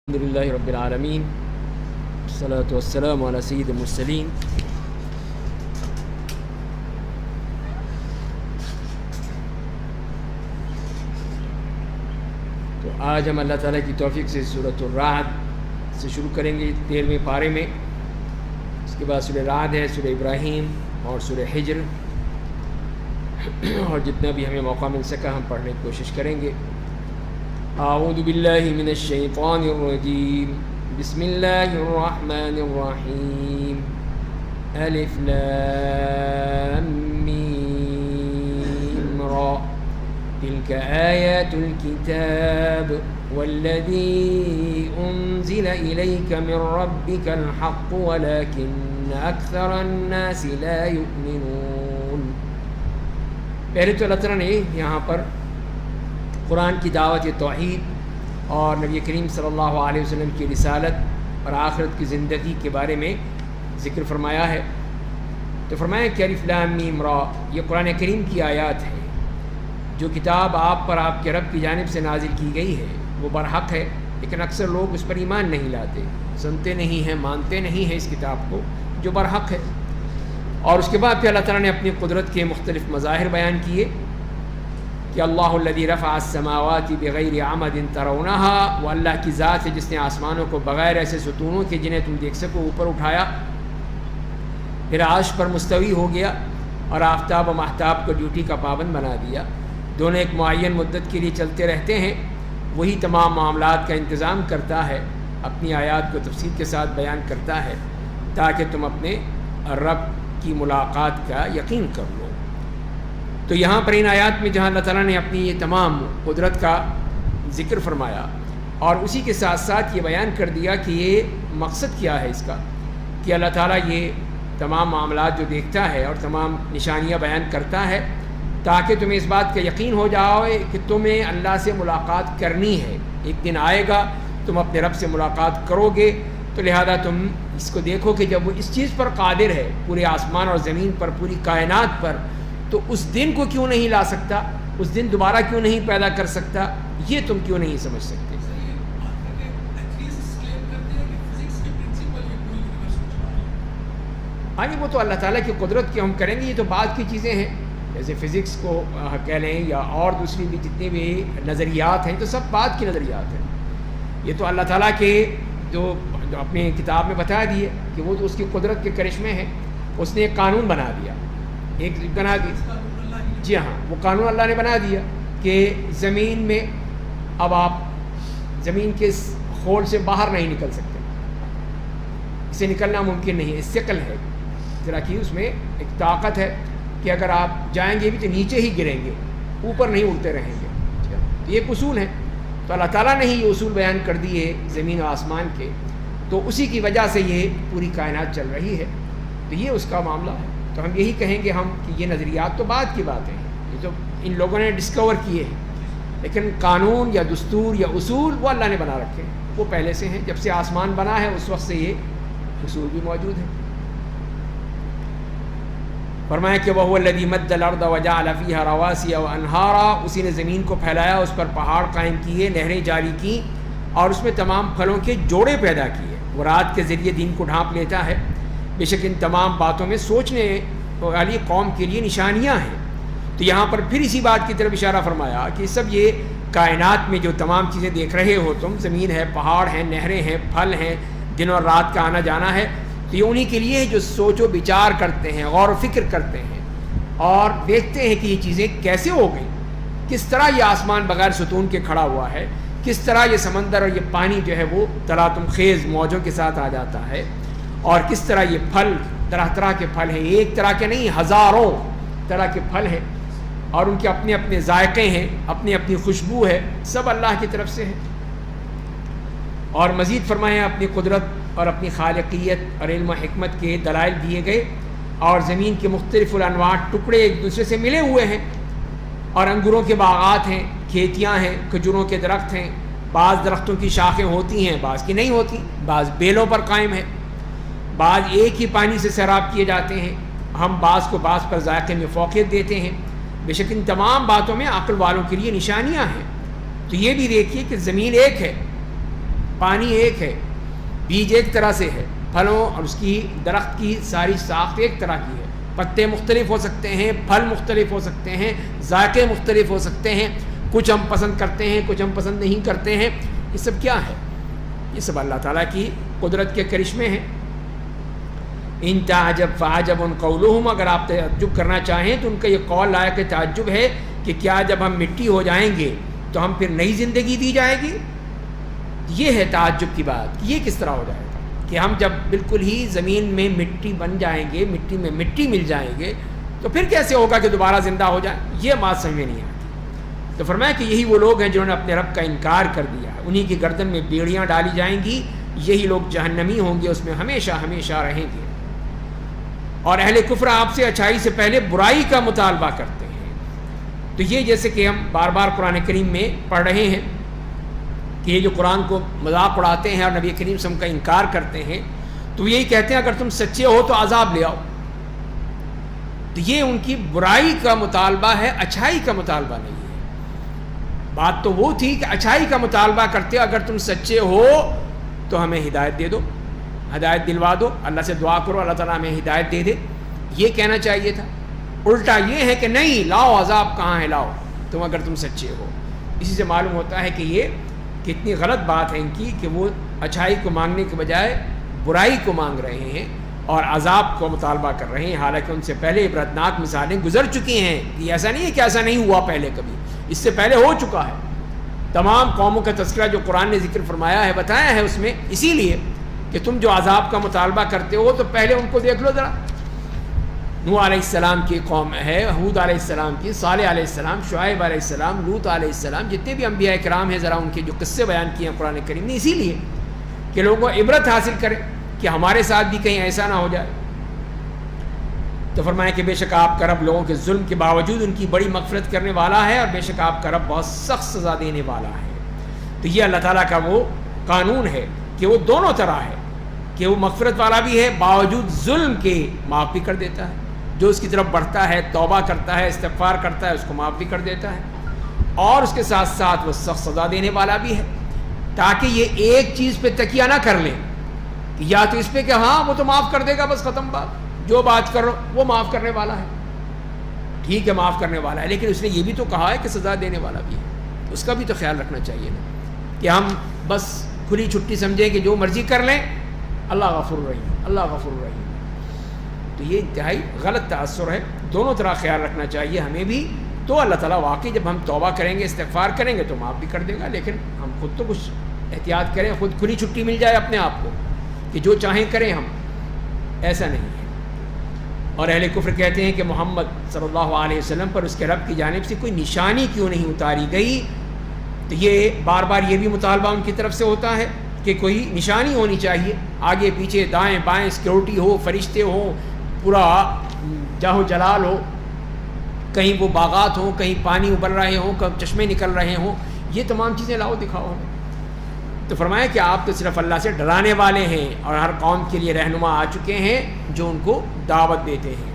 الحمد للہ رب العالمین والصلاة والسلام علی سید المرسلین. تو آج ہم اللہ تعالیٰ کی توفیق سے سورۃ الرعد سے شروع کریں گے 13ویں پارے میں. اس کے بعد سورہ رعد ہے، سورہ ابراہیم اور سورہ حجر، اور جتنا بھی ہمیں موقع مل سکا ہم پڑھنے کی کوشش کریں گے. اعوذ باللہ من الشیطان الرجیم، بسم اللہ الرحمن الرحیم. الف لام میم را تلک آیات الكتاب والذی انزل الیک من ربک الحق ولکن اکثر الناس لا یؤمنون. پہلے تو اللہ تعالیٰ نے یہاں پر قرآن کی دعوت توحید اور نبی کریم صلی اللہ علیہ وسلم کی رسالت اور آخرت کی زندگی کے بارے میں ذکر فرمایا ہے. تو فرمایا کہ الف لام میم را، یہ قرآن کریم کی آیات ہے. جو کتاب آپ پر آپ کے رب کی جانب سے نازل کی گئی ہے وہ برحق ہے، لیکن اکثر لوگ اس پر ایمان نہیں لاتے، سنتے نہیں ہیں، مانتے نہیں ہیں اس کتاب کو جو برحق ہے. اور اس کے بعد پھر اللہ تعالیٰ نے اپنی قدرت کے مختلف مظاہر بیان کیے کہ اللہ الذی رفع السماوات بغیر عمد ترونها، وہ اللہ کی ذات ہے جس نے آسمانوں کو بغیر ایسے ستونوں کے جنہیں تم دیکھ سکو اوپر اٹھایا، پھر عرش پر مستوی ہو گیا اور آفتاب و ماہتاب کو ڈیوٹی کا پابند بنا دیا. دونوں ایک معین مدت کے لیے چلتے رہتے ہیں. وہی تمام معاملات کا انتظام کرتا ہے، اپنی آیات کو تفصیل کے ساتھ بیان کرتا ہے تاکہ تم اپنے رب کی ملاقات کا یقین کر لو. تو یہاں پر ان آیات میں جہاں اللہ تعالیٰ نے اپنی یہ تمام قدرت کا ذکر فرمایا اور اسی کے ساتھ ساتھ یہ بیان کر دیا کہ یہ مقصد کیا ہے اس کا، کہ اللہ تعالیٰ یہ تمام معاملات جو دیکھتا ہے اور تمام نشانیاں بیان کرتا ہے تاکہ تمہیں اس بات کا یقین ہو جائے کہ تمہیں اللہ سے ملاقات کرنی ہے. ایک دن آئے گا تم اپنے رب سے ملاقات کرو گے، تو لہذا تم اس کو دیکھو کہ جب وہ اس چیز پر قادر ہے، پورے آسمان اور زمین پر، پوری کائنات پر، تو اس دن کو کیوں نہیں لا سکتا، اس دن دوبارہ کیوں نہیں پیدا کر سکتا، یہ تم کیوں نہیں سمجھ سکتے. ہاں جی، وہ تو اللہ تعالیٰ کی قدرت کی ہم کریں گے، یہ تو بعد کی چیزیں ہیں، جیسے فزکس کو کہہ لیں یا اور دوسری بھی جتنے بھی نظریات ہیں تو سب بعد کی نظریات ہیں. یہ تو اللہ تعالیٰ کے جو اپنی کتاب میں بتا دیے کہ وہ تو اس کی قدرت کے کرشمے ہیں. اس نے ایک قانون بنا دیا، ایک بنا دیا، جی ہاں، وہ قانون اللہ نے بنا دیا کہ زمین میں اب آپ زمین کے خول سے باہر نہیں نکل سکتے، اسے نکلنا ممکن نہیں ہے. ثقل ہے ذرا کہ اس میں ایک طاقت ہے کہ اگر آپ جائیں گے بھی تو نیچے ہی گریں گے، اوپر نہیں اڑتے رہیں گے. تو یہ ایک اصول ہے. تو اللہ تعالیٰ نے ہی یہ اصول بیان کر دیے زمین و آسمان کے، تو اسی کی وجہ سے یہ پوری کائنات چل رہی ہے. تو یہ اس کا معاملہ ہے. تو ہم یہی کہیں گے ہم کہ یہ نظریات تو بعد کی باتیں ہیں، یہ تو ان لوگوں نے ڈسکور کیے ہیں، لیکن قانون یا دستور یا اصول وہ اللہ نے بنا رکھے ہیں، وہ پہلے سے ہیں. جب سے آسمان بنا ہے اس وقت سے یہ اصول بھی موجود ہیں. فرمایا کہ وَهُوَ الَّذِي مَدَّ الْأَرْضَ وَجَعَلَ فِيهَا رَوَاسِيَ وَأَنْهَارًا، اسی نے زمین کو پھیلایا، اس پر پہاڑ قائم کیے، نہریں جاری کی اور اس میں تمام پھلوں کے جوڑے پیدا کیے. وہ رات کے ذریعے دن کو ڈھانپ لیتا ہے. بے شک ان تمام باتوں میں سوچنے والی قوم کے لیے نشانیاں ہیں. تو یہاں پر پھر اسی بات کی طرف اشارہ فرمایا کہ سب یہ کائنات میں جو تمام چیزیں دیکھ رہے ہو تم، زمین ہے، پہاڑ ہیں، نہریں ہیں، پھل ہیں، دن اور رات کا آنا جانا ہے، تو یہ انہی کے لیے ہے جو سوچ و بچار کرتے ہیں، غور و فکر کرتے ہیں اور دیکھتے ہیں کہ یہ چیزیں کیسے ہو گئیں، کس طرح یہ آسمان بغیر ستون کے کھڑا ہوا ہے، کس طرح یہ سمندر اور یہ پانی جو ہے وہ تلاطم خیز موجوں کے ساتھ آ جاتا ہے، اور کس طرح یہ پھل طرح طرح کے پھل ہیں، ایک طرح کے نہیں ہزاروں طرح کے پھل ہیں، اور ان کے اپنے اپنے ذائقے ہیں، اپنی اپنی خوشبو ہے، سب اللہ کی طرف سے ہے. اور مزید فرمایا اپنی قدرت اور اپنی خالقیت اور علم و حکمت کے دلائل دیے گئے، اور زمین کے مختلف الانواع ٹکڑے ایک دوسرے سے ملے ہوئے ہیں، اور انگوروں کے باغات ہیں، کھیتیاں ہیں، کھجوروں کے درخت ہیں. بعض درختوں کی شاخیں ہوتی ہیں، بعض کی نہیں ہوتی، بعض بیلوں پر قائم ہے، بعض ایک ہی پانی سے سیراب کیے جاتے ہیں. ہم بعض کو بعض پر ذائقے میں فوقیت دیتے ہیں. بے شک ان تمام باتوں میں عقل والوں کے لیے نشانیاں ہیں. تو یہ بھی دیکھیے کہ زمین ایک ہے پانی ایک ہے، بیج ایک طرح سے ہے، پھلوں اور اس کی درخت کی ساری ساخت ایک طرح کی ہے، پتے مختلف ہو سکتے ہیں، پھل مختلف ہو سکتے ہیں، ذائقے مختلف ہو سکتے ہیں، کچھ ہم پسند کرتے ہیں، کچھ ہم پسند نہیں کرتے ہیں. یہ سب کیا ہے؟ یہ سب اللہ تعالیٰ کی قدرت کے کرشمے ہیں. ان تعجب فعجب قولہم، اگر آپ تعجب کرنا چاہیں تو ان کا یہ قول لائق تعجب ہے کہ کیا جب ہم مٹی ہو جائیں گے تو ہم پھر نئی زندگی دی جائے گی؟ یہ ہے تعجب کی بات. یہ کس طرح ہو جائے گا کہ ہم جب بالکل ہی زمین میں مٹی بن جائیں گے، مٹی میں مٹی مل جائیں گے، تو پھر کیسے ہوگا کہ دوبارہ زندہ ہو جائیں؟ یہ بات سمجھ میں نہیں آتی. تو فرمایا کہ یہی وہ لوگ ہیں جنہوں نے اپنے رب کا انکار کر دیا ہے، انہی کی گردن میں بیڑیاں ڈالی جائیں گی، یہی لوگ جہنمی ہوں گے، اس میں ہمیشہ ہمیشہ رہیں گے. اور اہل کفر آپ سے اچھائی سے پہلے برائی کا مطالبہ کرتے ہیں. تو یہ جیسے کہ ہم بار بار قرآن کریم میں پڑھ رہے ہیں کہ یہ جو قرآن کو مذاق اڑاتے ہیں اور نبی کریم صلی اللہ علیہ وسلم کا انکار کرتے ہیں، تو یہی کہتے ہیں اگر تم سچے ہو تو عذاب لے آؤ. تو یہ ان کی برائی کا مطالبہ ہے، اچھائی کا مطالبہ نہیں ہے. بات تو وہ تھی کہ اچھائی کا مطالبہ کرتے، اگر تم سچے ہو تو ہمیں ہدایت دے دو، ہدایت دلوا دو، اللہ سے دعا کرو اللہ تعالیٰ ہمیں ہدایت دے دے. یہ کہنا چاہیے تھا. الٹا یہ ہے کہ نہیں، لاؤ عذاب کہاں ہے، لاؤ تم اگر تم سچے ہو. اسی سے معلوم ہوتا ہے کہ یہ کتنی غلط بات ہے ان کی کہ وہ اچھائی کو مانگنے کے بجائے برائی کو مانگ رہے ہیں اور عذاب کو مطالبہ کر رہے ہیں، حالانکہ ان سے پہلے عبرتناک مثالیں گزر چکی ہیں. یہ ایسا نہیں ہے کہ ایسا نہیں ہوا پہلے کبھی، اس سے پہلے ہو چکا ہے. تمام قوموں کا تذکرہ جو قرآن نے ذکر فرمایا ہے، بتایا ہے اس میں، اسی لیے کہ تم جو عذاب کا مطالبہ کرتے ہو تو پہلے ان کو دیکھ لو ذرا. نوح علیہ السلام کی قوم ہے، ہود علیہ السلام کی، صالح علیہ السلام، شعیب علیہ السلام، لوط علیہ السلام، جتنے بھی انبیاء کرام ہیں، ذرا ان کے جو قصے بیان کیے ہیں قرآن کریم نے، اسی لیے کہ لوگوں کو عبرت حاصل کریں کہ ہمارے ساتھ بھی کہیں ایسا نہ ہو جائے. تو فرمایا کہ بے شک آپ کا رب لوگوں کے ظلم کے باوجود ان کی بڑی مغفرت کرنے والا ہے، اور بے شک آپ کا رب بہت سخت سزا دینے والا ہے. تو یہ اللہ تعالیٰ کا وہ قانون ہے کہ وہ دونوں طرح ہے، کہ وہ مغفرت والا بھی ہے، باوجود ظلم کے معاف بھی کر دیتا ہے. جو اس کی طرف بڑھتا ہے، توبہ کرتا ہے، استغفار کرتا ہے، اس کو معاف بھی کر دیتا ہے. اور اس کے ساتھ ساتھ وہ سخت سزا دینے والا بھی ہے، تاکہ یہ ایک چیز پہ تکیہ نہ کر لیں کہ یا تو اس پہ کہ ہاں وہ تو معاف کر دے گا، بس ختم بات، جو بات کرو وہ معاف کرنے والا ہے. ٹھیک ہے معاف کرنے والا ہے، لیکن اس نے یہ بھی تو کہا ہے کہ سزا دینے والا بھی ہے. اس کا بھی تو خیال رکھنا چاہیے نا، کہ ہم بس کھلی چھٹی سمجھیں کہ جو مرضی کر لیں، اللہ غفور رحیم، اللہ غفور رحیم. تو یہ انتہائی غلط تاثر ہے. دونوں طرح خیال رکھنا چاہیے ہمیں بھی. تو اللہ تعالیٰ واقعی جب ہم توبہ کریں گے، استغفار کریں گے تو معاف بھی کر دے گا، لیکن ہم خود تو کچھ احتیاط کریں، خود کھلی چھٹی مل جائے اپنے آپ کو کہ جو چاہیں کریں ہم، ایسا نہیں ہے. اور اہل کفر کہتے ہیں کہ محمد صلی اللہ علیہ وسلم پر اس کے رب کی جانب سے کوئی نشانی کیوں نہیں اتاری گئی. تو یہ بار بار یہ بھی مطالبہ ان کی طرف سے ہوتا ہے کہ کوئی نشانی ہونی چاہیے، آگے پیچھے دائیں بائیں سیکورٹی ہو، فرشتے ہوں، پورا جاہو جلال ہو، کہیں وہ باغات ہوں، کہیں پانی ابل رہے ہوں، کہیں چشمے نکل رہے ہوں. یہ تمام چیزیں لاؤ دکھاؤ ہمیں. تو فرمایا کہ آپ تو صرف اللہ سے ڈرانے والے ہیں اور ہر قوم کے لیے رہنما آ چکے ہیں جو ان کو دعوت دیتے ہیں.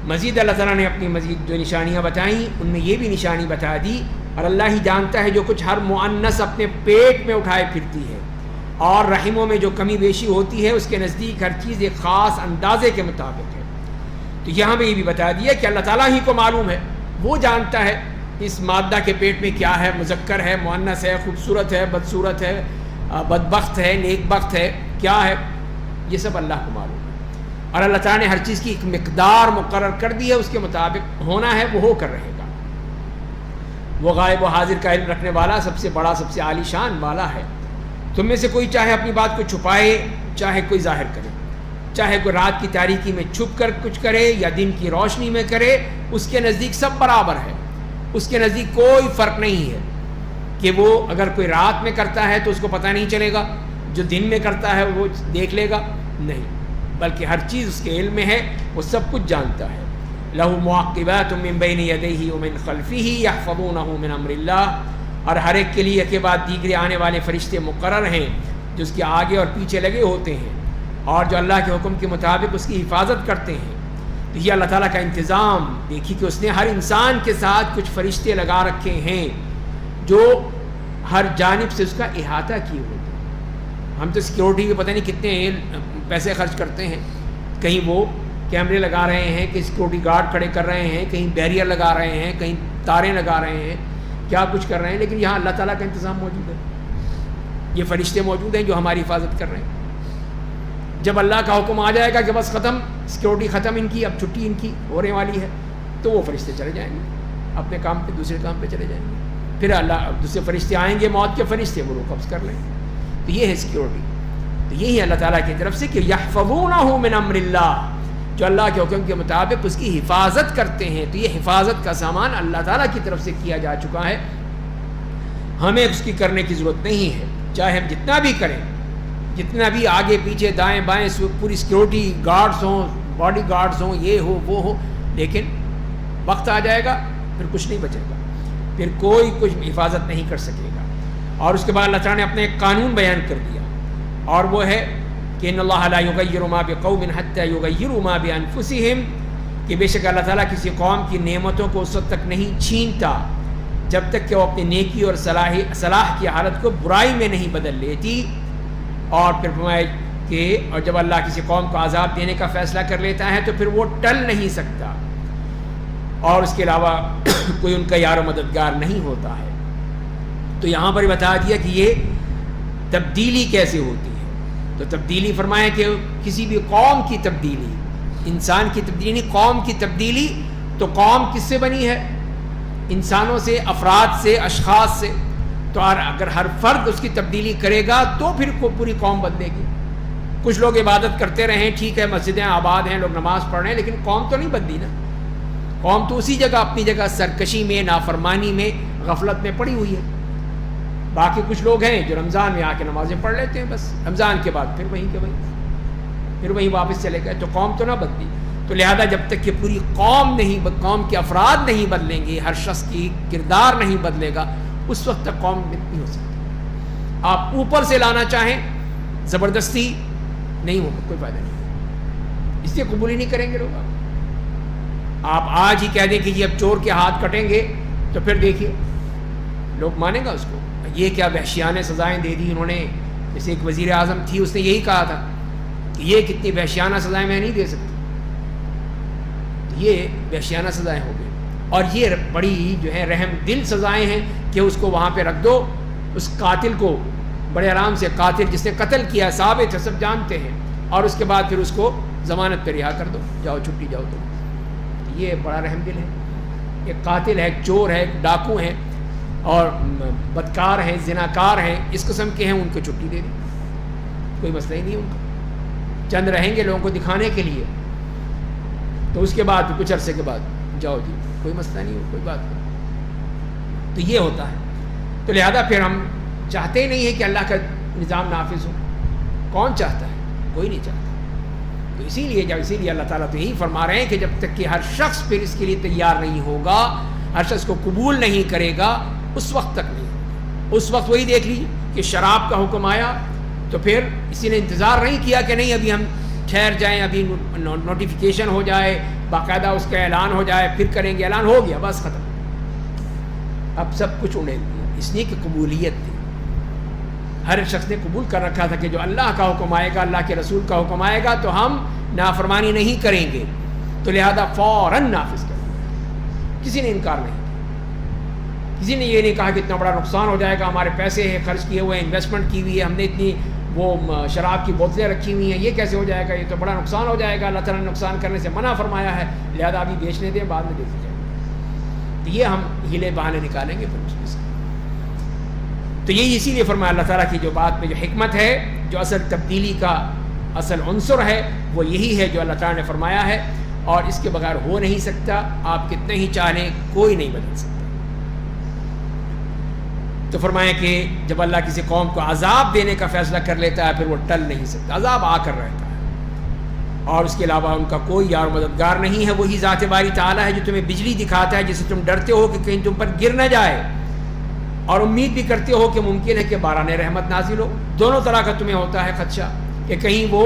مزید اللہ تعالیٰ نے اپنی مزید جو نشانیاں بتائیں ان میں یہ بھی نشانی بتا دی، اور اللہ ہی جانتا ہے جو کچھ ہر مؤنث اپنے پیٹ میں اٹھائے پھرتی ہے، اور رحموں میں جو کمی بیشی ہوتی ہے اس کے نزدیک ہر چیز ایک خاص اندازے کے مطابق ہے. تو یہاں میں یہ بھی بتا دیا کہ اللہ تعالیٰ ہی کو معلوم ہے، وہ جانتا ہے اس مادہ کے پیٹ میں کیا ہے، مذکر ہے، مؤنث ہے، خوبصورت ہے، بدصورت ہے، بدبخت ہے، نیک بخت ہے، کیا ہے، یہ سب اللہ کو معلوم ہے. اور اللہ تعالیٰ نے ہر چیز کی ایک مقدار مقرر کر دی ہے، اس کے مطابق ہونا ہے وہ ہو کر رہے گا. وہ غائب و حاضر کا علم رکھنے والا، سب سے بڑا، سب سے عالی شان والا ہے. تم میں سے کوئی چاہے اپنی بات کو چھپائے، چاہے کوئی ظاہر کرے، چاہے کوئی رات کی تاریکی میں چھپ کر کچھ کرے یا دن کی روشنی میں کرے، اس کے نزدیک سب برابر ہے. اس کے نزدیک کوئی فرق نہیں ہے کہ وہ اگر کوئی رات میں کرتا ہے تو اس کو پتہ نہیں چلے گا، جو دن میں کرتا ہے وہ دیکھ لے گا، نہیں، بلکہ ہر چیز اس کے علم میں ہے، وہ سب کچھ جانتا ہے. لَهُ مُعَقِّبَاتٌ مِّن بَيْنِ يَدَيْهِ وَمِنْ خَلْفِهِ يَحْفَظُونَهُ مِنْ أَمْرِ اللَّهِ. اور ہر ایک کے لیے کے بعد دیگرے آنے والے فرشتے مقرر ہیں جو اس کے آگے اور پیچھے لگے ہوتے ہیں، اور جو اللہ کے حکم کے مطابق اس کی حفاظت کرتے ہیں. تو یہ اللہ تعالیٰ کا انتظام دیکھیے کہ اس نے ہر انسان کے ساتھ کچھ فرشتے لگا رکھے ہیں جو ہر جانب سے اس کا احاطہ کیے ہوتے ہیں. ہم تو سیکیورٹی کے پتہ نہیں کتنے پیسے خرچ کرتے ہیں, کہیں وہ کیمرے لگا رہے ہیں, کہیں سیکورٹی گارڈ کھڑے کر رہے ہیں, کہیں بیریئر لگا رہے ہیں, کہیں تاریں لگا رہے ہیں, کیا کچھ کر رہے ہیں, لیکن یہاں اللہ تعالیٰ کا انتظام موجود ہے. یہ فرشتے موجود ہیں جو ہماری حفاظت کر رہے ہیں. جب اللہ کا حکم آ جائے گا کہ بس ختم, سیکورٹی ختم ان کی, اب چھٹی ان کی ہونے والی ہے, تو وہ فرشتے چلے جائیں گے اپنے کام پہ, دوسرے کام پہ چلے جائیں گے. پھر اللہ دوسرے فرشتے آئیں گے, موت کے فرشتے, وہ قبض کر لیں گے. تو یہ ہے سیکورٹی. تو یہی اللہ تعالیٰ کی طرف سے کہ یحفظونہ من امر اللہ, جو اللہ کے حکم کے مطابق اس کی حفاظت کرتے ہیں. تو یہ حفاظت کا سامان اللہ تعالیٰ کی طرف سے کیا جا چکا ہے, ہمیں اس کی کرنے کی ضرورت نہیں ہے. چاہے ہم جتنا بھی کریں, جتنا بھی آگے پیچھے دائیں بائیں پوری سیکورٹی گارڈز ہوں, باڈی گارڈز ہوں, یہ ہو وہ ہو, لیکن وقت آ جائے گا پھر کچھ نہیں بچے گا, پھر کوئی کچھ حفاظت نہیں کر سکے گا. اور اس کے بعد اللہ تعالیٰ نے اپنے ایک قانون بیان کر دیا, اور وہ ہے کہ ان اللہ لا یغیر ما بقوم حتی یغیروا ما بانفسہم, کہ بے شک اللہ تعالیٰ کسی قوم کی نعمتوں کو اس وقت تک نہیں چھینتا جب تک کہ وہ اپنی نیکی اور صلاح کی حالت کو برائی میں نہیں بدل لیتی. اور پھر فرمائے کہ اور جب اللہ کسی قوم کو عذاب دینے کا فیصلہ کر لیتا ہے تو پھر وہ ٹل نہیں سکتا, اور اس کے علاوہ کوئی ان کا یار و مددگار نہیں ہوتا ہے. تو یہاں پر بتا دیا کہ یہ تبدیلی کیسے ہوتی ہے. تو تبدیلی فرمائے کہ کسی بھی قوم کی تبدیلی, انسان کی تبدیلی نہیں, قوم کی تبدیلی. تو قوم کس سے بنی ہے؟ انسانوں سے, افراد سے, اشخاص سے. تو اگر ہر فرد اس کی تبدیلی کرے گا تو پھر پوری قوم بدلے گی. کچھ لوگ عبادت کرتے رہیں, ٹھیک ہے, مسجدیں آباد ہیں, لوگ نماز پڑھ رہے ہیں, لیکن قوم تو نہیں بدلی نا. قوم تو اسی جگہ اپنی جگہ سرکشی میں, نافرمانی میں, غفلت میں پڑی ہوئی ہے. باقی کچھ لوگ ہیں جو رمضان میں آ کے نمازیں پڑھ لیتے ہیں, بس رمضان کے بعد پھر وہیں کے وہیں, پھر وہیں واپس چلے گئے. تو قوم تو نہ بدلی. تو لہذا جب تک کہ پوری قوم نہیں, قوم کے افراد نہیں بدلیں گے, ہر شخص کی کردار نہیں بدلے گا, اس وقت تک قوم نہیں ہو سکتی. آپ اوپر سے لانا چاہیں, زبردستی نہیں ہوگا, کوئی فائدہ نہیں, اس لیے قبول ہی نہیں کریں گے لوگ. آپ آج ہی کہہ دیں کہ جی اب چور کے ہاتھ کٹیں گے, تو پھر دیکھیے لوگ مانیں گا اس کو. یہ کیا وحشیانہ سزائیں دے دی انہوں نے. جیسے ایک وزیر اعظم تھی, اس نے یہی کہا تھا کہ یہ کتنی وحشیانہ سزائیں میں نہیں دے سکتی. یہ وحشیانہ سزائیں ہو گئی, اور یہ بڑی جو ہے رحم دل سزائیں ہیں کہ اس کو وہاں پہ رکھ دو, اس قاتل کو بڑے آرام سے, قاتل جس نے قتل کیا ثابت ہے, سب جانتے ہیں, اور اس کے بعد پھر اس کو ضمانت پہ رہا کر دو, جاؤ چھٹی جاؤ. تو یہ بڑا رحم دل ہے. ایک قاتل ہے, ایک چور ہے, ایک ڈاکو ہیں, اور بدکار ہیں, زناکار ہیں, اس قسم کے ہیں, ان کو چھٹی دے دی, کوئی مسئلہ ہی نہیں ان کا. چند رہیں گے لوگوں کو دکھانے کے لیے, تو اس کے بعد کچھ عرصے کے بعد جاؤ جی, کوئی مسئلہ نہیں ہو, کوئی بات نہیں. تو یہ ہوتا ہے. تو لہذا پھر ہم چاہتے ہی نہیں ہیں کہ اللہ کا نظام نافذ ہو. کون چاہتا ہے؟ کوئی نہیں چاہتا. تو اسی لیے اللہ تعالیٰ تو یہی فرما رہے ہیں کہ جب تک کہ ہر شخص پھر اس کے لیے تیار نہیں ہوگا, ہر شخص کو قبول نہیں کرے گا, اس وقت تک نہیں. اس وقت وہی دیکھ لیجیے کہ شراب کا حکم آیا تو پھر اسی نے انتظار نہیں کیا کہ نہیں ابھی ہم ٹھہر جائیں, ابھی نوٹیفیکیشن ہو جائے, باقاعدہ اس کا اعلان ہو جائے, پھر کریں گے. اعلان ہو گیا, بس ختم. اب سب کچھ اڑے دیا, اس لیے کہ قبولیت تھی. ہر شخص نے قبول کر رکھا تھا کہ جو اللہ کا حکم آئے گا, اللہ کے رسول کا حکم آئے گا, تو ہم نافرمانی نہیں کریں گے. تو لہذا فوراً نافذ کریں گے. کسی نے انکار نہیں کیا, کسی نے یہ نہیں کہا کہ اتنا بڑا نقصان ہو جائے گا, ہمارے پیسے ہیں خرچ کیے ہوئے ہیں, انویسٹمنٹ کی ہوئی ہے, ہم نے اتنی وہ شراب کی بوتلیں رکھی ہوئی ہیں, یہ کیسے ہو جائے گا, یہ تو بڑا نقصان ہو جائے گا. اللہ تعالیٰ نے نقصان کرنے سے منع فرمایا ہے, لہذا ابھی بیچنے دیں, بعد میں دیکھ جائیں. تو یہ ہم ہیلے بہانے نکالیں گے پھر اس میں سے. تو یہی اسی لیے فرمایا اللہ تعالیٰ کی جو بات میں جو حکمت ہے, جو اصل تبدیلی کا اصل عنصر ہے, وہ یہی ہے جو اللہ تعالیٰ نے فرمایا ہے, اور اس کے بغیر ہو نہیں سکتا. آپ کتنے ہی چاہیں کوئی نہیں بدل سکتا. تو فرمایا کہ جب اللہ کسی قوم کو عذاب دینے کا فیصلہ کر لیتا ہے, پھر وہ ٹل نہیں سکتا, عذاب آ کر رہتا ہے, اور اس کے علاوہ ان کا کوئی یار مددگار نہیں ہے. وہی ذات باری تعالیٰ ہے جو تمہیں بجلی دکھاتا ہے, جسے تم ڈرتے ہو کہ کہیں تم پر گر نہ جائے, اور امید بھی کرتے ہو کہ ممکن ہے کہ باران رحمت نازل ہو. دونوں طرح کا تمہیں ہوتا ہے خدشہ کہ کہیں وہ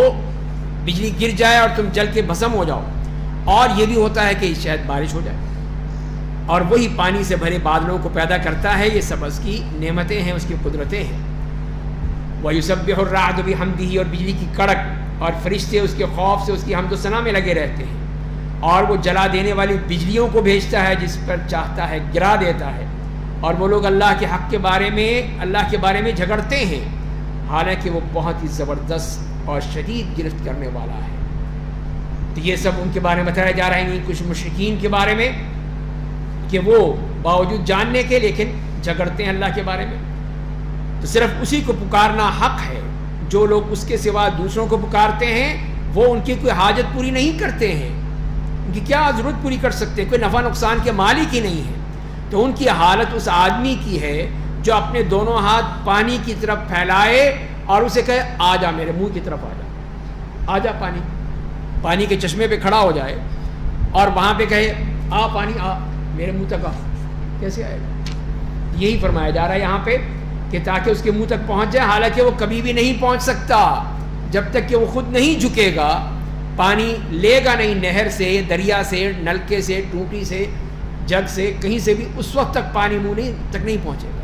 بجلی گر جائے اور تم جل کے بھسم ہو جاؤ, اور یہ بھی ہوتا ہے کہ شاید بارش ہو جائے. اور وہی پانی سے بھرے بادلوں کو پیدا کرتا ہے. یہ سب اس کی نعمتیں ہیں, اس کی قدرتیں ہیں. وَيُسَبِّحُ الرَّعْدُ بِحَمْدِهِ, اور بجلی کی کڑک اور فرشتے اس کے خوف سے اس کی حمد و ثنا میں لگے رہتے ہیں. اور وہ جلا دینے والی بجلیوں کو بھیجتا ہے جس پر چاہتا ہے گرا دیتا ہے. اور وہ لوگ اللہ کے حق کے بارے میں جھگڑتے ہیں, حالانکہ وہ بہت ہی زبردست اور شدید گرفت کرنے والا ہے. تو یہ سب ان کے بارے میں بتایا جا رہا ہے, کچھ مشرکین کے بارے میں کہ وہ باوجود جاننے کے لیکن جھگڑتے ہیں اللہ کے بارے میں. تو صرف اسی کو پکارنا حق ہے. جو لوگ اس کے سوا دوسروں کو پکارتے ہیں وہ ان کی کوئی حاجت پوری نہیں کرتے ہیں, ان کی کیا ضرورت پوری کر سکتے ہیں, کوئی نفع نقصان کے مالک ہی نہیں ہے. تو ان کی حالت اس آدمی کی ہے جو اپنے دونوں ہاتھ پانی کی طرف پھیلائے اور اسے کہے آ جا میرے منہ کی طرف آ جا پانی کے چشمے پہ کھڑا ہو جائے اور وہاں پہ کہے آ پانی آ میرے منہ تک آ, کیسے آئے گا؟ یہی فرمایا جا رہا ہے یہاں پہ کہ تاکہ اس کے منہ تک پہنچ جائے, حالانکہ وہ کبھی بھی نہیں پہنچ سکتا جب تک کہ وہ خود نہیں جھکے گا. پانی لے گا نہیں نہر سے, دریا سے, نلکے سے, ٹوٹی سے, جگ سے, کہیں سے بھی, اس وقت تک پانی منہ تک نہیں پہنچے گا.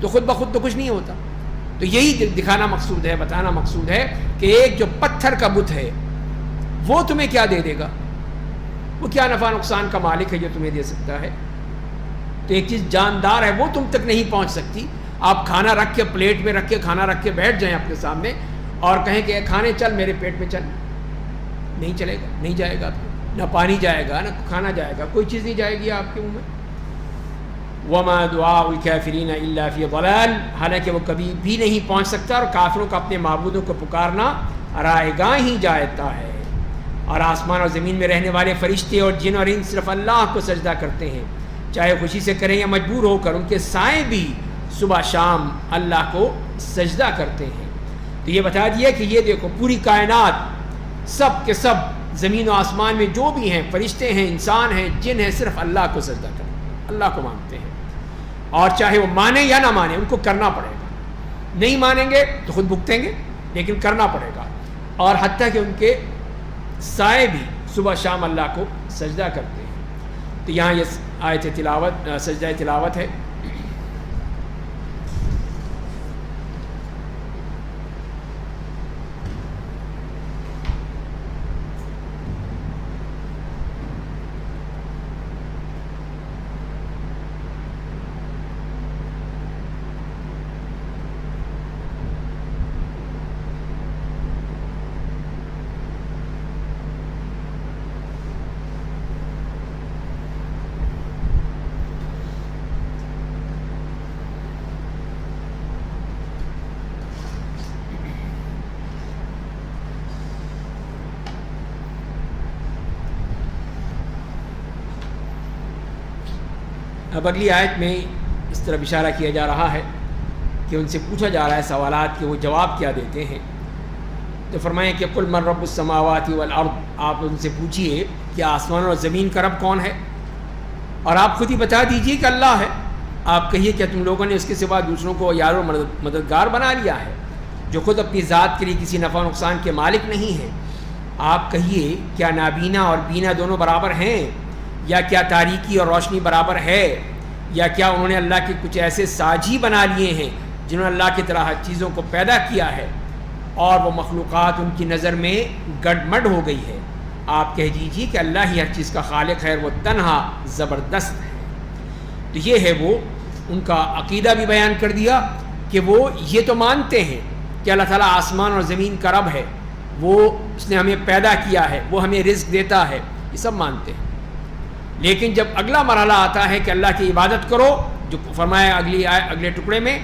تو خود بخود تو کچھ نہیں ہوتا. تو یہی دکھانا مقصود ہے, بتانا مقصود ہے کہ ایک جو پتھر کا بت ہے وہ تمہیں کیا دے دے گا, وہ کیا نفع نقصان کا مالک ہے جو تمہیں دے سکتا ہے. تو ایک چیز جاندار ہے وہ تم تک نہیں پہنچ سکتی. آپ کھانا رکھ کے پلیٹ میں رکھ کے کھانا رکھ کے بیٹھ جائیں اپنے سامنے اور کہیں کہ کھانے چل میرے پیٹ میں چل, نہیں چلے گا, نہیں جائے گا. نہ پانی جائے گا نہ کھانا جائے گا, کوئی چیز نہیں جائے گی آپ کے منہ میں. وَمَا دُعَاءُ الْكَافِرِينَ إِلَّا فِي ضَلَالٍ, حالانکہ وہ کبھی بھی نہیں پہنچ سکتا اور کافروں کا اپنے معبودوں کو پکارنا رائے گاہ ہی جاتا ہے. اور آسمان اور زمین میں رہنے والے فرشتے اور جن اور انس صرف اللہ کو سجدہ کرتے ہیں, چاہے خوشی سے کریں یا مجبور ہو کر. ان کے سائے بھی صبح شام اللہ کو سجدہ کرتے ہیں. تو یہ بتا دیا کہ یہ دیکھو پوری کائنات سب کے سب زمین و آسمان میں جو بھی ہیں, فرشتے ہیں, انسان ہیں, جن ہیں, صرف اللہ کو سجدہ کرتے ہیں, اللہ کو مانتے ہیں. اور چاہے وہ مانیں یا نہ مانیں ان کو کرنا پڑے گا. نہیں مانیں گے تو خود بھگتیں گے لیکن کرنا پڑے گا. اور حتیٰ کہ ان کے سائے بھی صبح شام اللہ کو سجدہ کرتے ہیں. تو یہاں یہ آیت تلاوت سجدہ تلاوت ہے. اب اگلی آیت میں اس طرح اشارہ کیا جا رہا ہے کہ ان سے پوچھا جا رہا ہے سوالات کہ وہ جواب کیا دیتے ہیں. تو فرمائیں کہ قل من رب السماوات والارض, آپ ان سے پوچھئے کہ آسمان اور زمین کا رب کون ہے, اور آپ خود ہی بتا دیجئے کہ اللہ ہے. آپ کہیے کہ تم لوگوں نے اس کے سوا دوسروں کو یار و مددگار بنا لیا ہے جو خود اپنی ذات کے لیے کسی نفع نقصان کے مالک نہیں ہے. آپ کہیے کیا نابینا اور بینا دونوں برابر ہیں, یا کیا تاریکی اور روشنی برابر ہے, یا کیا انہوں نے اللہ کے کچھ ایسے ساجی بنا لیے ہیں جنہوں نے اللہ کی طرح ہر چیزوں کو پیدا کیا ہے اور وہ مخلوقات ان کی نظر میں گڈمڈ ہو گئی ہے. آپ کہہ دیجیے کہ اللہ ہی ہر چیز کا خالق ہے اور وہ تنہا زبردست ہے. تو یہ ہے وہ ان کا عقیدہ بھی بیان کر دیا کہ وہ یہ تو مانتے ہیں کہ اللہ تعالیٰ آسمان اور زمین کا رب ہے, وہ اس نے ہمیں پیدا کیا ہے, وہ ہمیں رزق دیتا ہے, یہ سب مانتے ہیں. لیکن جب اگلا مرحلہ آتا ہے کہ اللہ کی عبادت کرو جو فرمایا اگلے ٹکڑے میں,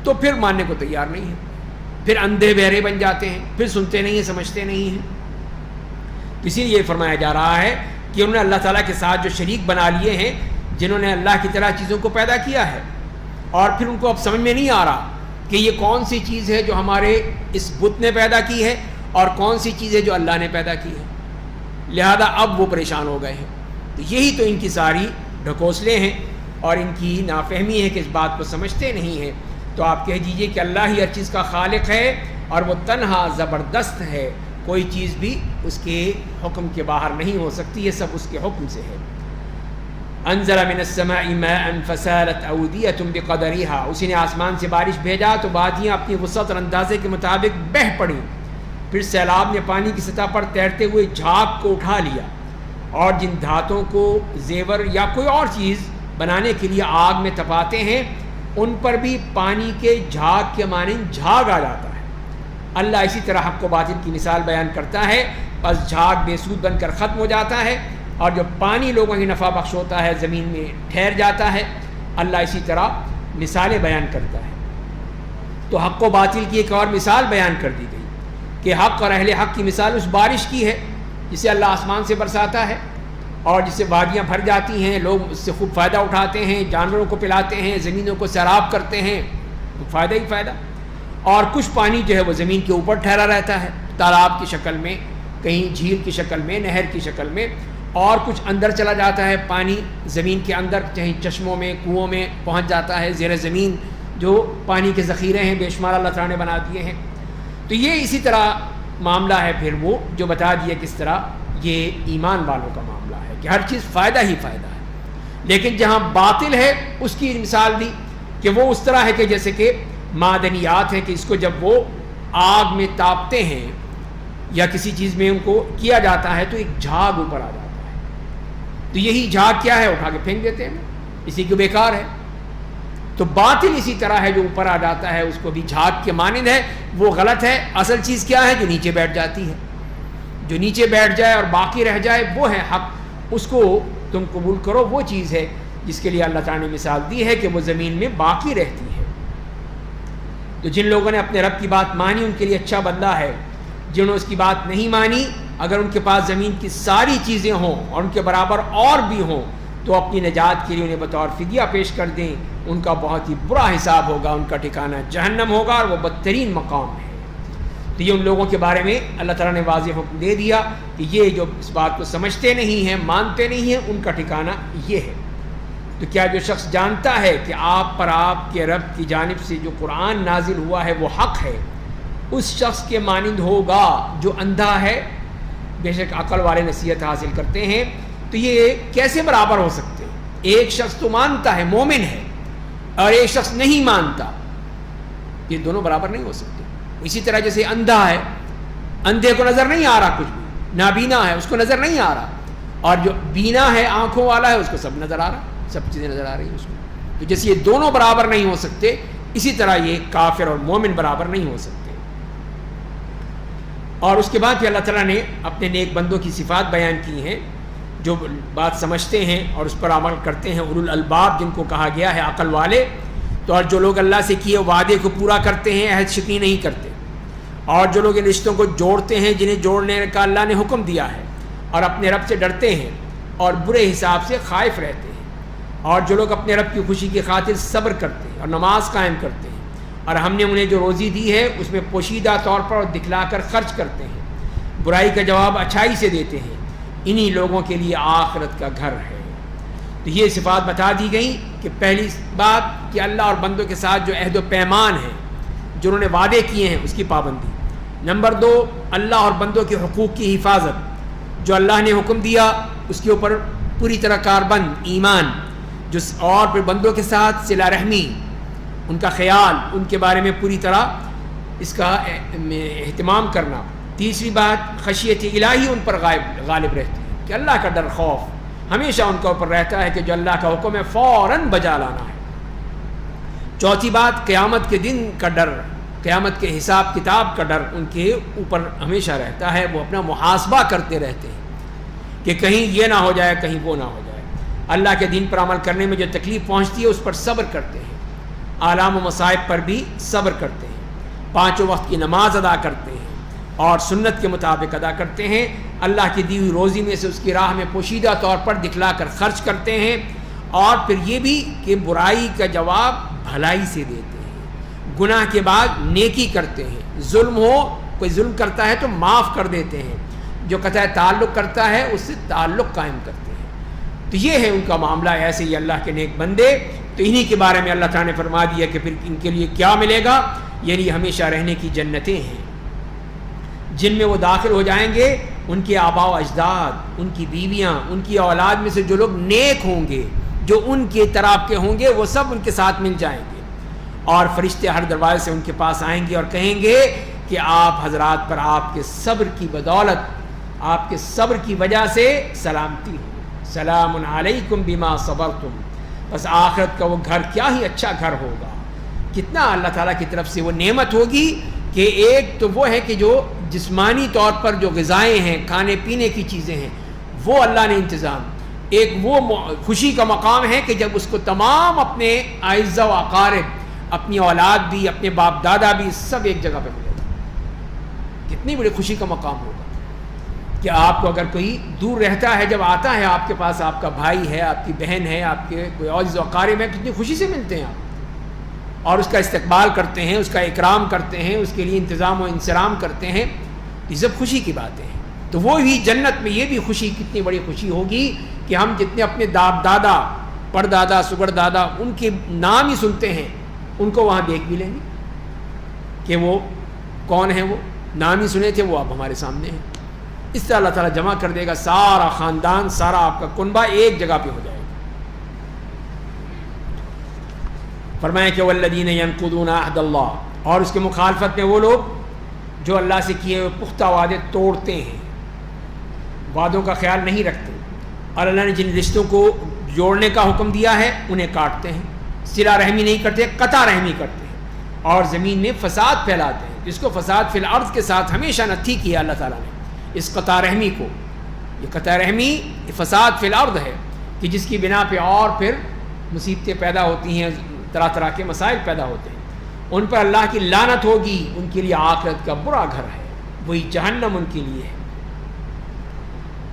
تو پھر ماننے کو تیار نہیں ہے, پھر اندھے بہرے بن جاتے ہیں, پھر سنتے نہیں ہیں, سمجھتے نہیں ہیں. اسی لیے فرمایا جا رہا ہے کہ انہوں نے اللہ تعالیٰ کے ساتھ جو شریک بنا لیے ہیں جنہوں نے اللہ کی طرح چیزوں کو پیدا کیا ہے, اور پھر ان کو اب سمجھ میں نہیں آ رہا کہ یہ کون سی چیز ہے جو ہمارے اس بت نے پیدا کی ہے اور کون سی چیز ہے جو اللہ نے پیدا کی ہے. لہذا اب وہ پریشان ہو گئے ہیں. تو یہی تو ان کی ساری ڈھکوسلے ہیں اور ان کی نافہمی ہے کہ اس بات کو سمجھتے نہیں ہیں. تو آپ کہہ دیجئے کہ اللہ ہی ہر چیز کا خالق ہے اور وہ تنہا زبردست ہے, کوئی چیز بھی اس کے حکم کے باہر نہیں ہو سکتی, یہ سب اس کے حکم سے ہے. انزل من السماء ماء فسالت اودیۃ بقدرها، اسی نے آسمان سے بارش بھیجا تو وادیاں اپنی وسعت اور اندازے کے مطابق بہہ پڑیں، پھر سیلاب نے پانی کی سطح پر تیرتے ہوئے جھاگ کو اٹھا لیا، اور جن دھاتوں کو زیور یا کوئی اور چیز بنانے کے لیے آگ میں تپاتے ہیں ان پر بھی پانی کے جھاگ کے مانند جھاگ آ جاتا ہے۔ اللہ اسی طرح حق و باطل کی مثال بیان کرتا ہے، بس جھاگ بے سود بن کر ختم ہو جاتا ہے، اور جو پانی لوگوں کی نفع بخش ہوتا ہے زمین میں ٹھہر جاتا ہے۔ اللہ اسی طرح مثالیں بیان کرتا ہے۔ تو حق و باطل کی ایک اور مثال بیان کر دی گئی کہ حق اور اہل حق کی مثال اس بارش کی ہے جسے اللہ آسمان سے برساتا ہے اور جس سے وادیاں بھر جاتی ہیں، لوگ اس سے خوب فائدہ اٹھاتے ہیں، جانوروں کو پلاتے ہیں، زمینوں کو سیراب کرتے ہیں، فائدہ ہی فائدہ۔ اور کچھ پانی جو ہے وہ زمین کے اوپر ٹھہرا رہتا ہے، تالاب کی شکل میں، کہیں جھیل کی شکل میں، نہر کی شکل میں، اور کچھ اندر چلا جاتا ہے پانی زمین کے اندر، چاہے چشموں میں، کنوؤں میں پہنچ جاتا ہے، زیر زمین جو پانی کے ذخیرے ہیں بے شمار اللہ تعالیٰ نے بنا دیے ہیں۔ تو یہ اسی طرح معاملہ ہے پھر وہ جو بتا دیا کس طرح یہ ایمان والوں کا معاملہ ہے کہ ہر چیز فائدہ ہی فائدہ ہے۔ لیکن جہاں باطل ہے اس کی مثال دی کہ وہ اس طرح ہے کہ جیسے کہ معدنیات ہیں کہ اس کو جب وہ آگ میں تاپتے ہیں یا کسی چیز میں ان کو کیا جاتا ہے تو ایک جھاگ اوپر آ جاتا ہے، تو یہی جھاگ کیا ہے، اٹھا کے پھینک دیتے ہیں، اسی کو بیکار ہے۔ تو باطل اسی طرح ہے جو اوپر آ جاتا ہے، اس کو بھی جھاگ کے مانند ہے، وہ غلط ہے۔ اصل چیز کیا ہے؟ جو نیچے بیٹھ جاتی ہے، جو نیچے بیٹھ جائے اور باقی رہ جائے وہ ہے حق، اس کو تم قبول کرو، وہ چیز ہے جس کے لیے اللہ تعالیٰ نے مثال دی ہے کہ وہ زمین میں باقی رہتی ہے۔ تو جن لوگوں نے اپنے رب کی بات مانی ان کے لیے اچھا بدلہ ہے، جنہوں نے اس کی بات نہیں مانی اگر ان کے پاس زمین کی ساری چیزیں ہوں اور ان کے برابر اور بھی ہوں تو اپنی نجات کے لیے انہیں بطور فدیہ پیش کر دیں، ان کا بہت ہی برا حساب ہوگا، ان کا ٹھکانہ جہنم ہوگا اور وہ بدترین مقام ہے۔ تو یہ ان لوگوں کے بارے میں اللہ تعالیٰ نے واضح حکم دے دیا کہ یہ جو اس بات کو سمجھتے نہیں ہیں، مانتے نہیں ہیں، ان کا ٹھکانہ یہ ہے۔ تو کیا جو شخص جانتا ہے کہ آپ پر آپ کے رب کی جانب سے جو قرآن نازل ہوا ہے وہ حق ہے، اس شخص کے مانند ہوگا جو اندھا ہے؟ بے شک عقل والے نصیحت حاصل کرتے ہیں۔ تو یہ کیسے برابر ہو سکتے ہیں؟ ایک شخص تو مانتا ہے، مومن ہے، اور ایک شخص نہیں مانتا، یہ دونوں برابر نہیں ہو سکتے۔ اسی طرح جیسے اندھا ہے، اندھے کو نظر نہیں آ رہا کچھ بھی، نابینا ہے اس کو نظر نہیں آ رہا، اور جو بینا ہے آنکھوں والا ہے اس کو سب نظر آ رہا، سب چیزیں نظر آ رہی ہیں اس کو۔ تو جیسے یہ دونوں برابر نہیں ہو سکتے، اسی طرح یہ کافر اور مومن برابر نہیں ہو سکتے۔ اور اس کے بعد پھر اللہ تعالیٰ نے اپنے نیک بندوں کی صفات بیان کی ہیں جو بات سمجھتے ہیں اور اس پر عمل کرتے ہیں، اولو الالباب جن کو کہا گیا ہے عقل والے۔ تو اور جو لوگ اللہ سے کیے وعدے کو پورا کرتے ہیں، عہد شکنی نہیں کرتے، اور جو لوگ ان رشتوں کو جوڑتے ہیں جنہیں جوڑنے کا اللہ نے حکم دیا ہے، اور اپنے رب سے ڈرتے ہیں اور برے حساب سے خائف رہتے ہیں، اور جو لوگ اپنے رب کی خوشی کی خاطر صبر کرتے ہیں اور نماز قائم کرتے ہیں، اور ہم نے انہیں جو روزی دی ہے اس میں پوشیدہ طور پر اور دکھلا کر خرچ کرتے ہیں، برائی کا جواب اچھائی سے دیتے ہیں، انہی لوگوں کے لیے آخرت کا گھر ہے۔ تو یہ صفات بتا دی گئی کہ پہلی بات کہ اللہ اور بندوں کے ساتھ جو عہد و پیمان ہے، جو انہوں نے وعدے کیے ہیں، اس کی پابندی۔ نمبر دو، اللہ اور بندوں کے حقوق کی حفاظت، جو اللہ نے حکم دیا اس کے اوپر پوری طرح کاربند ایمان، جو اور پھر بندوں کے ساتھ صلہ رحمی، ان کا خیال، ان کے بارے میں پوری طرح اس کا اہتمام کرنا۔ تیسری بات، خشیت الہی ان پر غالب رہتی ہے کہ اللہ کا ڈر، خوف ہمیشہ ان کے اوپر رہتا ہے کہ جو اللہ کا حکم ہے فوراً بجا لانا ہے۔ چوتھی بات، قیامت کے دن کا ڈر، قیامت کے حساب کتاب کا ڈر ان کے اوپر ہمیشہ رہتا ہے، وہ اپنا محاسبہ کرتے رہتے ہیں کہ کہیں یہ نہ ہو جائے، کہیں وہ نہ ہو جائے۔ اللہ کے دین پر عمل کرنے میں جو تکلیف پہنچتی ہے اس پر صبر کرتے ہیں، آلام و مصائب پر بھی صبر کرتے ہیں، پانچوں وقت کی نماز ادا کرتے ہیں اور سنت کے مطابق ادا کرتے ہیں، اللہ کی دی ہوئی روزی میں سے اس کی راہ میں پوشیدہ طور پر دکھلا کر خرچ کرتے ہیں، اور پھر یہ بھی کہ برائی کا جواب بھلائی سے دیتے ہیں، گناہ کے بعد نیکی کرتے ہیں، ظلم ہو، کوئی ظلم کرتا ہے تو معاف کر دیتے ہیں، جو قطع تعلق کرتا ہے اس سے تعلق قائم کرتے ہیں۔ تو یہ ہے ان کا معاملہ، ایسے ہی اللہ کے نیک بندے۔ تو انہی کے بارے میں اللہ تعالیٰ نے فرما دیا کہ پھر ان کے لیے کیا ملے گا، یعنی ہمیشہ رہنے کی جنتیں ہیں۔ جن میں وہ داخل ہو جائیں گے ان کے آباء و اجداد، ان کی بیویاں، ان کی اولاد میں سے جو لوگ نیک ہوں گے، جو ان کے طرح کے ہوں گے، وہ سب ان کے ساتھ مل جائیں گے، اور فرشتے ہر دروازے سے ان کے پاس آئیں گے اور کہیں گے کہ آپ حضرات پر آپ کے صبر کی بدولت، آپ کے صبر کی وجہ سے سلامتی ہو، سلام علیکم بما صبرتم۔ بس آخرت کا وہ گھر کیا ہی اچھا گھر ہوگا، کتنا اللہ تعالیٰ کی طرف سے وہ نعمت ہوگی کہ ایک تو وہ ہے کہ جو جسمانی طور پر جو غذائیں ہیں، کھانے پینے کی چیزیں ہیں، وہ اللہ نے انتظام، ایک وہ خوشی کا مقام ہے کہ جب اس کو تمام اپنے اعزاء و اقارب، اپنی اولاد بھی، اپنے باپ دادا بھی، سب ایک جگہ پہ ملے گا۔ کتنی بڑی خوشی کا مقام ہوگا کہ آپ کو اگر کوئی دور رہتا ہے، جب آتا ہے آپ کے پاس، آپ کا بھائی ہے، آپ کی بہن ہے، آپ کے کوئی عزیز و اقارب ہے، کتنی خوشی سے ملتے ہیں آپ، اور اس کا استقبال کرتے ہیں، اس کا اکرام کرتے ہیں، اس کے لیے انتظام و انصرام کرتے ہیں، یہ سب خوشی کی باتیں ہیں۔ تو وہ ہی جنت میں یہ بھی خوشی، کتنی بڑی خوشی ہوگی کہ ہم جتنے اپنے دادا، پردادا، سگر دادا، ان کے نام ہی سنتے ہیں، ان کو وہاں دیکھ بھی لیں گے کہ وہ کون ہیں، وہ نام ہی سنے تھے، وہ اب ہمارے سامنے ہیں۔ اس طرح اللہ تعالیٰ جمع کر دے گا، سارا خاندان، سارا آپ کا کنبہ ایک جگہ پہ ہو جائے گا۔ فرمایا کہ والذین ینقضون عہد اللہ، اور اس کے مخالفت میں وہ لوگ جو اللہ سے کیے ہوئے پختہ وعدے توڑتے ہیں، وعدوں کا خیال نہیں رکھتے، اور اللہ نے جن رشتوں کو جوڑنے کا حکم دیا ہے انہیں کاٹتے ہیں، صلہ رحمی نہیں کرتے، قطع رحمی کرتے ہیں، اور زمین میں فساد پھیلاتے ہیں، جس کو فساد فی الارض کے ساتھ ہمیشہ نتھی کیا اللہ تعالیٰ نے اس قطع رحمی کو۔ یہ قطع رحمی فساد فی الارض ہے کہ جس کی بنا پہ اور پھر مصیبتیں پیدا ہوتی ہیں، طرح طرح کے مسائل پیدا ہوتے ہیں، ان پر اللہ کی لعنت ہوگی، ان کے لیے آخرت کا برا گھر ہے، وہی جہنم ان کے لیے ہے۔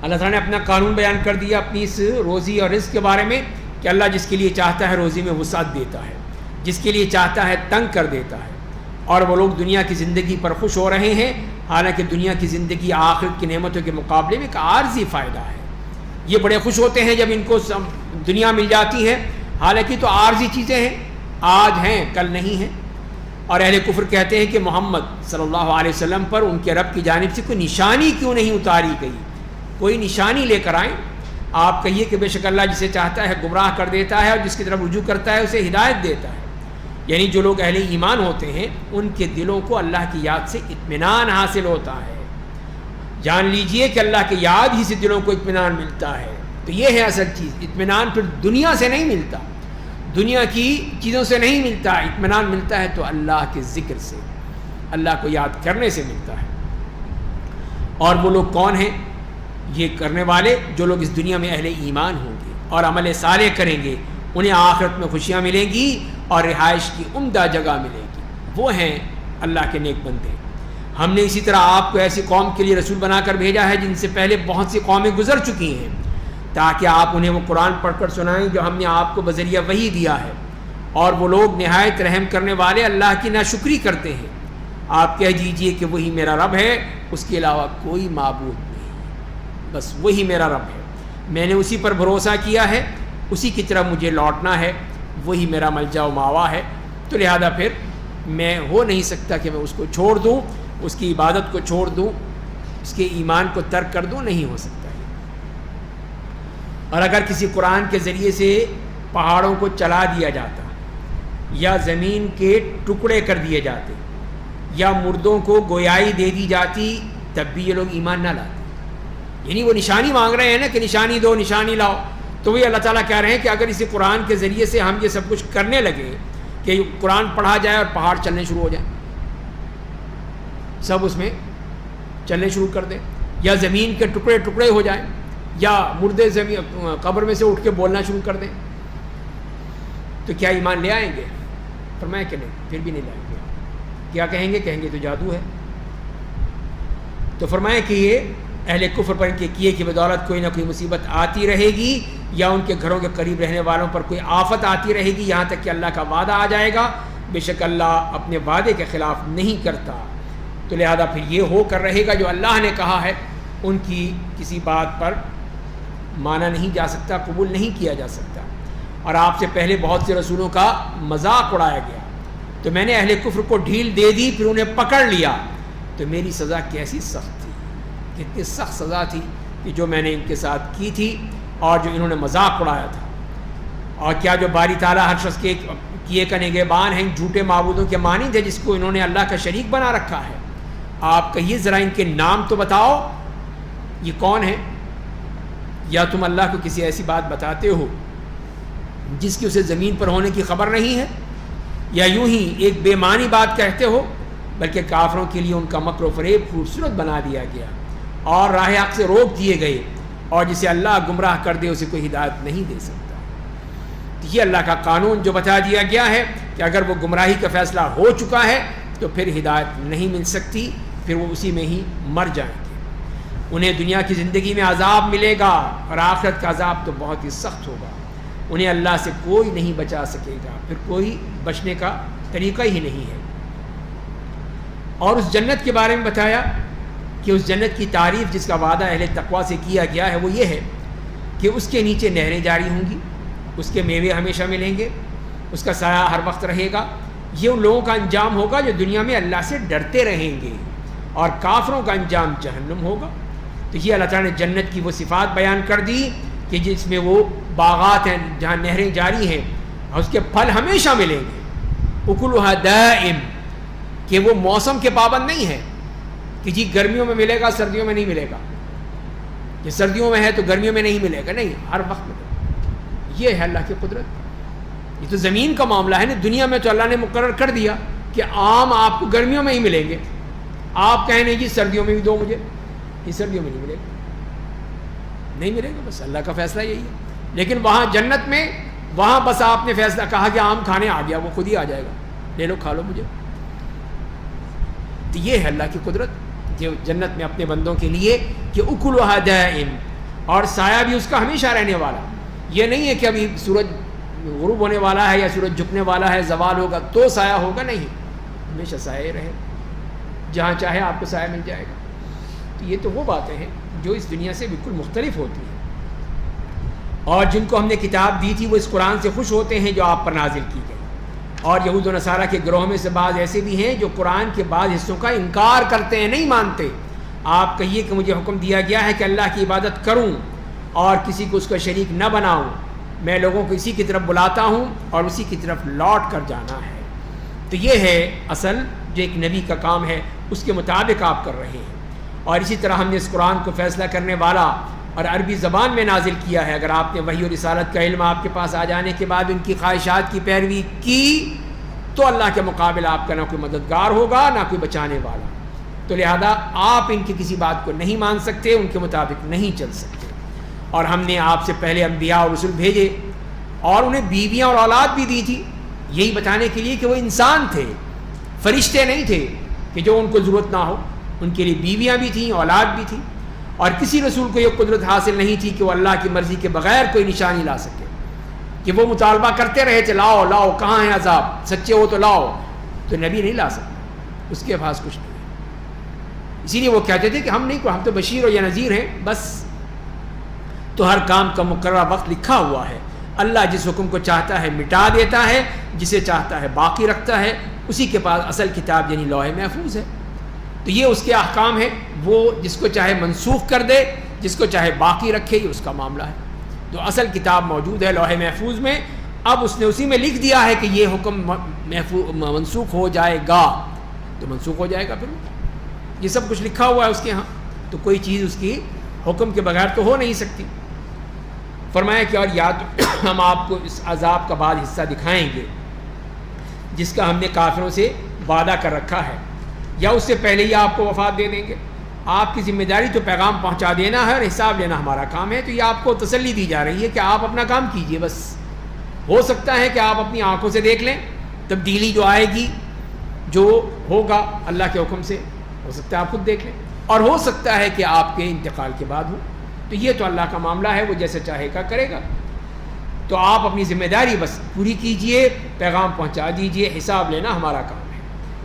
اللہ تعالیٰ نے اپنا قانون بیان کر دیا اپنی اس روزی اور رزق کے بارے میں کہ اللہ جس کے لیے چاہتا ہے روزی میں وسعت دیتا ہے، جس کے لیے چاہتا ہے تنگ کر دیتا ہے، اور وہ لوگ دنیا کی زندگی پر خوش ہو رہے ہیں، حالانکہ دنیا کی زندگی آخرت کی نعمتوں کے مقابلے میں ایک عارضی فائدہ ہے۔ یہ بڑے خوش ہوتے ہیں جب ان کو دنیا مل جاتی ہے، حالانکہ تو عارضی چیزیں ہیں، آج ہیں کل نہیں ہیں۔ اور اہل کفر کہتے ہیں کہ محمد صلی اللہ علیہ وسلم پر ان کے رب کی جانب سے کوئی نشانی کیوں نہیں اتاری گئی، کوئی نشانی لے کر آئیں۔ آپ کہیے کہ بے شک اللہ جسے چاہتا ہے گمراہ کر دیتا ہے، اور جس کی طرف رجوع کرتا ہے اسے ہدایت دیتا ہے۔ یعنی جو لوگ اہل ایمان ہوتے ہیں ان کے دلوں کو اللہ کی یاد سے اطمینان حاصل ہوتا ہے۔ جان لیجئے کہ اللہ کی یاد ہی سے دلوں کو اطمینان ملتا ہے۔ تو یہ ہے اصل چیز، اطمینان پھر دنیا سے نہیں ملتا، دنیا کی چیزوں سے نہیں ملتا، اطمینان ملتا ہے تو اللہ کے ذکر سے، اللہ کو یاد کرنے سے ملتا ہے۔ اور وہ لوگ کون ہیں؟ یہ کرنے والے جو لوگ اس دنیا میں اہل ایمان ہوں گے اور عمل صالح کریں گے، انہیں آخرت میں خوشیاں ملیں گی اور رہائش کی عمدہ جگہ ملے گی، وہ ہیں اللہ کے نیک بندے۔ ہم نے اسی طرح آپ کو ایسی قوم کے لیے رسول بنا کر بھیجا ہے جن سے پہلے بہت سی قومیں گزر چکی ہیں، تاکہ آپ انہیں وہ قرآن پڑھ کر سنائیں جو ہم نے آپ کو بذریعہ وحی دیا ہے، اور وہ لوگ نہایت رحم کرنے والے اللہ کی ناشکری کرتے ہیں۔ آپ کہہ دیجئے کہ وہی میرا رب ہے، اس کے علاوہ کوئی معبود نہیں، بس وہی میرا رب ہے، میں نے اسی پر بھروسہ کیا ہے، اسی کی طرف مجھے لوٹنا ہے، وہی میرا ملجا و ماوا ہے۔ تو لہذا پھر میں ہو نہیں سکتا کہ میں اس کو چھوڑ دوں، اس کی عبادت کو چھوڑ دوں، اس کے ایمان کو ترک کر دوں، نہیں ہو سکتا۔ اور اگر کسی قرآن کے ذریعے سے پہاڑوں کو چلا دیا جاتا، یا زمین کے ٹکڑے کر دیے جاتے، یا مردوں کو گویائی دے دی جاتی، تب بھی یہ لوگ ایمان نہ لاتے۔ یعنی وہ نشانی مانگ رہے ہیں نا کہ نشانی دو، نشانی لاؤ، تو وہ اللہ تعالیٰ کہہ رہے ہیں کہ اگر اسی قرآن کے ذریعے سے ہم یہ سب کچھ کرنے لگے کہ قرآن پڑھا جائے اور پہاڑ چلنے شروع ہو جائیں، سب اس میں چلنے شروع کر دیں، یا زمین کے ٹکڑے ٹکڑے ہو جائیں، یا مردے زمین قبر میں سے اٹھ کے بولنا شروع کر دیں، تو کیا ایمان لے آئیں گے؟ فرمایا کہ نہیں، پھر بھی نہیں لائیں گے۔ کیا کہیں گے؟ کہیں گے تو جادو ہے۔ تو فرمایا کہ یہ اہل کفر پر ان کے کیے کی بدولت کوئی نہ کوئی مصیبت آتی رہے گی، یا ان کے گھروں کے قریب رہنے والوں پر کوئی آفت آتی رہے گی، یہاں تک کہ اللہ کا وعدہ آ جائے گا۔ بے شک اللہ اپنے وعدے کے خلاف نہیں کرتا، تو لہذا پھر یہ ہو کر رہے گا جو اللہ نے کہا ہے، ان کی کسی بات پر مانا نہیں جا سکتا، قبول نہیں کیا جا سکتا۔ اور آپ سے پہلے بہت سے رسولوں کا مذاق اڑایا گیا، تو میں نے اہل کفر کو ڈھیل دے دی، پھر انہیں پکڑ لیا، تو تو میری سزا کیسی سخت تھی، کتنی سخت سزا تھی کہ جو میں نے ان کے ساتھ کی تھی اور جو انہوں نے مذاق اڑایا تھا۔ اور کیا جو باری تعالیٰ ہر شخص کے کیے کا نگہبان ہیں، جھوٹے معبودوں کے مانند ہے جس کو انہوں نے اللہ کا شریک بنا رکھا ہے۔ آپ کہیے ذرا ان کے نام تو بتاؤ، یہ کون ہے؟ یا تم اللہ کو کسی ایسی بات بتاتے ہو جس کی اسے زمین پر ہونے کی خبر نہیں ہے، یا یوں ہی ایک بے معنی بات کہتے ہو؟ بلکہ کافروں کے لیے ان کا مکر و فریب خوبصورت بنا دیا گیا اور راہ حق سے روک دیے گئے، اور جسے اللہ گمراہ کر دے اسے کوئی ہدایت نہیں دے سکتا۔ یہ اللہ کا قانون جو بتا دیا گیا ہے کہ اگر وہ گمراہی کا فیصلہ ہو چکا ہے تو پھر ہدایت نہیں مل سکتی، پھر وہ اسی میں ہی مر جائیں گے۔ انہیں دنیا کی زندگی میں عذاب ملے گا اور آخرت کا عذاب تو بہت ہی سخت ہوگا۔ انہیں اللہ سے کوئی نہیں بچا سکے گا، پھر کوئی بچنے کا طریقہ ہی نہیں ہے۔ اور اس جنت کے بارے میں بتایا کہ اس جنت کی تعریف جس کا وعدہ اہل تقویٰ سے کیا گیا ہے وہ یہ ہے کہ اس کے نیچے نہریں جاری ہوں گی، اس کے میوے ہمیشہ ملیں گے، اس کا سایہ ہر وقت رہے گا۔ یہ ان لوگوں کا انجام ہوگا جو دنیا میں اللہ سے ڈرتے رہیں گے، اور کافروں کا انجام جہنم ہوگا۔ تو یہ اللہ تعالیٰ نے جنت کی وہ صفات بیان کر دی کہ جس میں وہ باغات ہیں جہاں نہریں جاری ہیں اور اس کے پھل ہمیشہ ملیں گے۔ اکلھا دائم، کہ وہ موسم کے پابند نہیں ہے کہ جی گرمیوں میں ملے گا سردیوں میں نہیں ملے گا، یہ سردیوں میں ہے تو گرمیوں میں نہیں ملے گا، نہیں، ہر وقت ملے گا۔ یہ ہے اللہ کی قدرت۔ یہ تو زمین کا معاملہ ہے نا، دنیا میں تو اللہ نے مقرر کر دیا کہ آم آپ کو گرمیوں میں ہی ملیں گے، آپ کہیں نہیں جی سردیوں میں بھی دو مجھے، یہ سردیوں میں نہیں ملے گا، نہیں ملے گا، بس اللہ کا فیصلہ یہی ہے۔ لیکن وہاں جنت میں، وہاں بس آپ نے فیصلہ کہا کہ آم کھانے آ گیا، وہ خود ہی آ جائے گا، لے لو کھا لو مجھے۔ تو یہ ہے اللہ کی قدرت جو جنت میں اپنے بندوں کے لیے کہ اکلھا دائم، اور سایہ بھی اس کا ہمیشہ رہنے والا۔ یہ نہیں ہے کہ ابھی سورج غروب ہونے والا ہے یا سورج جھکنے والا ہے، زوال ہوگا تو سایہ ہوگا، نہیں، ہمیشہ سایہ رہے، جہاں چاہے آپ کو سایہ مل جائے گا۔ تو یہ تو وہ باتیں ہیں جو اس دنیا سے بالکل مختلف ہوتی ہیں، اور جن کو ہم نے کتاب دی تھی وہ اس قرآن سے خوش ہوتے ہیں جو آپ پر نازل کی گئی۔ اور یہود و نصارہ کے گروہ میں سے بعض ایسے بھی ہیں جو قرآن کے بعض حصوں کا انکار کرتے ہیں، نہیں مانتے۔ آپ کہیے کہ مجھے حکم دیا گیا ہے کہ اللہ کی عبادت کروں اور کسی کو اس کا شریک نہ بناؤں، میں لوگوں کو اسی کی طرف بلاتا ہوں اور اسی کی طرف لوٹ کر جانا ہے۔ تو یہ ہے اصل جو ایک نبی کا کام ہے، اس کے مطابق آپ کر رہے ہیں۔ اور اسی طرح ہم نے اس قرآن کو فیصلہ کرنے والا اور عربی زبان میں نازل کیا ہے۔ اگر آپ نے وحی اور رسالت کا علم آپ کے پاس آ جانے کے بعد ان کی خواہشات کی پیروی کی تو اللہ کے مقابل آپ کا نہ کوئی مددگار ہوگا نہ کوئی بچانے والا۔ تو لہذا آپ ان کی کسی بات کو نہیں مان سکتے، ان کے مطابق نہیں چل سکتے۔ اور ہم نے آپ سے پہلے انبیاء اور رسول بھیجے اور انہیں بیویاں اور اولاد بھی دی تھی، یہی بتانے کے لیے کہ وہ انسان تھے، فرشتے نہیں تھے کہ جو ان کو ضرورت نہ ہو۔ ان کے لیے بیویاں بھی تھیں، اولاد بھی تھی، اور کسی رسول کو یہ قدرت حاصل نہیں تھی کہ وہ اللہ کی مرضی کے بغیر کوئی نشانی لا سکے، کہ وہ مطالبہ کرتے رہے تھے لاؤ لاؤ، کہاں ہے عذاب، سچے ہو تو لاؤ، تو نبی نہیں لا سکتا، اس کے پاس کچھ نہیں ہے۔ اسی لیے وہ کہتے تھے کہ ہم نہیں، ہم تو بشیر اور یا نذیر ہیں بس۔ تو ہر کام کا مقررہ وقت لکھا ہوا ہے۔ اللہ جس حکم کو چاہتا ہے مٹا دیتا ہے، جسے چاہتا ہے باقی رکھتا ہے، اسی کے پاس اصل کتاب یعنی لوح محفوظ ہے۔ تو یہ اس کے احکام ہیں، وہ جس کو چاہے منسوخ کر دے، جس کو چاہے باقی رکھے، یہ اس کا معاملہ ہے۔ تو اصل کتاب موجود ہے لوح محفوظ میں، اب اس نے اسی میں لکھ دیا ہے کہ یہ حکم منسوخ ہو جائے گا تو منسوخ ہو جائے گا، پھر یہ سب کچھ لکھا ہوا ہے اس کے ہاں، تو کوئی چیز اس کی حکم کے بغیر تو ہو نہیں سکتی۔ فرمایا کہ اور یا تو ہم آپ کو اس عذاب کا بعض حصہ دکھائیں گے جس کا ہم نے کافروں سے وعدہ کر رکھا ہے، یا اس سے پہلے ہی آپ کو وفات دے دیں گے۔ آپ کی ذمہ داری تو پیغام پہنچا دینا ہے اور حساب لینا ہمارا کام ہے۔ تو یہ آپ کو تسلی دی جا رہی ہے کہ آپ اپنا کام کیجئے، بس ہو سکتا ہے کہ آپ اپنی آنکھوں سے دیکھ لیں تبدیلی جو آئے گی، جو ہوگا اللہ کے حکم سے، ہو سکتا ہے آپ خود دیکھ لیں، اور ہو سکتا ہے کہ آپ کے انتقال کے بعد ہو۔ تو یہ تو اللہ کا معاملہ ہے، وہ جیسے چاہے گا کرے گا۔ تو آپ اپنی ذمہ داری بس پوری کیجئے، پیغام پہنچا دیجئے، حساب لینا ہمارا کام ہے۔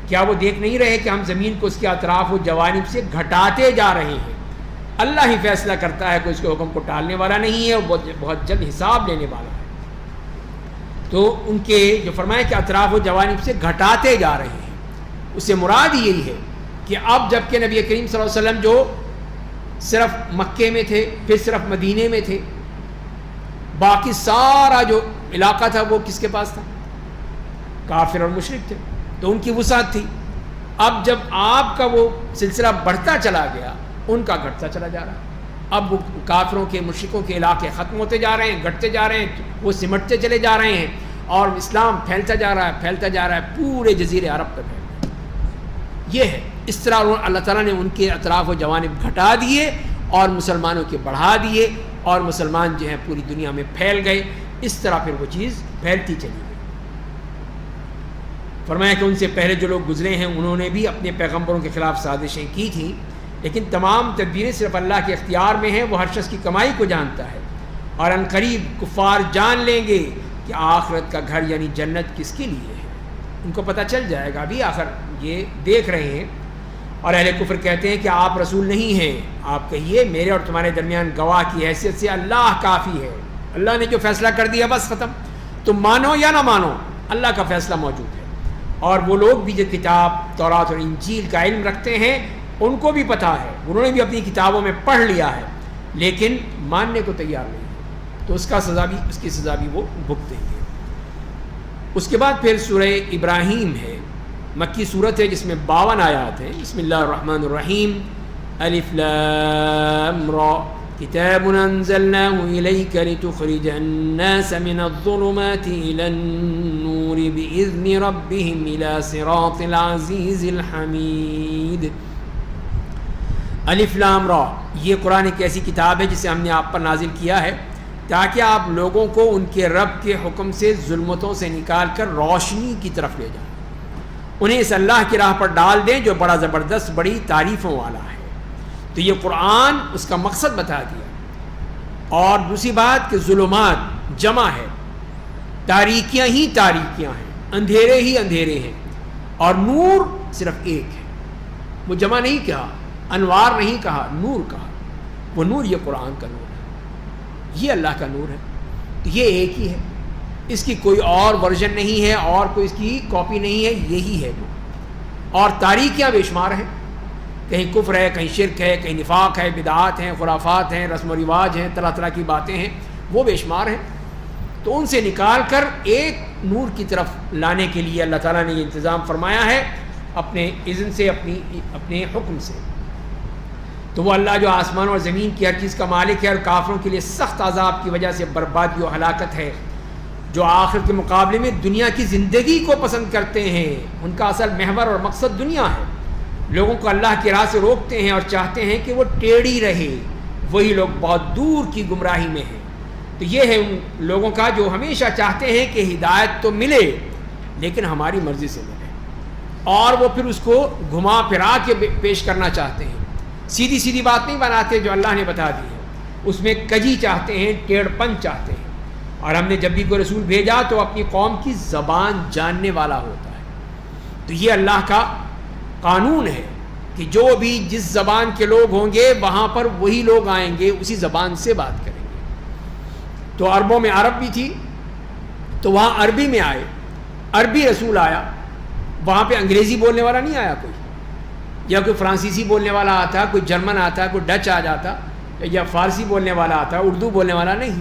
کیا وہ دیکھ نہیں رہے کہ ہم زمین کو اس کے اطراف و جوانب سے گھٹاتے جا رہے ہیں؟ اللہ ہی فیصلہ کرتا ہے، کوئی اس کے حکم کو ٹالنے والا نہیں ہے، وہ بہت جلد حساب لینے والا ہے۔ تو ان کے جو فرمایا کہ اطراف و جوانب سے گھٹاتے جا رہے ہیں، اس سے مراد یہی ہے کہ اب جب کہ نبی کریم صلی اللہ علیہ وسلم جو صرف مکے میں تھے، پھر صرف مدینے میں تھے، باقی سارا جو علاقہ تھا وہ کس کے پاس تھا؟ کافر اور مشرک تھے، تو ان کی وسعت تھی۔ اب جب آپ کا وہ سلسلہ بڑھتا چلا گیا، ان کا گھٹتا چلا جا رہا ہے۔ اب وہ کافروں کے مشرکوں کے علاقے ختم ہوتے جا رہے ہیں، گھٹتے جا رہے ہیں، وہ سمٹتے چلے جا رہے ہیں، اور اسلام پھیلتا جا رہا ہے، پھیلتا جا رہا ہے، پورے جزیرے عرب پہ پھیل رہا ہے۔ یہ ہے، اس طرح اللہ تعالیٰ نے ان کے اطراف و جوانب گھٹا دیے اور مسلمانوں کے بڑھا دیے، اور مسلمان جو ہیں پوری دنیا میں پھیل گئے۔ اس طرح پھر وہ چیز پھیلتی چلی گئی۔ فرمایا کہ ان سے پہلے جو لوگ گزرے ہیں انہوں نے بھی اپنے پیغمبروں کے خلاف سازشیں کی تھیں، لیکن تمام تدبیریں صرف اللہ کے اختیار میں ہیں، وہ ہر شخص کی کمائی کو جانتا ہے، اور ان قریب کفار جان لیں گے کہ آخرت کا گھر یعنی جنت کس کے لیے ہے۔ ان کو پتہ چل جائے گا، ابھی آخر یہ دیکھ رہے ہیں۔ اور اہل کفر کہتے ہیں کہ آپ رسول نہیں ہیں، آپ کہیے میرے اور تمہارے درمیان گواہ کی حیثیت سے اللہ کافی ہے، اللہ نے جو فیصلہ کر دیا بس ختم، تم مانو یا نہ مانو، اللہ کا فیصلہ موجود ہے۔ اور وہ لوگ بھی جو کتاب تورات اور انجیل کا علم رکھتے ہیں ان کو بھی پتہ ہے، انہوں نے بھی اپنی کتابوں میں پڑھ لیا ہے، لیکن ماننے کو تیار نہیں ہے، تو اس کی سزا بھی وہ بھگتیں گے۔ اس کے بعد پھر سورہ ابراہیم ہے، مکی صورت ہے جس میں 52 آیات ہیں۔ بسم اللہ الرحمن الرحیم، الف لام را، کتاب انزلناه الیک لتخرج الناس من الظلمات الى النور باذن ربهم الى صراط العزیز الحمید۔ الف لام را، یہ قرآن ایک ایسی کتاب ہے جسے ہم نے آپ پر نازل کیا ہے تاکہ آپ لوگوں کو ان کے رب کے حکم سے ظلمتوں سے نکال کر روشنی کی طرف لے جائیں، انہیں اس اللہ کی راہ پر ڈال دیں جو بڑا زبردست بڑی تعریفوں والا ہے۔ تو یہ قرآن اس کا مقصد بتا دیا۔ اور دوسری بات کہ ظلمات جمع ہے، تاریکیاں ہی تاریکیاں ہیں، اندھیرے ہی اندھیرے ہیں، اور نور صرف ایک ہے، وہ جمع نہیں کہا، انوار نہیں کہا، نور کہا۔ وہ نور یہ قرآن کا نور ہے، یہ اللہ کا نور ہے، تو یہ ایک ہی ہے، اس کی کوئی اور ورژن نہیں ہے اور کوئی اس کی کاپی نہیں ہے، یہی ہے وہ۔ اور تاریکیاں بے شمار ہیں، کہیں کفر ہے، کہیں شرک ہے، کہیں نفاق ہے، بدعات ہیں، خرافات ہیں، رسم و رواج ہیں، طرح طرح کی باتیں ہیں، وہ بے شمار ہیں۔ تو ان سے نکال کر ایک نور کی طرف لانے کے لیے اللہ تعالیٰ نے یہ انتظام فرمایا ہے اپنے اذن سے، اپنے حکم سے۔ تو وہ اللہ جو آسمان اور زمین کی ہر چیز کا مالک ہے اور کافروں کے لیے سخت عذاب کی وجہ سے بربادی و ہلاکت ہے، جو آخر کے مقابلے میں دنیا کی زندگی کو پسند کرتے ہیں، ان کا اصل محور اور مقصد دنیا ہے، لوگوں کو اللہ کی راہ سے روکتے ہیں اور چاہتے ہیں کہ وہ ٹیڑھی رہے، وہی لوگ بہت دور کی گمراہی میں ہیں۔ تو یہ ہے ان لوگوں کا جو ہمیشہ چاہتے ہیں کہ ہدایت تو ملے لیکن ہماری مرضی سے ملے، اور وہ پھر اس کو گھما پھرا کے پیش کرنا چاہتے ہیں، سیدھی سیدھی بات نہیں بناتے جو اللہ نے بتا دی ہے، اس میں کجی چاہتے ہیں، ٹیڑھ پن چاہتے ہیں۔ اور ہم نے جب بھی کوئی رسول بھیجا تو اپنی قوم کی زبان جاننے والا ہوتا ہے۔ تو یہ اللہ کا قانون ہے کہ جو بھی جس زبان کے لوگ ہوں گے وہاں پر وہی لوگ آئیں گے، اسی زبان سے بات کریں گے۔ تو عربوں میں عرب بھی تھی تو وہاں عربی میں آئے، عربی رسول آیا، وہاں پہ انگریزی بولنے والا نہیں آیا کوئی، یا کوئی فرانسیسی بولنے والا آتا، کوئی جرمن آتا، کوئی ڈچ آ جاتا، یا فارسی بولنے والا آتا، اردو بولنے والا نہیں۔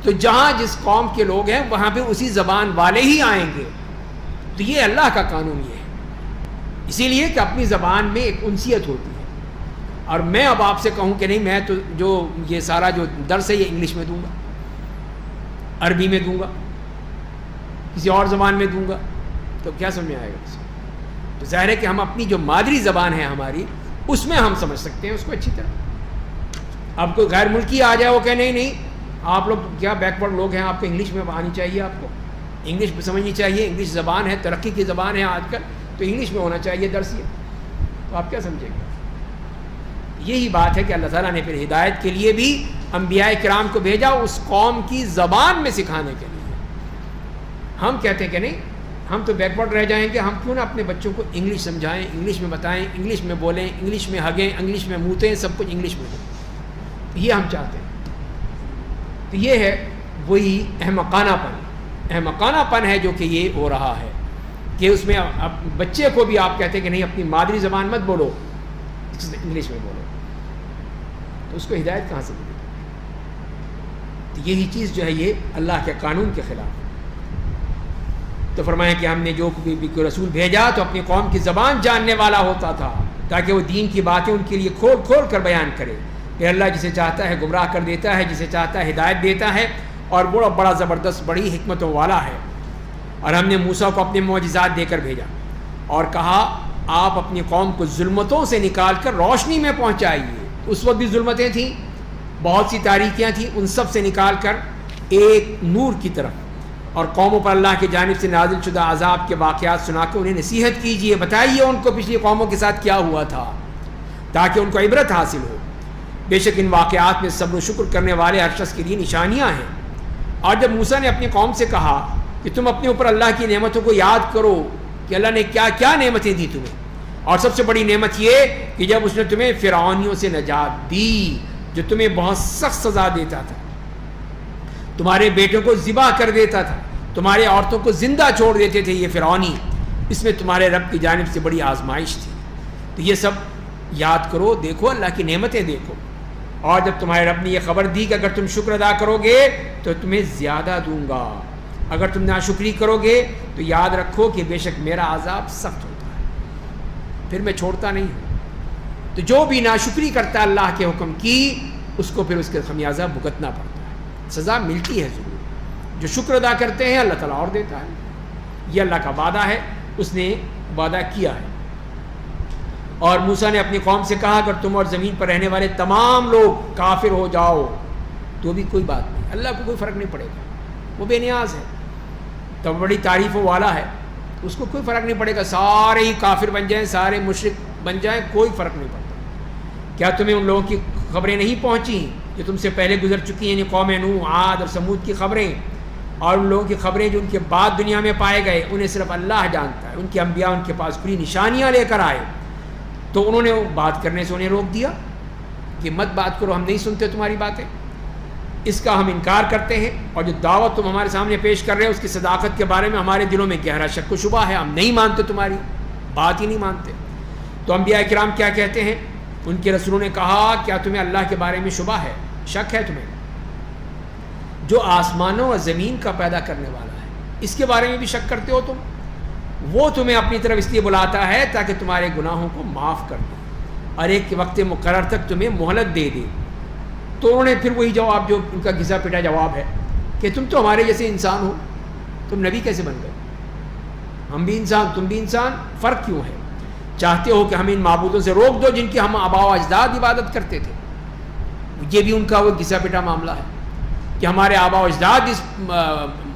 تو جہاں جس قوم کے لوگ ہیں وہاں پہ اسی زبان والے ہی آئیں گے۔ تو یہ اللہ کا قانون یہ ہے، اسی لیے کہ اپنی زبان میں ایک انسیت ہوتی ہے۔ اور میں اب آپ سے کہوں کہ نہیں میں تو جو یہ سارا جو درس ہے یہ انگلش میں دوں گا، عربی میں دوں گا، کسی اور زبان میں دوں گا، تو کیا سمجھ میں آئے گا اسے؟ تو ظاہر ہے کہ ہم اپنی جو مادری زبان ہے ہماری اس میں ہم سمجھ سکتے ہیں اس کو اچھی طرح۔ اب کوئی غیر ملکی آ جائے وہ کہ نہیں آپ لوگ کیا بیکورڈ لوگ ہیں، آپ کو انگلش میں آنی چاہیے، آپ کو انگلش میں سمجھنی چاہیے، انگلش زبان ہے، ترقی کی زبان ہے آج کل، تو انگلش میں ہونا چاہیے درس یہ، تو آپ کیا سمجھیں گے؟ یہی بات ہے کہ اللہ تعالیٰ نے پھر ہدایت کے لیے بھی انبیاء کرام کو بھیجا اس قوم کی زبان میں سکھانے کے لیے۔ ہم کہتے ہیں کہ نہیں ہم تو بیکورڈ رہ جائیں گے، ہم کیوں نہ اپنے بچوں کو انگلش سمجھائیں، انگلش میں بتائیں، انگلش میں بولیں، انگلش میں ہگیں، انگلش میں موتیں، سب کچھ انگلش میں ہو، یہ ہم چاہتے ہیں۔ تو یہ ہے وہی احمقانہ پن ہے جو کہ یہ ہو رہا ہے۔ کہ اس میں بچے کو بھی آپ کہتے ہیں کہ نہیں اپنی مادری زبان مت بولو، انگلش میں بولو، تو اس کو ہدایت کہاں سے ملے؟ تو یہی چیز جو ہے یہ اللہ کے قانون کے خلاف ہے۔ تو فرمایا کہ ہم نے جو کوئی رسول بھیجا تو اپنی قوم کی زبان جاننے والا ہوتا تھا، تاکہ وہ دین کی باتیں ان کے لیے کھول کھول کر بیان کرے کہ اللہ جسے چاہتا ہے گمراہ کر دیتا ہے، جسے چاہتا ہے ہدایت دیتا ہے، اور بڑا زبردست بڑی حکمتوں والا ہے۔ اور ہم نے موسیٰ کو اپنے معجزات دے کر بھیجا اور کہا آپ اپنی قوم کو ظلمتوں سے نکال کر روشنی میں پہنچائیے۔ اس وقت بھی ظلمتیں تھیں، بہت سی تاریکیاں تھیں، ان سب سے نکال کر ایک نور کی طرف، اور قوموں پر اللہ کی جانب سے نازل شدہ عذاب کے واقعات سنا کے انہیں نصیحت کیجیے، بتائیے ان کو پچھلی قوموں کے ساتھ کیا ہوا تھا تاکہ ان کو عبرت حاصل ہو۔ بے شک ان واقعات میں صبر و شکر کرنے والے ہر شخص کے لیے نشانیاں ہیں۔ اور جب موسیٰ نے اپنی قوم سے کہا کہ تم اپنے اوپر اللہ کی نعمتوں کو یاد کرو کہ اللہ نے کیا کیا نعمتیں دی تمہیں، اور سب سے بڑی نعمت یہ کہ جب اس نے تمہیں فرعونیوں سے نجات دی جو تمہیں بہت سخت سزا دیتا تھا، تمہارے بیٹوں کو ذبح کر دیتا تھا، تمہارے عورتوں کو زندہ چھوڑ دیتے تھے یہ فرعونی، اس میں تمہارے رب کی جانب سے بڑی آزمائش تھی۔ تو یہ سب یاد کرو، دیکھو اللہ کی نعمتیں دیکھو، اور جب تمہارے رب نے یہ خبر دی کہ اگر تم شکر ادا کرو گے تو تمہیں زیادہ دوں گا، اگر تم ناشکری کرو گے تو یاد رکھو کہ بے شک میرا عذاب سخت ہوتا ہے، پھر میں چھوڑتا نہیں ہوں۔ تو جو بھی ناشکری کرتا ہے اللہ کے حکم کی، اس کو پھر اس کا خمیازہ بھگتنا پڑتا ہے، سزا ملتی ہے ضرور۔ جو شکر ادا کرتے ہیں اللہ تعالیٰ اور دیتا ہے، یہ اللہ کا وعدہ ہے، اس نے وعدہ کیا ہے۔ اور موسیٰ نے اپنی قوم سے کہا اگر تم اور زمین پر رہنے والے تمام لوگ کافر ہو جاؤ تو بھی کوئی بات نہیں، اللہ کو کوئی فرق نہیں پڑے گا، وہ بے نیاز ہے، تو بڑی تعریفوں والا ہے، اس کو کوئی فرق نہیں پڑے گا، سارے ہی کافر بن جائیں، سارے مشرک بن جائیں، کوئی فرق نہیں پڑتا۔ کیا تمہیں ان لوگوں کی خبریں نہیں پہنچی جو تم سے پہلے گزر چکی ہیں، یعنی قوم نوح، عاد اور ثمود کی خبریں، اور ان لوگوں کی خبریں جو ان کے بعد دنیا میں پائے گئے، انہیں صرف اللہ جانتا ہے۔ ان کے انبیاء ان کے پاس کھلی نشانیاں لے کر آئے تو انہوں نے بات کرنے سے انہیں روک دیا کہ مت بات کرو، ہم نہیں سنتے تمہاری باتیں، اس کا ہم انکار کرتے ہیں، اور جو دعوت تم ہمارے سامنے پیش کر رہے ہیں اس کی صداقت کے بارے میں ہمارے دلوں میں گہرا شک و شبہ ہے، ہم نہیں مانتے، تمہاری بات ہی نہیں مانتے۔ تو انبیاء کرام کیا کہتے ہیں؟ ان کے رسولوں نے کہا کیا تمہیں اللہ کے بارے میں شبہ ہے، شک ہے تمہیں؟ جو آسمانوں اور زمین کا پیدا کرنے والا ہے اس کے بارے میں بھی شک کرتے ہو تم؟ وہ تمہیں اپنی طرف اس لیے بلاتا ہے تاکہ تمہارے گناہوں کو معاف کر دے اور ایک وقت مقرر تک تمہیں مہلت دے دے۔ تو انہوں نے پھر وہی جواب جو ان کا گھسا پٹا جواب ہے کہ تم تو ہمارے جیسے انسان ہو، تم نبی کیسے بن گئے؟ ہم بھی انسان تم بھی انسان، فرق کیوں ہے؟ چاہتے ہو کہ ہم ان معبودوں سے روک دو جن کی ہم آباء و اجداد عبادت کرتے تھے؟ یہ بھی ان کا وہ گھسا پٹا معاملہ ہے کہ ہمارے آباء و اجداد اس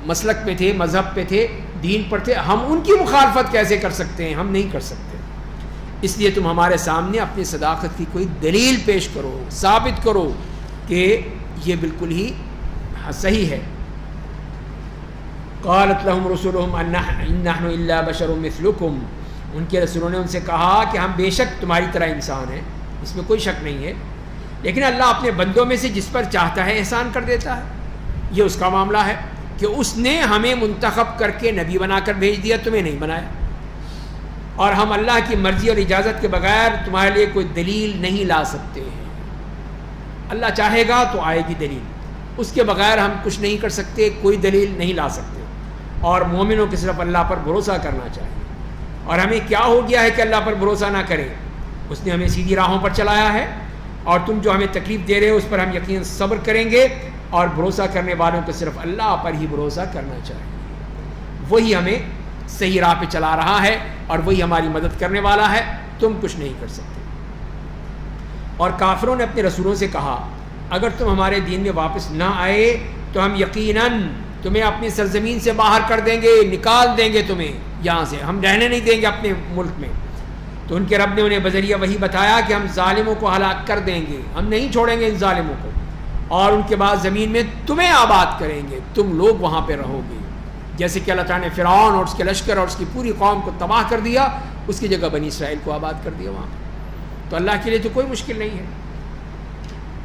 مسلک پہ تھے، مذہب پہ تھے، دین پر تھے، ہم ان کی مخالفت کیسے کر سکتے ہیں؟ ہم نہیں کر سکتے۔ اس لیے تم ہمارے سامنے اپنی صداقت کی کوئی دلیل پیش کرو، ثابت کرو کہ یہ بالکل ہی صحیح ہے۔ قالت لهم رسلهم ان نحن الا بشر مثلكم، ان کے رسولوں نے ان سے کہا کہ ہم بے شک تمہاری طرح انسان ہیں، اس میں کوئی شک نہیں ہے، لیکن اللہ اپنے بندوں میں سے جس پر چاہتا ہے احسان کر دیتا ہے، یہ اس کا معاملہ ہے کہ اس نے ہمیں منتخب کر کے نبی بنا کر بھیج دیا، تمہیں نہیں بنایا، اور ہم اللہ کی مرضی اور اجازت کے بغیر تمہارے لیے کوئی دلیل نہیں لا سکتے ہیں۔ اللہ چاہے گا تو آئے گی دلیل، اس کے بغیر ہم کچھ نہیں کر سکتے، کوئی دلیل نہیں لا سکتے۔ اور مومنوں کو صرف اللہ پر بھروسہ کرنا چاہیے۔ اور ہمیں کیا ہو گیا ہے کہ اللہ پر بھروسہ نہ کریں؟ اس نے ہمیں سیدھی راہوں پر چلایا ہے، اور تم جو ہمیں تکلیف دے رہے ہو اس پر ہم یقین صبر کریں گے، اور بھروسہ کرنے والوں کو صرف اللہ پر ہی بھروسہ کرنا چاہیے۔ وہی ہمیں صحیح راہ پہ چلا رہا ہے اور وہی ہماری مدد کرنے والا ہے، تم کچھ نہیں کر سکتے۔ اور کافروں نے اپنے رسولوں سے کہا اگر تم ہمارے دین میں واپس نہ آئے تو ہم یقیناً تمہیں اپنی سرزمین سے باہر کر دیں گے، نکال دیں گے تمہیں یہاں سے، ہم رہنے نہیں دیں گے اپنے ملک میں۔ تو ان کے رب نے انہیں بذریعہ وہی بتایا کہ ہم ظالموں کو ہلاک کر دیں گے، ہم نہیں چھوڑیں گے ان ظالموں کو، اور ان کے بعد زمین میں تمہیں آباد کریں گے، تم لوگ وہاں پہ رہو گے۔ جیسے کہ اللہ تعالیٰ نے فرعون اور اس کے لشکر اور اس کی پوری قوم کو تباہ کر دیا، اس کی جگہ بنی اسرائیل کو آباد کر دیا وہاں پہ۔ تو اللہ کے لیے تو کوئی مشکل نہیں ہے۔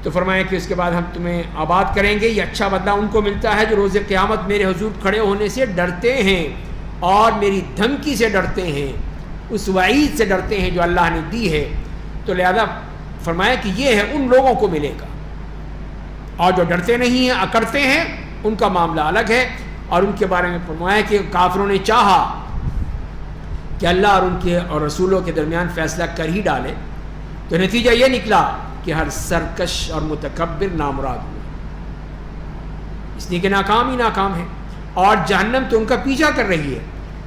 تو فرمایا کہ اس کے بعد ہم تمہیں آباد کریں گے، یہ اچھا بدلہ ان کو ملتا ہے جو روز قیامت میرے حضور کھڑے ہونے سے ڈرتے ہیں اور میری دھمکی سے ڈرتے ہیں، اس وعید سے ڈرتے ہیں جو اللہ نے دی ہے، تو لہذا فرمایا کہ یہ ہے ان لوگوں کو ملے گا، اور جو ڈرتے نہیں ہیں اکڑتے ہیں ان کا معاملہ الگ ہے۔ اور ان کے بارے میں فرمایا کہ کافروں نے چاہا کہ اللہ اور ان کے اور رسولوں کے درمیان فیصلہ کر ہی ڈالے، تو نتیجہ یہ نکلا کہ ہر سرکش اور متکبر نامراد ہوئے، اس لیے کہ ناکام ہی ناکام ہے۔ اور جہنم تو ان کا پیچھا کر رہی ہے،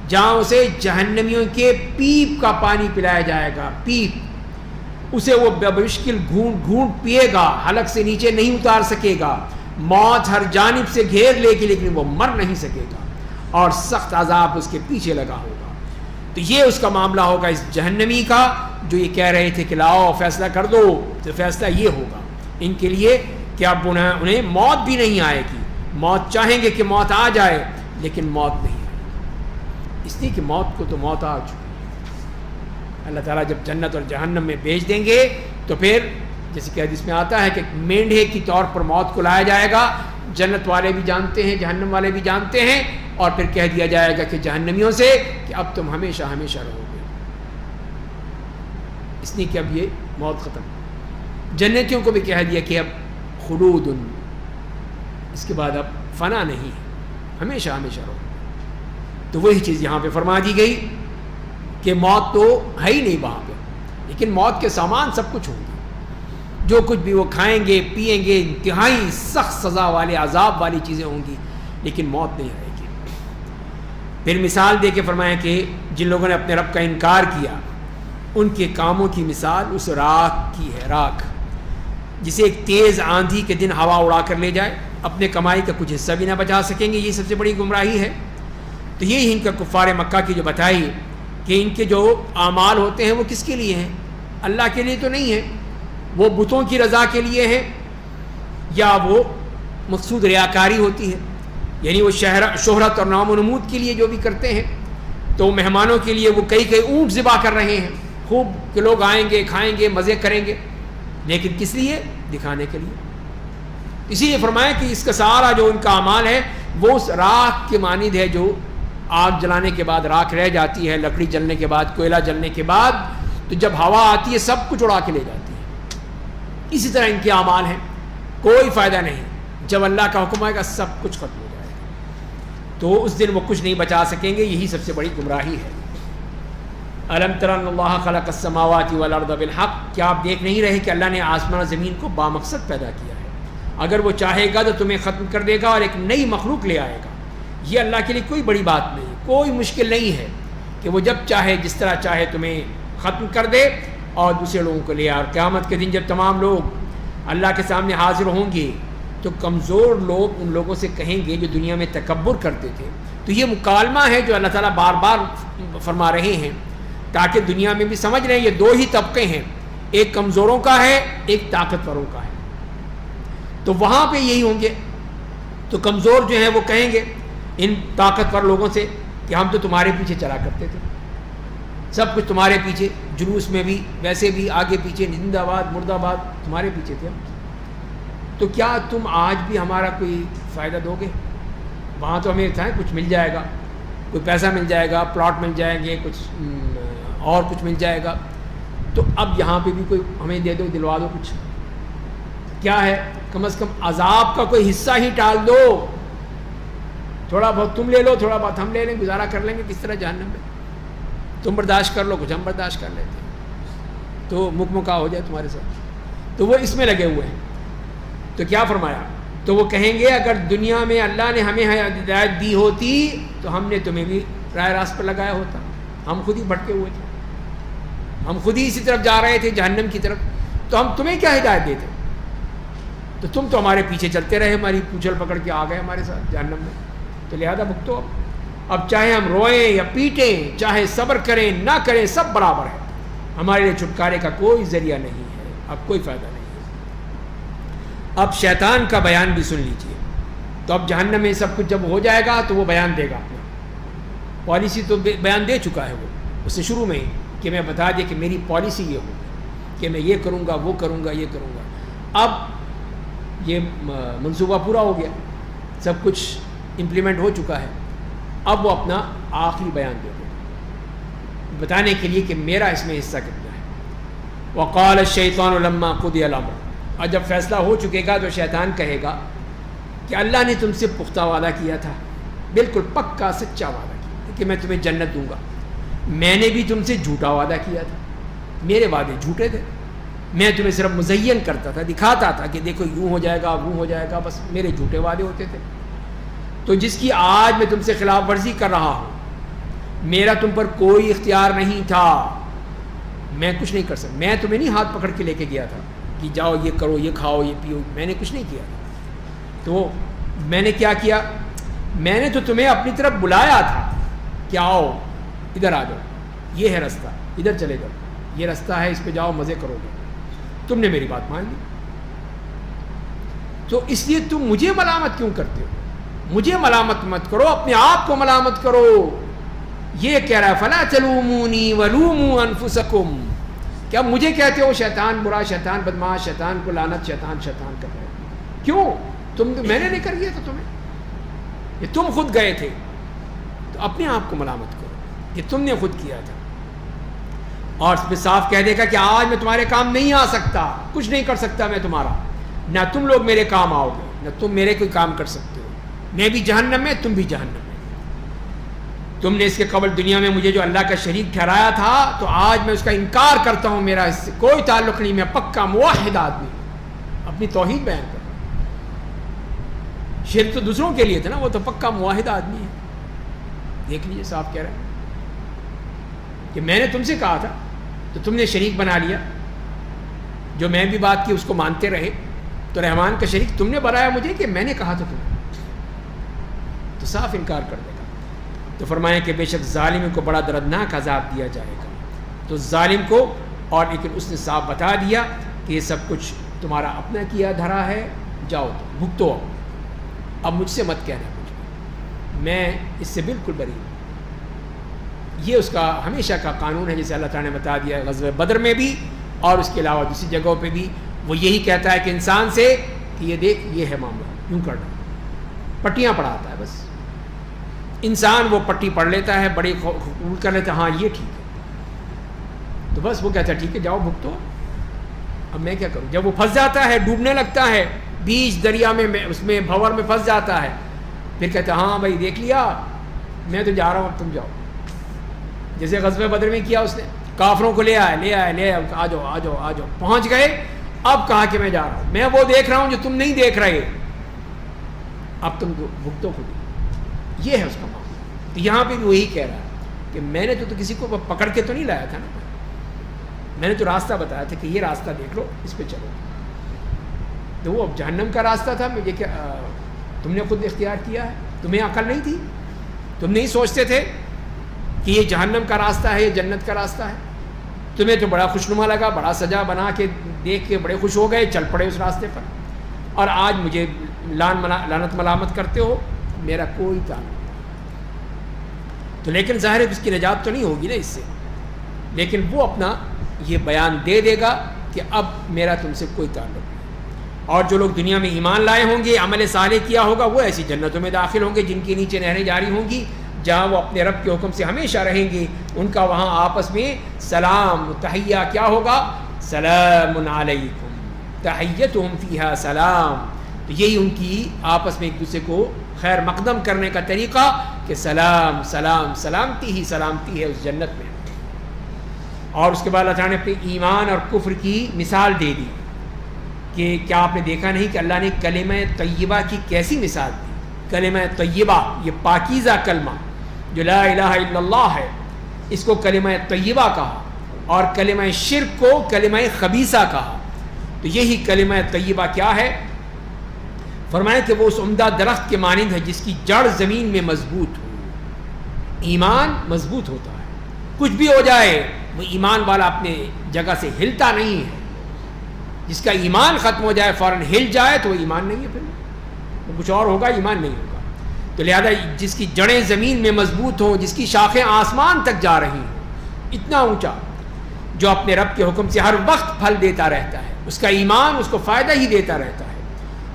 جہاں اسے جہنمیوں کے پیپ کا پانی پلایا جائے گا، پیپ، اسے وہ بمشکل گھونٹ گھونٹ پیے گا، حلق سے نیچے نہیں اتار سکے گا، موت ہر جانب سے گھیر لے گی لیکن وہ مر نہیں سکے گا، اور سخت عذاب اس کے پیچھے لگا ہوگا۔ تو یہ اس کا معاملہ ہوگا اس جہنمی کا، جو یہ کہہ رہے تھے کہ لاؤ فیصلہ کر دو، تو فیصلہ یہ ہوگا ان کے لیے کہ اب انہیں موت بھی نہیں آئے گی، موت چاہیں گے کہ موت آ جائے لیکن موت نہیں آئے گی، اس لیے کہ موت کو تو موت آ چکی ہے۔ اللہ تعالیٰ جب جنت اور جہنم میں بھیج دیں گے تو پھر جیسے کہ حدیث میں آتا ہے کہ مینڈھے کی طور پر موت کو لایا جائے گا، جنت والے بھی جانتے ہیں، جہنم والے بھی جانتے ہیں، اور پھر کہہ دیا جائے گا کہ جہنمیوں سے کہ اب تم ہمیشہ ہمیشہ رہو گے، اس لیے کہ اب یہ موت ختم۔ جنتیوں کو بھی کہہ دیا کہ اب خلود، اس کے بعد اب فنا نہیں ہے، ہمیشہ ہمیشہ رہو گے۔ تو وہی چیز یہاں پہ فرما دی گئی کہ موت تو ہے ہی نہیں وہاں پہ، لیکن موت کے سامان سب کچھ ہوں گے، جو کچھ بھی وہ کھائیں گے پیئیں گے، انتہائی سخت سزا والے عذاب والی چیزیں ہوں گی، لیکن موت نہیں رہے گی۔ پھر مثال دے کے فرمایا کہ جن لوگوں نے اپنے رب کا انکار کیا، ان کے کاموں کی مثال اس راکھ کی ہے، راکھ جسے ایک تیز آندھی کے دن ہوا اڑا کر لے جائے، اپنے کمائی کا کچھ حصہ بھی نہ بچا سکیں گے۔ یہ سب سے بڑی گمراہی ہے۔ تو یہی ان کا کفار مکہ کی جو بتائی کہ ان کے جو اعمال ہوتے ہیں وہ کس کے لیے ہیں؟ اللہ کے لیے تو نہیں ہے، وہ بتوں کی رضا کے لیے ہے، یا وہ مقصود ریاکاری ہوتی ہے، یعنی وہ شہرت اور نام و نمود کے لیے جو بھی کرتے ہیں۔ تو مہمانوں کے لیے وہ کئی اونٹ ذبح کر رہے ہیں، خوب کہ لوگ آئیں گے کھائیں گے مزے کریں گے، لیکن کس لیے؟ دکھانے کے لیے۔ اسی لیے فرمایا کہ اس کا سارا جو ان کا اعمال ہے وہ اس راکھ کے مانند ہے، جو آگ جلانے کے بعد راکھ رہ جاتی ہے، لکڑی جلنے کے بعد، کوئلہ جلنے کے بعد، تو جب ہوا آتی ہے سب کچھ اڑا کے لے جاتی ہے۔ اسی طرح ان کے اعمال ہیں، کوئی فائدہ نہیں، جب اللہ کا حکم آئے گا سب کچھ ختم ہو جائے گا، تو اس دن وہ کچھ نہیں بچا سکیں گے۔ یہی سب سے بڑی گمراہی ہے۔ الم تر ان اللہ خلق السماوات والارض بالحق، کیا آپ دیکھ نہیں رہے کہ اللہ نے آسمان و زمین کو بامقصد پیدا کیا ہے؟ اگر وہ چاہے گا تو تمہیں ختم کر دے گا اور ایک نئی مخلوق لے آئے گا۔ یہ اللہ کے لیے کوئی بڑی بات نہیں، کوئی مشکل نہیں ہے کہ وہ جب چاہے جس طرح چاہے تمہیں ختم کر دے اور دوسرے لوگوں کو لے آئے۔ اور قیامت کے دن جب تمام لوگ اللہ کے سامنے حاضر ہوں گے تو کمزور لوگ ان لوگوں سے کہیں گے جو دنیا میں تکبر کرتے تھے۔ تو یہ مکالمہ ہے جو اللہ تعالیٰ بار بار فرما رہے ہیں تاکہ دنیا میں بھی سمجھ رہے ہیں یہ دو ہی طبقے ہیں، ایک کمزوروں کا ہے ایک طاقتوروں کا ہے۔ تو وہاں پہ یہی ہوں گے، تو کمزور جو ہیں وہ کہیں گے ان طاقتور لوگوں سے کہ ہم تو تمہارے پیچھے چلا کرتے تھے، سب کچھ تمہارے پیچھے، جلوس میں بھی ویسے بھی آگے پیچھے، زندہ آباد مردہ آباد تمہارے پیچھے تھے، تو کیا تم آج بھی ہمارا کوئی فائدہ دو گے؟ وہاں تو ہمیں تھا کچھ مل جائے گا، کوئی پیسہ مل جائے گا، پلاٹ مل جائیں گے، کچھ اور کچھ مل جائے گا، تو اب یہاں پہ بھی کوئی ہمیں دے دو، دلوا دو کچھ، کیا ہے کم از کم عذاب کا کوئی حصہ ہی ٹال دو، تھوڑا بہت تم لے لو، تھوڑا بہت ہم لے لیں، گزارا کر لیں گے کس طرح جہنم میں، تم برداشت کر لو کچھ ہم برداشت کر لیتے ہیں، تو مکمکا ہو جائے تمہارے ساتھ۔ تو وہ اس میں لگے ہوئے ہیں۔ تو کیا فرمایا؟ تو وہ کہیں گے اگر دنیا میں اللہ نے ہمیں ہدایت دی ہوتی تو ہم نے تمہیں بھی راہ راست پر لگایا ہوتا، ہم خود ہی بھٹکے ہوئے تھے، ہم خود ہی اسی طرف جا رہے تھے جہنم کی طرف، تو ہم تمہیں کیا ہدایت دیتے؟ تو تم تو ہمارے پیچھے چلتے رہے، ہماری پوچھل پکڑ کے آ گئے ہمارے ساتھ جہنم میں، تو لہذا بھگتو اب چاہے ہم روئیں یا پیٹیں، چاہے صبر کریں نہ کریں، سب برابر ہے، ہمارے لیے چھٹکارے کا کوئی ذریعہ نہیں ہے، اب کوئی فائدہ نہیں ہے۔ اب شیطان کا بیان بھی سن لیجئے۔ تو اب جہنم میں سب کچھ جب ہو جائے گا تو وہ بیان دے گا، اپنا پالیسی تو بیان دے چکا ہے وہ اس سے شروع میں ہی، کہ میں بتا دیا کہ میری پالیسی یہ ہوگی کہ میں یہ کروں گا وہ کروں گا یہ کروں گا۔ اب یہ منصوبہ پورا ہو گیا، سب کچھ امپلیمنٹ ہو چکا ہے، اب وہ اپنا آخری بیان دے دو بتانے کے لیے کہ میرا اس میں حصہ کتنا ہے. وقال الشیطان لما قضی الامر، اور جب فیصلہ ہو چکے گا تو شیطان کہے گا کہ اللہ نے تم سے پختہ وعدہ کیا تھا، بالکل پکا سچا وعدہ کیا کہ میں تمہیں جنت دوں گا. میں نے بھی تم سے جھوٹا وعدہ کیا تھا، میرے وعدے جھوٹے تھے. میں تمہیں صرف مزین کرتا تھا، دکھاتا تھا کہ دیکھو یوں ہو جائے گا وہ ہو جائے گا، بس میرے جھوٹے وعدے ہوتے تھے. تو جس کی آج میں تم سے خلاف ورزی کر رہا ہوں، میرا تم پر کوئی اختیار نہیں تھا، میں کچھ نہیں کر سکتا. میں تمہیں نہیں ہاتھ پکڑ کے لے کے گیا تھا کہ جاؤ یہ کرو یہ کھاؤ یہ پیو، میں نے کچھ نہیں کیا. تو میں نے کیا کیا؟ میں نے تو تمہیں اپنی طرف بلایا تھا کہ آؤ ادھر آ جاؤ، یہ ہے رستہ، ادھر چلے جاؤ، یہ رستہ ہے، اس پہ جاؤ مزے کرو گے. تم نے میری بات مان لی. تو اس لیے تم مجھے ملامت کیوں کرتے ہو؟ مجھے ملامت مت کرو، اپنے آپ کو ملامت کرو. یہ کہہ رہا ہے فلا تلومونی ولوموا انفسکم، کیا مجھے کہتے ہو شیطان برا، شیطان بدماش، شیطان کو لعنت، شیطان شیطان کر رہے ہو. کیوں؟ میں نے نہیں کر دیا تھا تمہیں، یہ تم خود گئے تھے. تو اپنے آپ کو ملامت کرو، یہ تم نے خود کیا تھا. اور اس پہ صاف کہہ دے گا کہ آج میں تمہارے کام نہیں آ سکتا، کچھ نہیں کر سکتا میں تمہارا، نہ تم لوگ میرے کام آؤ گے، نہ تم میرے کوئی کام کر سکتے ہو. میں بھی جہنم میں، تم بھی جہنم میں. تم نے اس کے قبل دنیا میں مجھے جو اللہ کا شریک ٹھہرایا تھا، تو آج میں اس کا انکار کرتا ہوں، میرا اس سے کوئی تعلق نہیں، میں پکا موحد آدمی اپنی توحید بیان کرتا ہوں. شرک تو دوسروں کے لیے تھا نا، وہ تو پکا موحد آدمی ہے. دیکھ لیجیے صاحب کہہ رہے ہیں کہ میں نے تم سے کہا تھا تو تم نے شریک بنا لیا، جو میں بھی بات کی اس کو مانتے رہے، تو رحمان کا شریک تم نے بنایا مجھے کہ میں نے کہا تھا تمہیں، تو صاف انکار کر دے گا. تو فرمایا کہ بے شک ظالم کو بڑا دردناک عذاب دیا جائے گا. تو ظالم کو، اور لیکن اس نے صاف بتا دیا کہ یہ سب کچھ تمہارا اپنا کیا دھرا ہے، جاؤ تو بھگتو، اب مجھ سے مت کہنا کچھ، میں اس سے بالکل بری ہوں. یہ اس کا ہمیشہ کا قانون ہے، جسے اللہ تعالیٰ نے بتا دیا غزوہ بدر میں بھی اور اس کے علاوہ دوسری جگہوں پہ بھی. وہ یہی کہتا ہے کہ انسان سے کہ یہ دیکھ یہ ہے معاملہ، یوں کرنا، پٹیاں پڑھاتا ہے بس. انسان وہ پٹی پڑھ لیتا ہے، بڑی قبول کر لیتا ہے، ہاں یہ ٹھیک ہے، تو بس وہ کہتا ہے ٹھیک ہے جاؤ بھگتو، اب میں کیا کروں. جب وہ پھنس جاتا ہے، ڈوبنے لگتا ہے بیچ دریا میں، اس میں بھنور میں پھنس جاتا ہے، پھر کہتا ہے ہاں بھائی دیکھ لیا، میں تو جا رہا ہوں اب تم جاؤ. جیسے غزوہ بدر میں کیا اس نے، کافروں کو لے آئے، آ جاؤ آ جاؤ آ جاؤ، پہنچ گئے. اب کہا کہ میں جا رہا ہوں، میں وہ دیکھ رہا ہوں جو تم نہیں دیکھ رہے، اب تم بھگتو خود. یہ ہے اس کا معاملہ. تو یہاں پہ بھی وہی کہہ رہا ہے کہ میں نے تو کسی کو پکڑ کے تو نہیں لایا تھا نا، میں نے تو راستہ بتایا تھا کہ یہ راستہ دیکھ لو، اس پہ چلو. تو وہ اب جہنم کا راستہ تھا، مجھے کیا تم نے خود اختیار کیا ہے؟ تمہیں عقل نہیں تھی؟ تم نہیں سوچتے تھے کہ یہ جہنم کا راستہ ہے، یہ جنت کا راستہ ہے؟ تمہیں تو بڑا خوشنما لگا، بڑا سجا بنا کے دیکھ کے بڑے خوش ہو گئے، چل پڑے اس راستے پر، اور آج مجھے لعنت ملامت کرتے ہو، میرا کوئی تعلق نہیں. تو لیکن ظاہر ہے اس کی نجات تو نہیں ہوگی نا اس سے، لیکن وہ اپنا یہ بیان دے دے گا کہ اب میرا تم سے کوئی تعلق نہیں. اور جو لوگ دنیا میں ایمان لائے ہوں گے، عمل صالح کیا ہوگا، وہ ایسی جنتوں میں داخل ہوں گے جن کے نیچے نہریں جاری ہوں گی، جہاں وہ اپنے رب کے حکم سے ہمیشہ رہیں گے. ان کا وہاں آپس میں سلام تحیہ کیا ہوگا؟ سلام علیکم تحیتہم فیہا سلام. تو یہی ان کی آپس میں ایک دوسرے کو خیر مقدم کرنے کا طریقہ کہ سلام سلام، سلامتی ہی سلامتی ہے اس جنت میں. اور اس کے بعد اللہ تعالیٰ نے اپنے ایمان اور کفر کی مثال دے دی کہ کیا آپ نے دیکھا نہیں کہ اللہ نے کلمہ طیبہ کی کیسی مثال دی. کلمہ طیبہ، یہ پاکیزہ کلمہ جو لا الہ الا اللہ ہے، اس کو کلمہ طیبہ کہا، اور کلمہ شرک کو کلمہ خبیثہ کہا. تو یہی کلمہ طیبہ کیا ہے؟ فرمایا کہ وہ اس عمدہ درخت کے مانند ہے جس کی جڑ زمین میں مضبوط ہو. ایمان مضبوط ہوتا ہے، کچھ بھی ہو جائے وہ ایمان والا اپنے جگہ سے ہلتا نہیں ہے. جس کا ایمان ختم ہو جائے، فوراً ہل جائے، تو وہ ایمان نہیں ہے، پھر وہ کچھ اور ہوگا، ایمان نہیں ہوگا. تو لہذا جس کی جڑیں زمین میں مضبوط ہوں، جس کی شاخیں آسمان تک جا رہی ہوں، اتنا اونچا، جو اپنے رب کے حکم سے ہر وقت پھل دیتا رہتا ہے، اس کا ایمان اس کو فائدہ ہی دیتا رہتا ہے.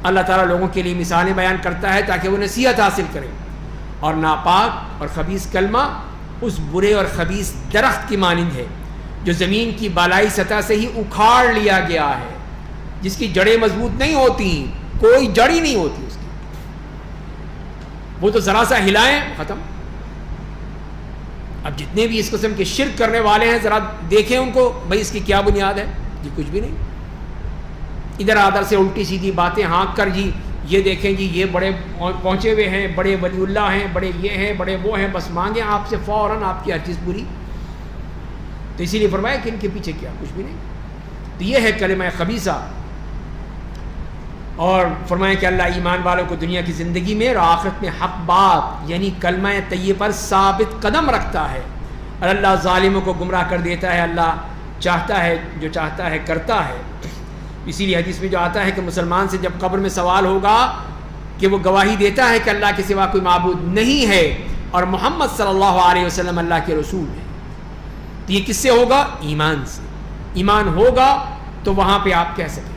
اللہ تعالیٰ لوگوں کے لیے مثالیں بیان کرتا ہے تاکہ وہ نصیحت حاصل کریں. اور ناپاک اور خبیث کلمہ اس برے اور خبیث درخت کی مانند ہے جو زمین کی بالائی سطح سے ہی اکھاڑ لیا گیا ہے، جس کی جڑیں مضبوط نہیں ہوتی، کوئی جڑ ہی نہیں ہوتی اس کی، وہ تو ذرا سا ہلائیں ختم۔ اب جتنے بھی اس قسم کے شرک کرنے والے ہیں ذرا دیکھیں ان کو، بھائی اس کی کیا بنیاد ہے؟ جی کچھ بھی نہیں، ادھر ادھر سے الٹی سیدھی باتیں ہانک کر جی یہ دیکھیں جی یہ بڑے پہنچے ہوئے ہیں، بڑے ولی اللہ ہیں، بڑے یہ ہیں، بڑے وہ ہیں، بس مانگیں آپ سے فوراً آپ کی ہر چیز پوری۔ تو اسی لیے فرمایا کہ ان کے پیچھے کیا؟ کچھ بھی نہیں۔ تو یہ ہے کلمہ خبیثہ۔ اور فرمایا کہ اللہ ایمان والوں کو دنیا کی زندگی میں اور آخرت میں حق بات یعنی کلمہ طیب پر ثابت قدم رکھتا ہے، اور اللہ ظالموں کو گمراہ کر دیتا ہے۔ اللہ چاہتا ہے جو چاہتا ہے کرتا ہے۔ اسی لیے حدیث میں جو آتا ہے کہ مسلمان سے جب قبر میں سوال ہوگا کہ وہ گواہی دیتا ہے کہ اللہ کے سوا کوئی معبود نہیں ہے اور محمد صلی اللہ علیہ وسلم اللہ کے رسول ہیں، تو یہ کس سے ہوگا؟ ایمان سے۔ ایمان ہوگا تو وہاں پہ آپ کہہ سکیں،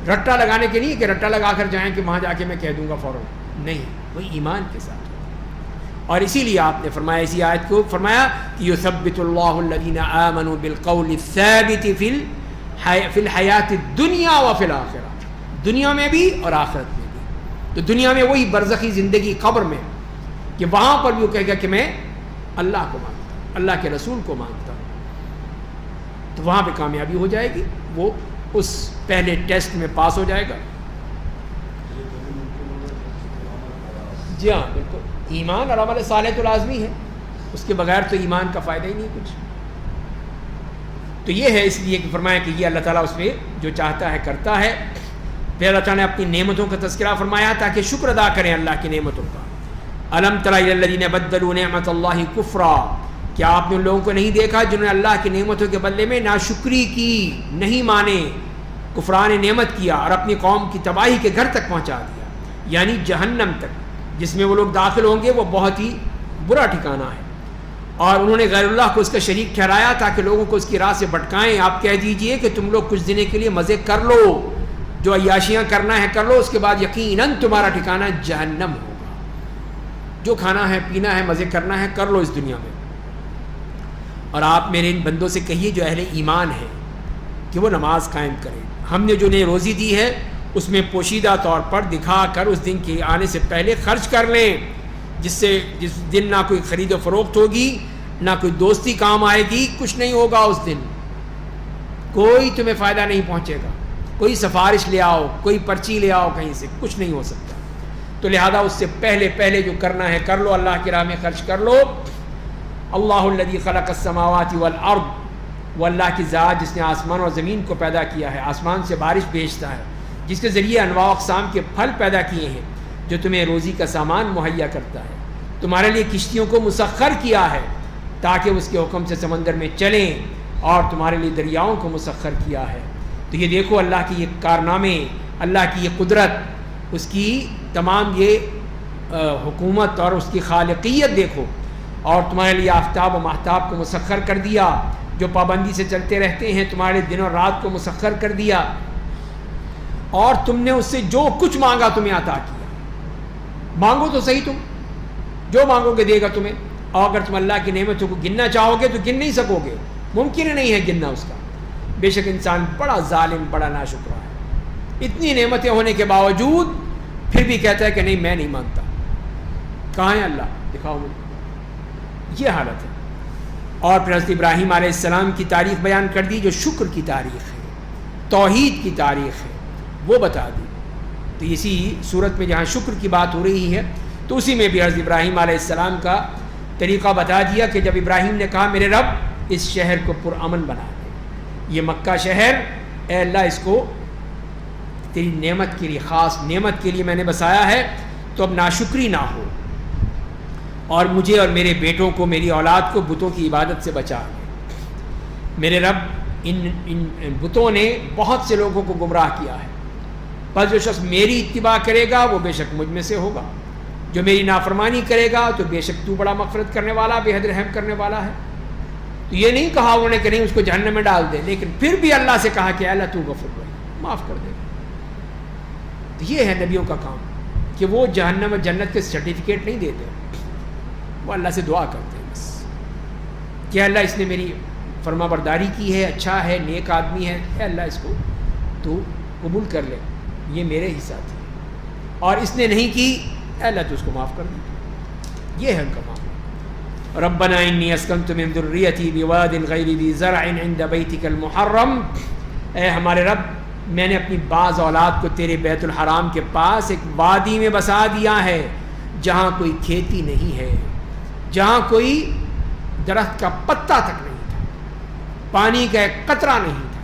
رٹا لگانے کے لیے کہ رٹا لگا کر جائیں کہ وہاں جا کے میں کہہ دوں گا فوراً، نہیں، وہ ایمان کے ساتھ ہوگا۔ اور اسی لیے آپ نے فرمایا، اسی آیت کو فرمایا کہ یثبت اللہ الذین آمنوا بالقول الثابت فی الحیات الدنیا وفی الآخرہ، دنیا میں بھی اور آخرت میں بھی۔ تو دنیا میں وہی برزخی زندگی قبر میں کہ وہاں پر بھی وہ کہے گا کہ میں اللہ کو مانتا ہوں، اللہ کے رسول کو مانتا ہوں، تو وہاں پہ کامیابی ہو جائے گی، وہ اس پہلے ٹیسٹ میں پاس ہو جائے گا۔ جی ہاں بالکل، ایمان اور عمل صالح تو لازمی ہے، اس کے بغیر تو ایمان کا فائدہ ہی نہیں کچھ۔ تو یہ ہے، اس لیے کہ فرمایا کہ یہ اللہ تعالیٰ اس میں جو چاہتا ہے کرتا ہے۔ پھر اللہ تعالیٰ نے اپنی نعمتوں کا تذکرہ فرمایا تاکہ شکر ادا کریں اللہ کی نعمتوں کا۔ الم تر الی الذین بدلوا نعمت اللہ کفرا، کیا آپ نے ان لوگوں کو نہیں دیکھا جنہوں نے اللہ کی نعمتوں کے بدلے میں ناشکری کی، نہیں مانے، کفران نعمت کیا اور اپنی قوم کی تباہی کے گھر تک پہنچا دیا، یعنی جہنم تک، جس میں وہ لوگ داخل ہوں گے وہ بہت ہی برا ٹھکانہ ہے۔ اور انہوں نے غیر اللہ کو اس کا شریک ٹھہرایا تاکہ لوگوں کو اس کی راہ سے بھٹکائیں۔ آپ کہہ دیجئے کہ تم لوگ کچھ دن کے لیے مزے کر لو، جو عیاشیاں کرنا ہے کر لو، اس کے بعد یقیناً تمہارا ٹھکانہ جہنم ہوگا۔ جو کھانا ہے پینا ہے مزے کرنا ہے کر لو اس دنیا میں۔ اور آپ میرے ان بندوں سے کہیے جو اہل ایمان ہیں کہ وہ نماز قائم کریں، ہم نے جو انہیں روزی دی ہے اس میں پوشیدہ طور پر دکھا کر اس دن کے آنے سے پہلے خرچ کر لیں، جس دن نہ کوئی خرید و فروخت ہوگی، نہ کوئی دوستی کام آئے گی، کچھ نہیں ہوگا اس دن، کوئی تمہیں فائدہ نہیں پہنچے گا، کوئی سفارش لے آؤ، کوئی پرچی لے آؤ کہیں سے، کچھ نہیں ہو سکتا۔ تو لہذا اس سے پہلے جو کرنا ہے کر لو، اللہ کی راہ میں خرچ کر لو۔ اللہ الذی خلق السماوات والارض، وہ اللہ کی ذات جس نے آسمان اور زمین کو پیدا کیا ہے، آسمان سے بارش بھیجتا ہے، جس کے ذریعے انواع اقسام کے پھل پیدا کیے ہیں، جو تمہیں روزی کا سامان مہیا کرتا ہے، تمہارے لیے کشتیوں کو مسخر کیا ہے تاکہ اس کے حکم سے سمندر میں چلیں، اور تمہارے لیے دریاؤں کو مسخر کیا ہے۔ تو یہ دیکھو اللہ کی یہ کارنامے، اللہ کی یہ قدرت، اس کی تمام یہ حکومت اور اس کی خالقیت دیکھو۔ اور تمہارے لیے آفتاب و ماہتاب کو مسخر کر دیا جو پابندی سے چلتے رہتے ہیں، تمہارے دن اور رات کو مسخر کر دیا، اور تم نے اس سے جو کچھ مانگا تمہیں عطا کیا۔ مانگو تو صحیح، تم جو مانگو گے دے گا تمہیں، اور اگر تم اللہ کی نعمتوں کو گننا چاہو گے تو گن نہیں سکو گے، ممکن ہی نہیں ہے گننا اس کا۔ بے شک انسان بڑا ظالم، بڑا ناشکرا ہے، اتنی نعمتیں ہونے کے باوجود پھر بھی کہتا ہے کہ نہیں میں نہیں مانتا۔ کہاں ہے اللہ؟ دکھاؤ مجھے۔ یہ حالت ہے۔ اور پھر حضرت ابراہیم علیہ السلام کی تاریخ بیان کر دی جو شکر کی تاریخ ہے، توحید کی تاریخ ہے، وہ بتا دی۔ تو اسی صورت میں جہاں شکر کی بات ہو رہی ہے تو اسی میں بھی حضرت ابراہیم علیہ السلام کا طریقہ بتا دیا کہ جب ابراہیم نے کہا میرے رب اس شہر کو پرامن بنا دے، یہ مکہ شہر، اے اللہ اس کو تیری نعمت کے لیے، خاص نعمت کے لیے میں نے بسایا ہے، تو اب ناشکری نہ ہو، اور مجھے اور میرے بیٹوں کو، میری اولاد کو بتوں کی عبادت سے بچا لے۔ میرے رب ان بتوں نے بہت سے لوگوں کو گمراہ کیا ہے، بس جو شخص میری اتباع کرے گا وہ بے شک مجھ میں سے ہوگا، جو میری نافرمانی کرے گا تو بے شک تو بڑا مغفرت کرنے والا، بے حد رحم کرنے والا ہے۔ تو یہ نہیں کہا انہوں نے کہ نہیں اس کو جہنم میں ڈال دے، لیکن پھر بھی اللہ سے کہا کہ اللہ تو غفور رحیم، معاف کر دے۔ تو یہ ہے نبیوں کا کام کہ وہ جہنم اور جنت کے سرٹیفکیٹ نہیں دیتے، وہ اللہ سے دعا کرتے ہیں بس کہ اللہ اس نے میری فرما برداری کی ہے، اچھا ہے، نیک آدمی ہے، اے اللہ اس کو تو قبول کر لے، یہ میرے ہی ساتھ ہے، اور اس نے نہیں کی، اے اللہ تو اس کو معاف کر دے۔ یہ ہے ان کا معاملہ۔ ربنا انی اسکنت من ذریتی بواد غیر ذی زرع عند بیتک المحرم، اے ہمارے رب میں نے اپنی بعض اولاد کو تیرے بیت الحرام کے پاس ایک وادی میں بسا دیا ہے جہاں کوئی کھیتی نہیں ہے، جہاں کوئی درخت کا پتا تک نہیں تھا، پانی کا ایک قطرہ نہیں تھا،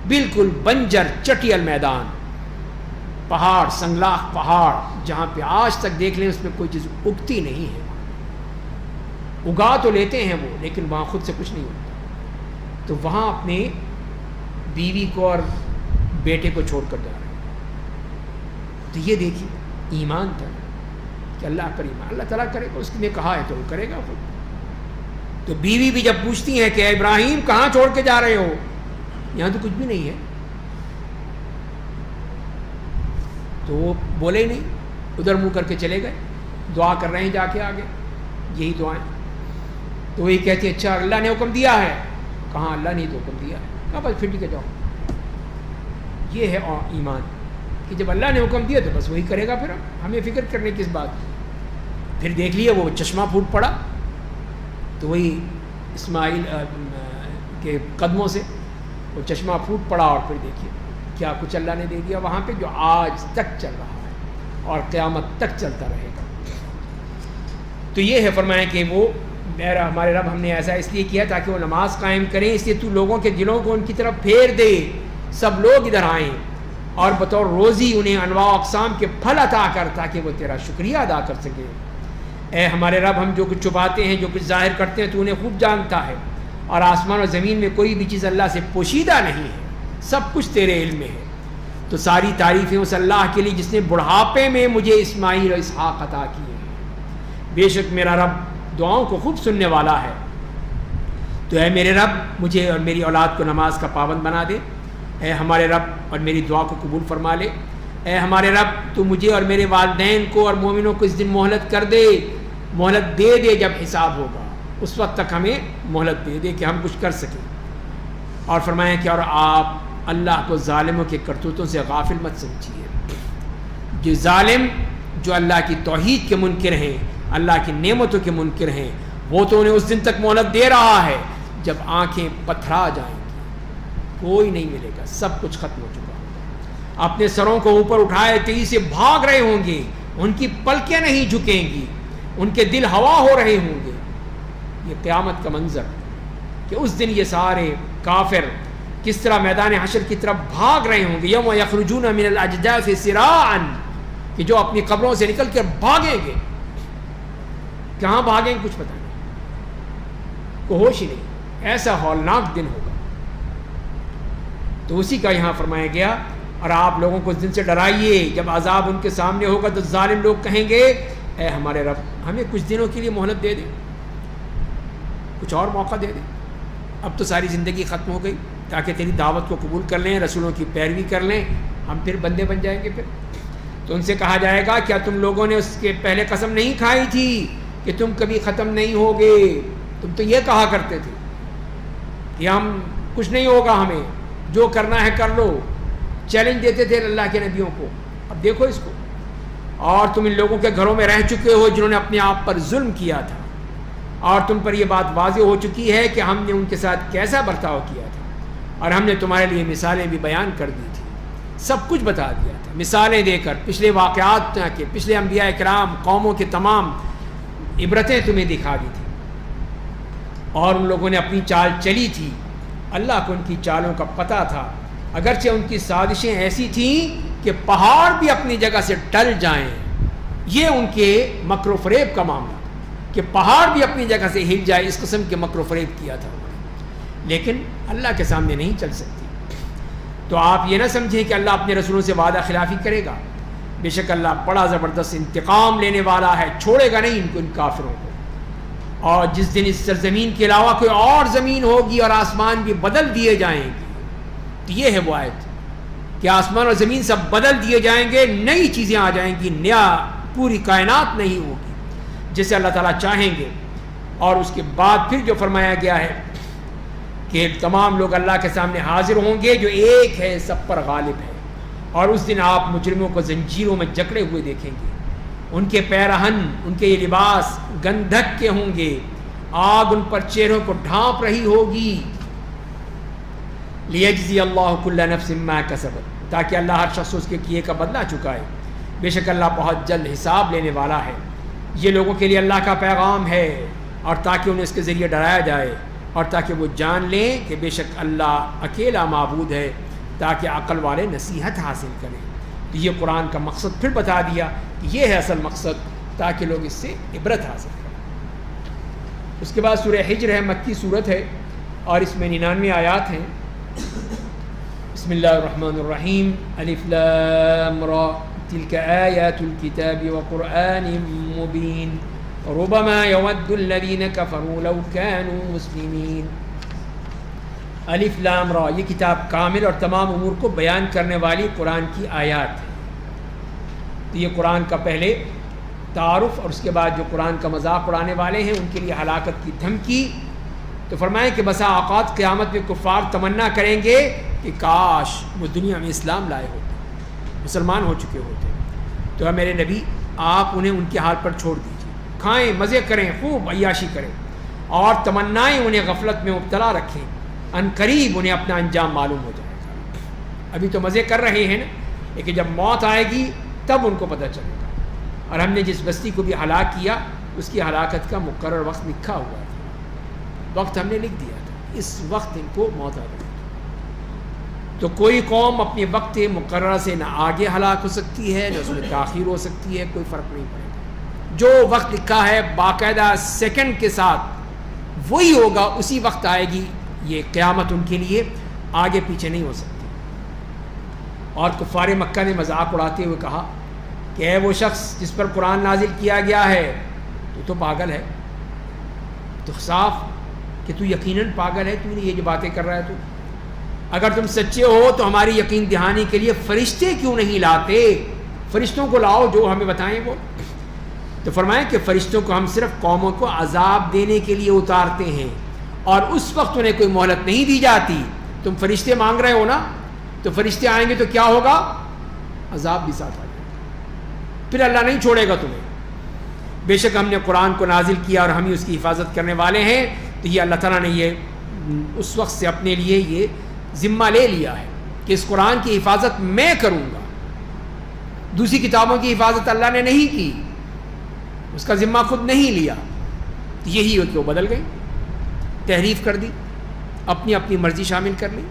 بالکل بنجر چٹیل میدان، پہاڑ، سنگلاخ پہاڑ، جہاں پہ آج تک دیکھ لیں اس میں کوئی چیز اگتی نہیں ہے، اگا تو لیتے ہیں وہ لیکن وہاں خود سے کچھ نہیں ہوتا، تو وہاں اپنے بیوی کو اور بیٹے کو چھوڑ کر جا رہے ہیں۔ تو یہ دیکھیے ایمان تھا کہ اللہ پر ایمان، اللہ تعالیٰ کرے گا، اس نے کہا ہے تو وہ کرے گا خود۔ تو بیوی بھی جب پوچھتی ہیں کہ اے ابراہیم کہاں چھوڑ کے جا رہے ہو، یہاں تو کچھ بھی نہیں ہے، تو وہ بولے ہی نہیں، ادھر منہ کر کے چلے گئے، دعا کر رہے ہیں جا کے آگے یہی دعائیں۔ تو وہی کہتی ہے اچھا اللہ نے حکم دیا ہے، کہاں اللہ نے تو حکم دیا ہے، کہا بس پھر ٹھیک ہے جاؤ۔ یہ ہے ایمان کہ جب اللہ نے حکم دیا تو بس وہی کرے گا، پھر ہمیں فکر کرنے کس بات کی۔ پھر دیکھ لیے وہ چشمہ پھوٹ پڑا، تو وہی اسماعیل کے قدموں سے وہ چشمہ پھوٹ پڑا، اور پھر دیکھیے کیا کچھ اللہ نے دے دیا وہاں پہ جو آج تک چل رہا ہے اور قیامت تک چلتا رہے گا۔ تو یہ ہے فرمایا کہ وہ میرا ہمارے رب ہم نے ایسا اس لیے کیا تاکہ وہ نماز قائم کریں، اس لیے تو لوگوں کے دلوں کو ان کی طرف پھیر دے، سب لوگ ادھر آئیں، اور بطور روزی انہیں انواع و اقسام کے پھل عطا کر تاکہ وہ تیرا شکریہ ادا کر سکے۔ اے ہمارے رب ہم جو کچھ چھپاتے ہیں، جو کچھ ظاہر کرتے ہیں تو انہیں خوب جانتا ہے، اور آسمان اور زمین میں کوئی بھی چیز اللہ سے پوشیدہ نہیں ہے، سب کچھ تیرے علم میں ہے۔ تو ساری تعریفیں اس اللہ کے لیے جس نے بڑھاپے میں مجھے اسماعیل اور اسحاق عطا کیے ہیں، بے شک میرا رب دعاؤں کو خوب سننے والا ہے۔ تو اے میرے رب مجھے اور میری اولاد کو نماز کا پابند بنا دے، اے ہمارے رب اور میری دعا کو قبول فرما لے، اے ہمارے رب تو مجھے اور میرے والدین کو اور مومنوں کو اس دن مہلت کر دے، مہلت دے دے جب حساب ہوگا، اس وقت تک ہمیں مہلت دے دے کہ ہم کچھ کر سکیں۔ اور فرمایا کہ اور آپ اللہ کو ظالموں کے کرتوتوں سے غافل مت سمجھیے۔ جو ظالم جو اللہ کی توحید کے منکر ہیں، اللہ کی نعمتوں کے منکر ہیں، وہ تو انہیں اس دن تک مہلت دے رہا ہے جب آنکھیں پتھرا جائیں گی، کوئی نہیں ملے گا، سب کچھ ختم ہو چکا ہوگا، اپنے سروں کو اوپر اٹھائے تیزی سے بھاگ رہے ہوں گے، ان کی پلکیں نہیں جھکیں گی، ان کے دل ہوا ہو رہے ہوں گے۔ یہ قیامت کا منظر کہ اس دن یہ سارے کافر کس طرح میدان حشر کی طرف بھاگ رہے ہوں گے، یوم یخرجون من الاجداث سراعا، کہ جو اپنی قبروں سے نکل کر بھاگیں گے، کہاں بھاگیں کچھ پتہ نہیں، کوئی ہوش ہی نہیں، ایسا ہولناک دن ہوگا۔ تو اسی کا یہاں فرمایا گیا، اور آپ لوگوں کو اس دن سے ڈرائیے جب عذاب ان کے سامنے ہوگا تو ظالم لوگ کہیں گے اے ہمارے رب ہمیں کچھ دنوں کے لیے مہلت دے دے، کچھ اور موقع دے دے، اب تو ساری زندگی ختم ہو گئی، تاکہ تیری دعوت کو قبول کر لیں، رسولوں کی پیروی کر لیں، ہم پھر بندے بن جائیں گے۔ پھر تو ان سے کہا جائے گا کیا تم لوگوں نے اس کے پہلے قسم نہیں کھائی تھی کہ تم کبھی ختم نہیں ہوگے؟ تم تو یہ کہا کرتے تھے کہ ہم کچھ نہیں ہوگا، ہمیں جو کرنا ہے کر لو، چیلنج دیتے تھے اللہ کے نبیوں کو۔ اب دیکھو اس کو، اور تم ان لوگوں کے گھروں میں رہ چکے ہو جنہوں نے اپنے آپ پر ظلم کیا تھا، اور تم پر یہ بات واضح ہو چکی ہے کہ ہم نے ان کے ساتھ کیسا برتاؤ کیا تھا، اور ہم نے تمہارے لیے مثالیں بھی بیان کر دی تھی، سب کچھ بتا دیا تھا، مثالیں دے کر پچھلے واقعات کے، پچھلے انبیاء کرام قوموں کے تمام عبرتیں تمہیں دکھا دی تھی، اور ان لوگوں نے اپنی چال چلی تھی، اللہ کو ان کی چالوں کا پتہ تھا، اگرچہ ان کی سازشیں ایسی تھیں کہ پہاڑ بھی اپنی جگہ سے ٹل جائیں، یہ ان کے مکر و فریب کا معاملہ کہ پہاڑ بھی اپنی جگہ سے ہل جائے، اس قسم کے مکر و فریب کیا تھا انہوں نے، لیکن اللہ کے سامنے نہیں چل سکتی۔ تو آپ یہ نہ سمجھیں کہ اللہ اپنے رسولوں سے وعدہ خلافی کرے گا، بے شک اللہ بڑا زبردست انتقام لینے والا ہے، چھوڑے گا نہیں ان کو، ان کافروں کو۔ اور جس دن اس سرزمین کے علاوہ کوئی اور زمین ہوگی اور آسمان بھی بدل دیے جائیں گے، تو یہ ہے وہ آیت کہ آسمان اور زمین سب بدل دیے جائیں گے، نئی چیزیں آ جائیں گی، نیا پوری کائنات نہیں ہوگی، جسے اللہ تعالیٰ چاہیں گے. اور اس کے بعد پھر جو فرمایا گیا ہے کہ تمام لوگ اللہ کے سامنے حاضر ہوں گے جو ایک ہے سب پر غالب ہے. اور اس دن آپ مجرموں کو زنجیروں میں جکڑے ہوئے دیکھیں گے. ان کے پیرہن، ان کے یہ لباس گندھک کے ہوں گے، آگ ان پر چہروں کو ڈھانپ رہی ہوگی. لیجزی اللہ کل نفس ما کسبت، تاکہ اللہ ہر شخص اس کے کیے کا بدلہ چکائے. بے شک اللہ بہت جلد حساب لینے والا ہے. یہ لوگوں کے لیے اللہ کا پیغام ہے، اور تاکہ انہیں اس کے ذریعے ڈرایا جائے، اور تاکہ وہ جان لیں کہ بے شک اللہ اکیلا معبود ہے، تاکہ عقل والے نصیحت حاصل کریں. تو یہ قرآن کا مقصد پھر بتا دیا کہ یہ ہے اصل مقصد، تاکہ لوگ اس سے عبرت حاصل کریں. اس کے بعد سورہ حجر ہے، مکی صورت ہے، اور اس میں 99 آیات ہیں. بسم اللہ الرحمن الرحیم. الف لام را تلک آیات الکتاب وقرآن مبین ربما یود الذین کفروا لو كانوا مسلمین. الف لام را، یہ کتاب کامل اور تمام امور کو بیان کرنے والی قرآن کی آیات ہے. تو یہ قرآن کا پہلے تعارف، اور اس کے بعد جو قرآن کا مذاق اڑانے والے ہیں ان کے لیے ہلاکت کی دھمکی. تو فرمائیں کہ بسا اوقات قیامت میں کفار تمنا کریں گے کہ کاش وہ دنیا میں اسلام لائے ہوتے، مسلمان ہو چکے ہوتے. تو اے میرے نبی، آپ انہیں ان کے حال پر چھوڑ دیجیے، کھائیں، مزے کریں، خوب عیاشی کریں، اور تمنائیں انہیں غفلت میں مبتلا رکھیں. ان قریب انہیں اپنا انجام معلوم ہو جائے گا. ابھی تو مزے کر رہے ہیں نا، لیکن جب موت آئے گی تب ان کو پتہ چلے گا. اور ہم نے جس بستی کو بھی ہلاک کیا اس کی ہلاکت کا مقرر وقت لکھا ہوا تھا، وقت ہم نے لکھ دیا تھا، اس وقت ان کو موت آ گئی. تو کوئی قوم اپنے وقت مقررہ سے نہ آگے ہلاک ہو سکتی ہے نہ اس میں تاخیر ہو سکتی ہے، کوئی فرق نہیں پڑے گا. جو وقت لکھا ہے باقاعدہ سیکنڈ کے ساتھ وہی ہوگا، اسی وقت آئے گی. یہ قیامت ان کے لیے آگے پیچھے نہیں ہو سکتی. اور کفار مکہ نے مذاق اڑاتے ہوئے کہا کہ اے وہ شخص جس پر قرآن نازل کیا گیا ہے، تو پاگل ہے، تو صاف کہ تو یقیناً پاگل ہے، تو نے یہ جو باتیں کر رہا ہے. تو اگر تم سچے ہو تو ہماری یقین دہانی کے لیے فرشتے کیوں نہیں لاتے؟ فرشتوں کو لاؤ جو ہمیں بتائیں وہ. تو فرمائیں کہ فرشتوں کو ہم صرف قوموں کو عذاب دینے کے لیے اتارتے ہیں، اور اس وقت انہیں کوئی مہلت نہیں دی جاتی. تم فرشتے مانگ رہے ہو نا، تو فرشتے آئیں گے تو کیا ہوگا؟ عذاب بھی ساتھ آ جائے گا، پھر اللہ نہیں چھوڑے گا تمہیں. بے شک ہم نے قرآن کو نازل کیا اور ہم ہی اس کی حفاظت کرنے والے ہیں. تو یہ اللہ تعالیٰ نے یہ اس وقت سے اپنے لیے یہ ذمہ لے لیا ہے کہ اس قرآن کی حفاظت میں کروں گا. دوسری کتابوں کی حفاظت اللہ نے نہیں کی، اس کا ذمہ خود نہیں لیا. یہی ہے کہ وہ بدل گئی، تحریف کر دی، اپنی اپنی مرضی شامل کر لی،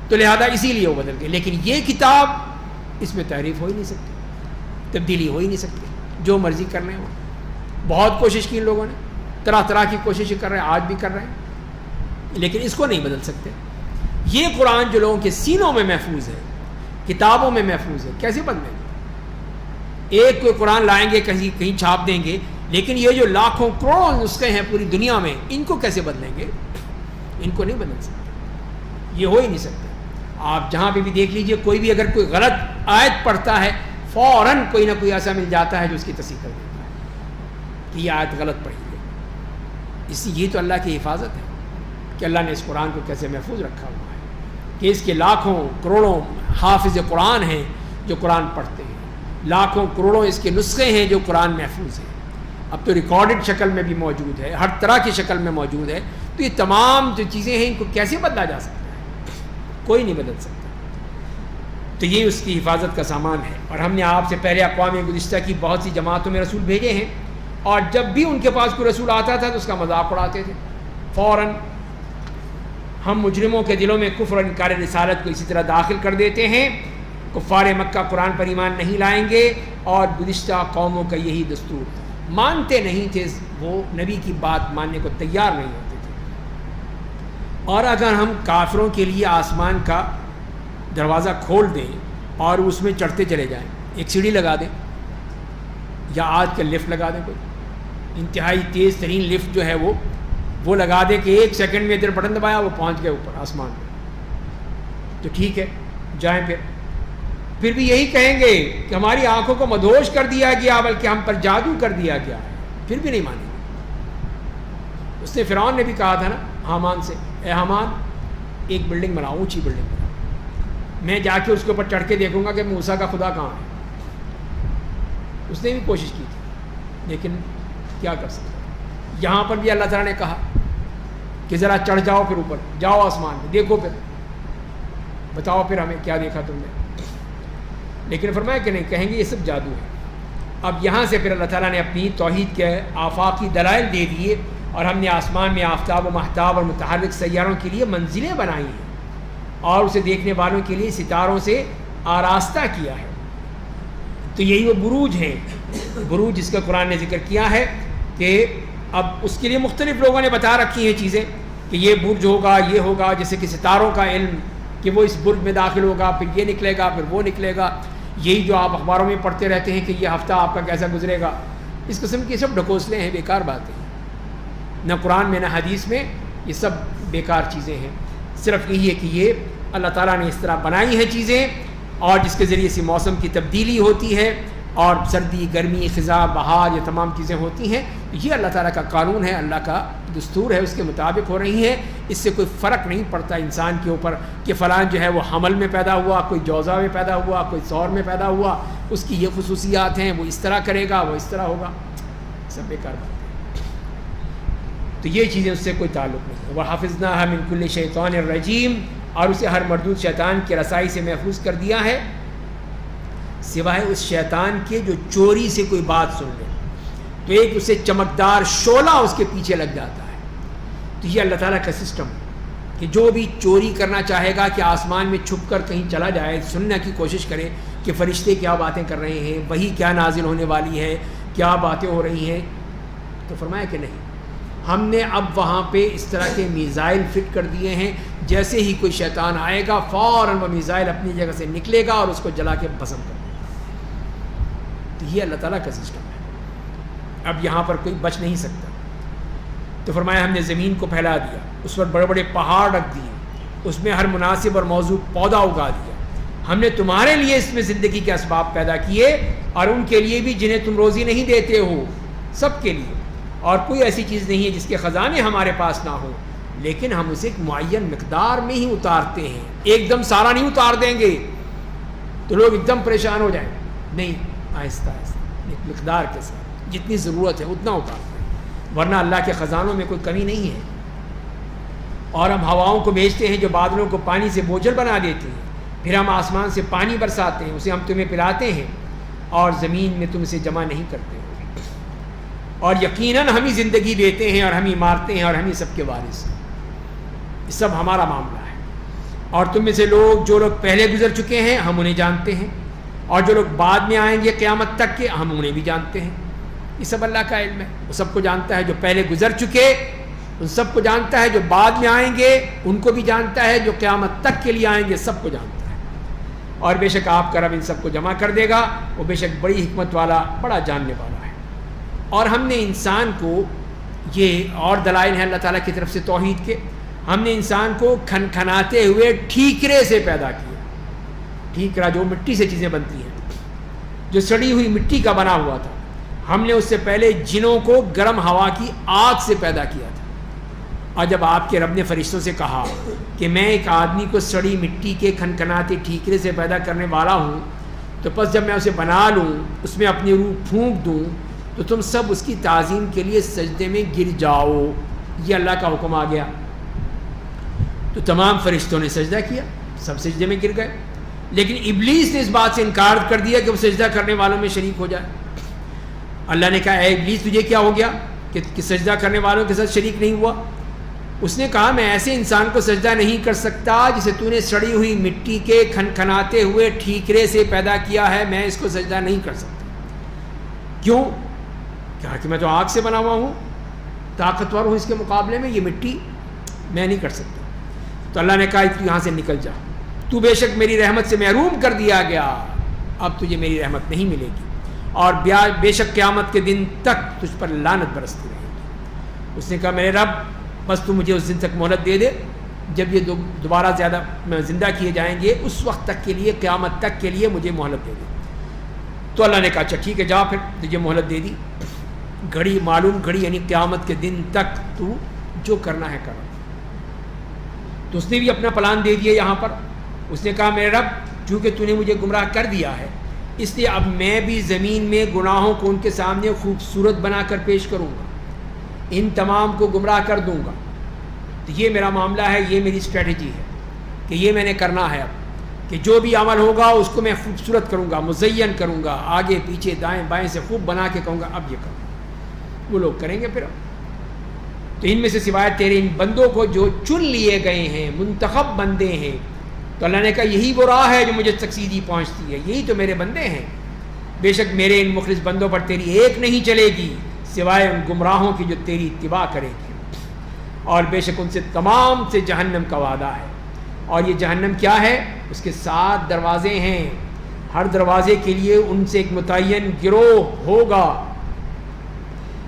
تو لہذا اسی لیے وہ بدل گئی. لیکن یہ کتاب، اس میں تحریف ہو ہی نہیں سکتی، تبدیلی ہو ہی نہیں سکتی، جو مرضی کرنے ہو. بہت کوشش کی ان لوگوں نے، طرح طرح کی کوششیں کر رہے ہیں، آج بھی کر رہے ہیں، لیکن اس کو نہیں بدل سکتے. یہ قرآن جو لوگوں کے سینوں میں محفوظ ہے، کتابوں میں محفوظ ہے، کیسے بدلیں گے؟ ایک کوئی قرآن لائیں گے، کہیں چھاپ دیں گے، لیکن یہ جو لاکھوں کروڑوں نسخے ہیں پوری دنیا میں، ان کو کیسے بدلیں گے؟ ان کو نہیں بدل سکتے، یہ ہو ہی نہیں سکتا. آپ جہاں پہ بھی دیکھ لیجئے، کوئی بھی اگر کوئی غلط آیت پڑھتا ہے، فوراً کوئی نہ کوئی ایسا مل جاتا ہے جو اس کی تصحیح کر دیتا ہے کہ یہ آیت غلط پڑھی ہے. یہ تو اللہ کی حفاظت ہے کہ اللہ نے اس قرآن کو کیسے محفوظ رکھا ہوا ہے، کہ اس کے لاکھوں کروڑوں حافظ قرآن ہیں جو قرآن پڑھتے ہیں، لاکھوں کروڑوں اس کے نسخے ہیں جو قرآن محفوظ ہیں. اب تو ریکارڈڈ شکل میں بھی موجود ہے، ہر طرح کی شکل میں موجود ہے. تو یہ تمام جو چیزیں ہیں ان کو کیسے بدلا جا سکتا ہے؟ کوئی نہیں بدل سکتا. تو یہ اس کی حفاظت کا سامان ہے. اور ہم نے آپ سے پہلے اقوام گزشتہ کی بہت سی جماعتوں میں رسول بھیجے ہیں، اور جب بھی ان کے پاس کوئی رسول آتا تھا تو اس کا مذاق اڑاتے تھے. فوراً ہم مجرموں کے دلوں میں کفر اور انکار رسالت کو اسی طرح داخل کر دیتے ہیں. کفار مکہ قرآن پر ایمان نہیں لائیں گے، اور گزشتہ قوموں کا یہی دستور تھا، مانتے نہیں تھے، وہ نبی کی بات ماننے کو تیار نہیں ہوتے تھے. اور اگر ہم کافروں کے لیے آسمان کا دروازہ کھول دیں اور اس میں چڑھتے چلے جائیں، ایک سیڑھی لگا دیں یا آج کل لفٹ لگا دیں، کوئی انتہائی تیز ترین لفٹ جو ہے وہ لگا دیں کہ 1 سیکنڈ میں ادھر بٹن دبایا وہ پہنچ گئے اوپر آسمان میں، تو ٹھیک ہے جائیں. پھر بھی یہی کہیں گے کہ ہماری آنکھوں کو مدہوش کر دیا گیا، بلکہ ہم پر جادو کر دیا گیا ہے. پھر بھی نہیں مانیں گے. اس نے فرعون نے بھی کہا تھا نا حامان سے, اے حامان ایک بلڈنگ بناؤ, اونچی بلڈنگ بناؤ, میں جا کے اس کے اوپر چڑھ کے دیکھوں گا کہ موسیٰ کا خدا کہاں ہے. اس نے بھی کوشش کی تھی, لیکن کیا کر سکتا. یہاں پر بھی اللہ تعالیٰ نے کہا کہ ذرا چڑھ جاؤ, پھر اوپر جاؤ آسمان میں دیکھو, پھر بتاؤ پھر ہمیں کیا دیکھا تم نے. لیکن فرمایا کہ نہیں, کہیں گے یہ سب جادو ہے. اب یہاں سے پھر اللہ تعالیٰ نے اپنی توحید کے آفاقی دلائل دے دیے, اور ہم نے آسمان میں آفتاب و مہتاب اور متحرک سیاروں کے لیے منزلیں بنائی ہیں, اور اسے دیکھنے والوں کے لیے ستاروں سے آراستہ کیا ہے. تو یہی وہ بروج ہیں, بروج جس کا قرآن نے ذکر کیا ہے کہ اب اس کے لیے مختلف لوگوں نے بتا رکھی ہیں چیزیں کہ یہ برج ہوگا, یہ ہوگا, جیسے کہ ستاروں کا علم کہ وہ اس برج میں داخل ہوگا, پھر یہ نکلے گا, پھر وہ نکلے گا. یہی جو آپ اخباروں میں پڑھتے رہتے ہیں کہ یہ ہفتہ آپ کا کیسا گزرے گا, اس قسم کی سب ڈھکوسلے ہیں, بیکار باتیں ہیں. نہ قرآن میں نہ حدیث میں, یہ سب بیکار چیزیں ہیں. صرف یہی ہے کہ یہ اللہ تعالیٰ نے اس طرح بنائی ہیں چیزیں, اور جس کے ذریعے سے موسم کی تبدیلی ہوتی ہے, اور سردی, گرمی, خزاں, بہار, یہ تمام چیزیں ہوتی ہیں. یہ اللہ تعالیٰ کا قانون ہے, اللہ کا دستور ہے, اس کے مطابق ہو رہی ہیں. اس سے کوئی فرق نہیں پڑتا انسان کے اوپر کہ فلاں جو ہے وہ حمل میں پیدا ہوا, کوئی جوزا میں پیدا ہوا, کوئی سور میں پیدا ہوا, اس کی یہ خصوصیات ہیں, وہ اس طرح کرے گا, وہ اس طرح ہوگا. سب بیکار بات ہے. تو یہ چیزیں اس سے کوئی تعلق نہیں. وَحَفِظْنَاهَا مِن كُلِّ شَيْطَانٍ الرَّجِيمٍ, اور اسے ہر مردود شیطان کی رسائی سے محفوظ کر دیا ہے, سوائے اس شیطان کے جو چوری سے کوئی بات سن لے, تو ایک اسے چمکدار شعلہ اس کے پیچھے لگ جاتا ہے. تو یہ اللہ تعالیٰ کا سسٹم ہے کہ جو بھی چوری کرنا چاہے گا کہ آسمان میں چھپ کر کہیں چلا جائے, سننے کی کوشش کرے کہ فرشتے کیا باتیں کر رہے ہیں, وہی کیا نازل ہونے والی ہے, کیا باتیں ہو رہی ہیں, تو فرمایا کہ نہیں, ہم نے اب وہاں پہ اس طرح کے میزائل فٹ کر دیے ہیں, جیسے ہی کوئی شیطان آئے گا فوراً وہ میزائل اپنی جگہ سے نکلے گا اور اس کو جلا کے بھسم کر دے گا. تو یہ اللہ تعالیٰ کا سسٹم ہے. اب یہاں پر کوئی بچ نہیں سکتا. تو فرمایا ہم نے زمین کو پھیلا دیا, اس پر بڑے بڑے پہاڑ رکھ دیے, اس میں ہر مناسب اور موزوں پودا اگا دیا. ہم نے تمہارے لیے اس میں زندگی کے اسباب پیدا کیے, اور ان کے لیے بھی جنہیں تم روزی نہیں دیتے ہو, سب کے لیے. اور کوئی ایسی چیز نہیں ہے جس کے خزانے ہمارے پاس نہ ہوں, لیکن ہم اسے ایک معین مقدار میں ہی اتارتے ہیں. ایک دم سارا نہیں اتار دیں گے تو لوگ ایک دم پریشان ہو جائیں, نہیں, آہستہ آہستہ ایک مقدار کے ساتھ جتنی ضرورت ہے اتنا اتارتے ہیں, ورنہ اللہ کے خزانوں میں کوئی کمی نہیں ہے. اور ہم ہواؤں کو بھیجتے ہیں جو بادلوں کو پانی سے بوجھل بنا دیتے ہیں, پھر ہم آسمان سے پانی برساتے ہیں, اسے ہم تمہیں پلاتے ہیں, اور زمین میں تم اسے جمع نہیں کرتے. اور یقیناً ہم ہی زندگی دیتے ہیں, اور ہم ہی مارتے ہیں, اور ہم ہی سب کے وارث ہیں. یہ سب ہمارا معاملہ ہے. اور تم میں سے لوگ, جو لوگ پہلے گزر چکے ہیں ہم انہیں جانتے ہیں, اور جو لوگ بعد میں آئیں گے قیامت تک کے ہم انہیں بھی جانتے ہیں. یہ سب اللہ کا علم ہے, وہ سب کو جانتا ہے. جو پہلے گزر چکے ان سب کو جانتا ہے, جو بعد میں آئیں گے ان کو بھی جانتا ہے, جو قیامت تک کے لیے آئیں گے سب کو جانتا ہے. اور بے شک آپ کا رب ان سب کو جمع کر دے گا, وہ بے شک بڑی حکمت والا, بڑا جاننے والا ہے. اور ہم نے انسان کو, یہ اور دلائل ہیں اللہ تعالیٰ کی طرف سے توحید کے, ہم نے انسان کو کھنکھناتے ہوئے ٹھیکرے سے پیدا کیا. ٹھیکرا جو مٹی سے چیزیں بنتی ہیں, جو سڑی ہوئی مٹی کا بنا ہوا تھا, ہم نے اس سے پہلے جنوں کو گرم ہوا کی آگ سے پیدا کیا تھا. اور جب آپ کے رب نے فرشتوں سے کہا کہ میں ایک آدمی کو سڑی مٹی کے کھنکھناتے ٹھیکرے سے پیدا کرنے والا ہوں, تو پس جب میں اسے بنا لوں, اس میں اپنی روح پھونک دوں, تو تم سب اس کی تعظیم کے لیے سجدے میں گر جاؤ. یہ اللہ کا حکم آ گیا. تو تمام فرشتوں نے سجدہ کیا, سب سجدے میں گر گئے. لیکن ابلیس نے اس بات سے انکار کر دیا کہ وہ سجدہ کرنے والوں میں شریک ہو جائے. اللہ نے کہا, اے ابلیس تجھے کیا ہو گیا کہ سجدہ کرنے والوں کے ساتھ شریک نہیں ہوا؟ اس نے کہا, میں ایسے انسان کو سجدہ نہیں کر سکتا جسے تو نے سڑی ہوئی مٹی کے کھنکھناتے ہوئے ٹھیکرے سے پیدا کیا ہے, میں اس کو سجدہ نہیں کر سکتا. کیوں؟ کہا کہ میں تو آگ سے بنا ہوا ہوں, طاقتور ہوں اس کے مقابلے میں, یہ مٹی میں نہیں کر سکتا. تو اللہ نے کہا تو یہاں سے نکل جا, تو بے شک میری رحمت سے محروم کر دیا گیا, اب تجھے میری رحمت نہیں ملے گی, اور بے شک قیامت کے دن تک تجھ پر لعنت برستی رہے گی. اس نے کہا, میرے رب بس تو مجھے اس دن تک مہلت دے دے جب یہ دوبارہ زیادہ زندہ کیے جائیں گے, اس وقت تک کے لیے, قیامت تک کے لیے مجھے مہلت دے دے. تو اللہ نے کہا اچھا ٹھیک ہے, جا, پھر تجھے مہلت دے دی. گھڑی معلوم گھڑی یعنی قیامت کے دن تک تو جو کرنا ہے کرو. تو اس نے بھی اپنا پلان دے دیا یہاں پر. اس نے کہا میرے رب چونکہ تو نے مجھے گمراہ کر دیا ہے اس لیے اب میں بھی زمین میں گناہوں کو ان کے سامنے خوبصورت بنا کر پیش کروں گا, ان تمام کو گمراہ کر دوں گا. تو یہ میرا معاملہ ہے, یہ میری اسٹریٹجی ہے کہ یہ میں نے کرنا ہے اب, کہ جو بھی عمل ہوگا اس کو میں خوبصورت کروں گا, مزین کروں گا, آگے پیچھے دائیں بائیں سے خوب بنا کے کہوں گا اب یہ کروں. وہ لوگ کریں گے پھر. تو ان میں سے سوائے تیرے ان بندوں کو جو چن لیے گئے ہیں, منتخب بندے ہیں, تو اللہ نے کہا یہی وہ راہ ہے جو مجھے تقصیری پہنچتی ہے, یہی تو میرے بندے ہیں. بے شک میرے ان مخلص بندوں پر تیری ایک نہیں چلے گی سوائے ان گمراہوں کی جو تیری اتباع کرے گی, اور بے شک ان سے تمام سے جہنم کا وعدہ ہے. اور یہ جہنم کیا ہے؟ اس کے 7 دروازے ہیں, ہر دروازے کے لیے ان سے ایک متعین گروہ ہوگا.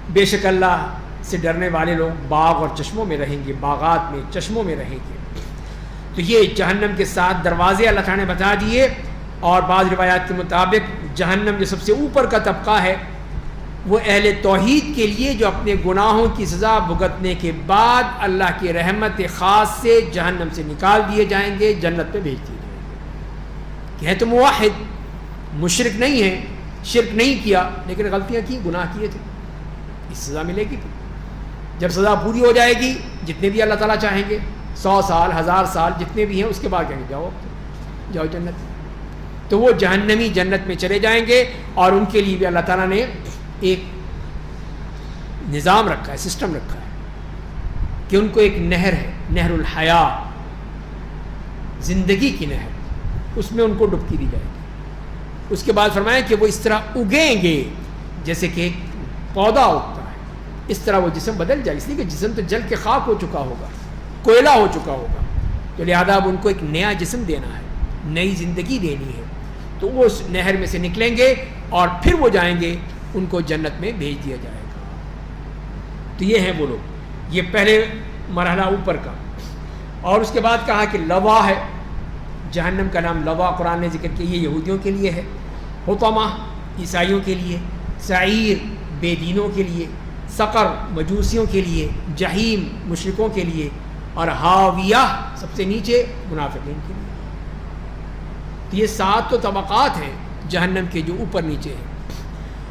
بے شک اللہ سے ڈرنے والے لوگ باغ اور چشموں میں رہیں گے, باغات میں چشموں میں رہیں گے. تو یہ جہنم کے 7 دروازے اللہ تعالیٰ نے بتا دیے. اور بعض روایات کے مطابق جہنم جو سب سے اوپر کا طبقہ ہے وہ اہل توحید کے لیے جو اپنے گناہوں کی سزا بھگتنے کے بعد اللہ کی رحمت خاص سے جہنم سے نکال دیے جائیں گے, جنت میں بھیج دیے جائیں گے. کہ ہے تو موحد, مشرک نہیں ہے, شرک نہیں کیا لیکن غلطیاں کی, گناہ کیے تھے, اس سزا ملے گی. جب سزا پوری ہو جائے گی جتنے بھی اللہ تعالیٰ چاہیں گے 100 سال 1000 سال جتنے بھی ہیں اس کے بعد کہیں گے جاؤ جنت. تو وہ جہنمی جنت میں چلے جائیں گے. اور ان کے لیے بھی اللہ تعالیٰ نے ایک نظام رکھا ہے, سسٹم رکھا ہے کہ ان کو ایک نہر ہے, نہر الحیاء, زندگی کی نہر, اس میں ان کو ڈبکی دی جائے گی. اس کے بعد فرمایا کہ وہ اس طرح اگیں گے جیسے کہ ایک پودا اگتا ہے, اس طرح وہ جسم بدل جائے, اس لیے کہ جسم تو جل کے خاک ہو چکا ہوگا, کوئلہ ہو چکا ہوگا. تو لہذا اب ان کو ایک نیا جسم دینا ہے, نئی زندگی دینی ہے. تو وہ اس نہر میں سے نکلیں گے اور پھر وہ جائیں گے, ان کو جنت میں بھیج دیا جائے گا. تو یہ ہیں وہ لوگ, یہ پہلے مرحلہ اوپر کا. اور اس کے بعد کہا کہ لوا ہے, جہنم کا نام لوا قرآن نے ذکر کیا, یہ یہودیوں کے لیے ہے, حطمہ عیسائیوں کے لیے, سعیر بے دینوں کے لیے, سقر مجوسیوں کے لیے, جہیم مشرکوں کے لیے, اور ہاویہ سب سے نیچے منافقین کے لیے. تو یہ 7 تو طبقات ہیں جہنم کے جو اوپر نیچے ہیں.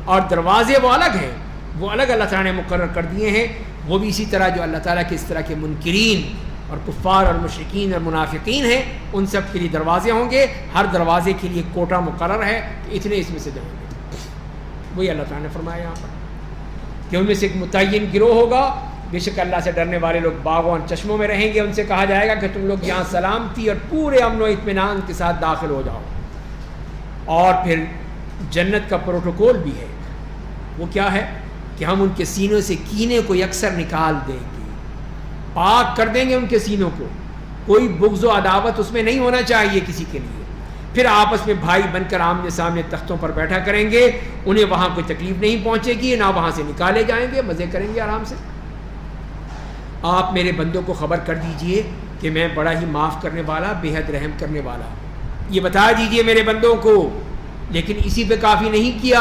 اور دروازے وہ الگ ہیں, وہ الگ اللہ تعالیٰ نے مقرر کر دیے ہیں. وہ بھی اسی طرح جو اللہ تعالیٰ کے اس طرح کے منکرین اور کفار اور مشرکین اور منافقین ہیں ان سب کے لیے دروازے ہوں گے. ہر دروازے کے لیے کوٹا مقرر ہے کہ اتنے اس میں سے جائیں گے. وہی اللہ تعالیٰ نے فرمایا یہاں پر کہ ان میں سے ایک متعین گروہ ہوگا. بے شک اللہ سے ڈرنے والے لوگ باغوں اور چشموں میں رہیں گے. ان سے کہا جائے گا کہ تم لوگ یہاں سلامتی اور پورے امن و اطمینان کے ساتھ داخل ہو جاؤ. اور پھر جنت کا پروٹوکول بھی ہے. وہ کیا ہے کہ ہم ان کے سینوں سے کینے کو یکسر نکال دیں گے, پاک کر دیں گے ان کے سینوں کو. کوئی بغض و عداوت اس میں نہیں ہونا چاہیے کسی کے لیے. پھر آپس میں بھائی بن کر آمنے سامنے تختوں پر بیٹھا کریں گے. انہیں وہاں کوئی تکلیف نہیں پہنچے گی, نہ وہاں سے نکالے جائیں گے, مزے کریں گے آرام سے. آپ میرے بندوں کو خبر کر دیجئے کہ میں بڑا ہی معاف کرنے والا, بے حد رحم کرنے والا. یہ بتا دیجئے میرے بندوں کو. لیکن اسی پہ کافی نہیں کیا,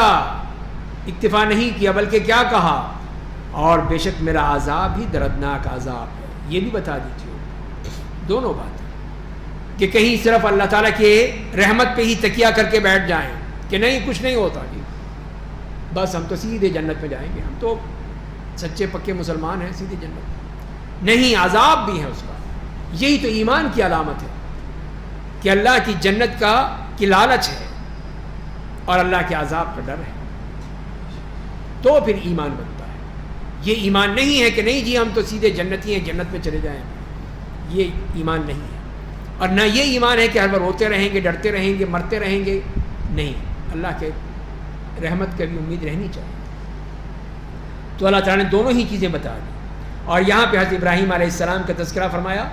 اکتفا نہیں کیا, بلکہ کیا کہا, اور بے شک میرا عذاب ہی دردناک عذاب ہے. یہ بھی بتا دیجئے. دونوں باتیں کہ کہیں صرف اللہ تعالیٰ کے رحمت پہ ہی تکیہ کر کے بیٹھ جائیں کہ نہیں کچھ نہیں ہوتا جی, بس ہم تو سیدھے جنت میں جائیں گے, ہم تو سچے پکے مسلمان ہیں, سیدھے جنت. نہیں, عذاب بھی ہے اس کا. یہی تو ایمان کی علامت ہے کہ اللہ کی جنت کی لالچ ہے اور اللہ کے عذاب کا ڈر ہے, تو پھر ایمان بنتا ہے. یہ ایمان نہیں ہے کہ نہیں جی ہم تو سیدھے جنتی ہیں, جنت میں چلے جائیں. یہ ایمان نہیں ہے. اور نہ یہ ایمان ہے کہ ہر بار روتے رہیں گے, ڈرتے رہیں گے, مرتے رہیں گے. نہیں, اللہ کے رحمت کا بھی امید رہنی چاہیے. تو اللہ تعالیٰ نے دونوں ہی چیزیں بتا دی. اور یہاں پہ حضرت ابراہیم علیہ السلام کا تذکرہ فرمایا.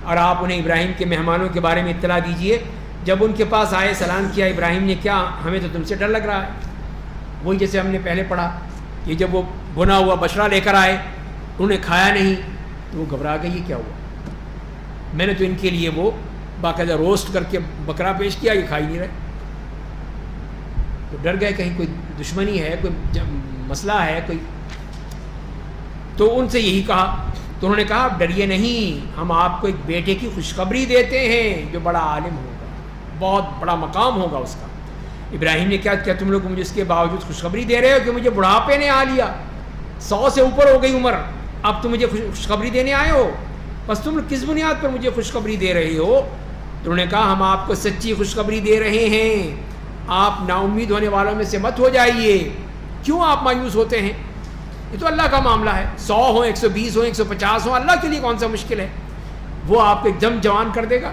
اور آپ انہیں ابراہیم کے مہمانوں کے بارے میں اطلاع دیجئے. جب ان کے پاس آئے, سلام کیا, ابراہیم نے کیا, ہمیں تو تم سے ڈر لگ رہا ہے. وہی جیسے ہم نے پہلے پڑھا کہ جب وہ بنا ہوا بچڑا لے کر آئے, انہوں نے کھایا نہیں تو وہ گھبرا گئی, یہ کیا ہوا. میں نے تو ان کے لیے وہ باقاعدہ روسٹ کر کے بکرا پیش کیا, یہ کھا ہی نہیں رہے. تو ڈر گئے کہیں کوئی دشمنی ہے, کوئی مسئلہ ہے, کوئی تو ان سے یہی کہا، تو انہوں نے کہا آپ ڈریے نہیں، ہم آپ کو ایک بیٹے کی خوشخبری دیتے ہیں جو بڑا عالم ہوگا، بہت بڑا مقام ہوگا اس کا۔ ابراہیم نے کیا تم لوگ مجھے اس کے باوجود خوشخبری دے رہے ہو کہ مجھے بڑھاپے نے آ لیا، 100 سے اوپر ہو گئی عمر، اب تم مجھے خوشخبری دینے آئے ہو، بس تم لوگ کس بنیاد پر مجھے خوشخبری دے رہے ہو؟ تو انہوں نے کہا ہم آپ کو سچی خوشخبری دے رہے ہیں، آپ نا امید ہونے والوں میں سے مت ہو جائیے۔ کیوں آپ مایوس ہوتے ہیں؟ یہ تو اللہ کا معاملہ ہے، 100 ہوں 120 ہوں 150 ہوں، اللہ کے لیے کون سا مشکل ہے، وہ آپ کو ایک دم جوان کر دے گا۔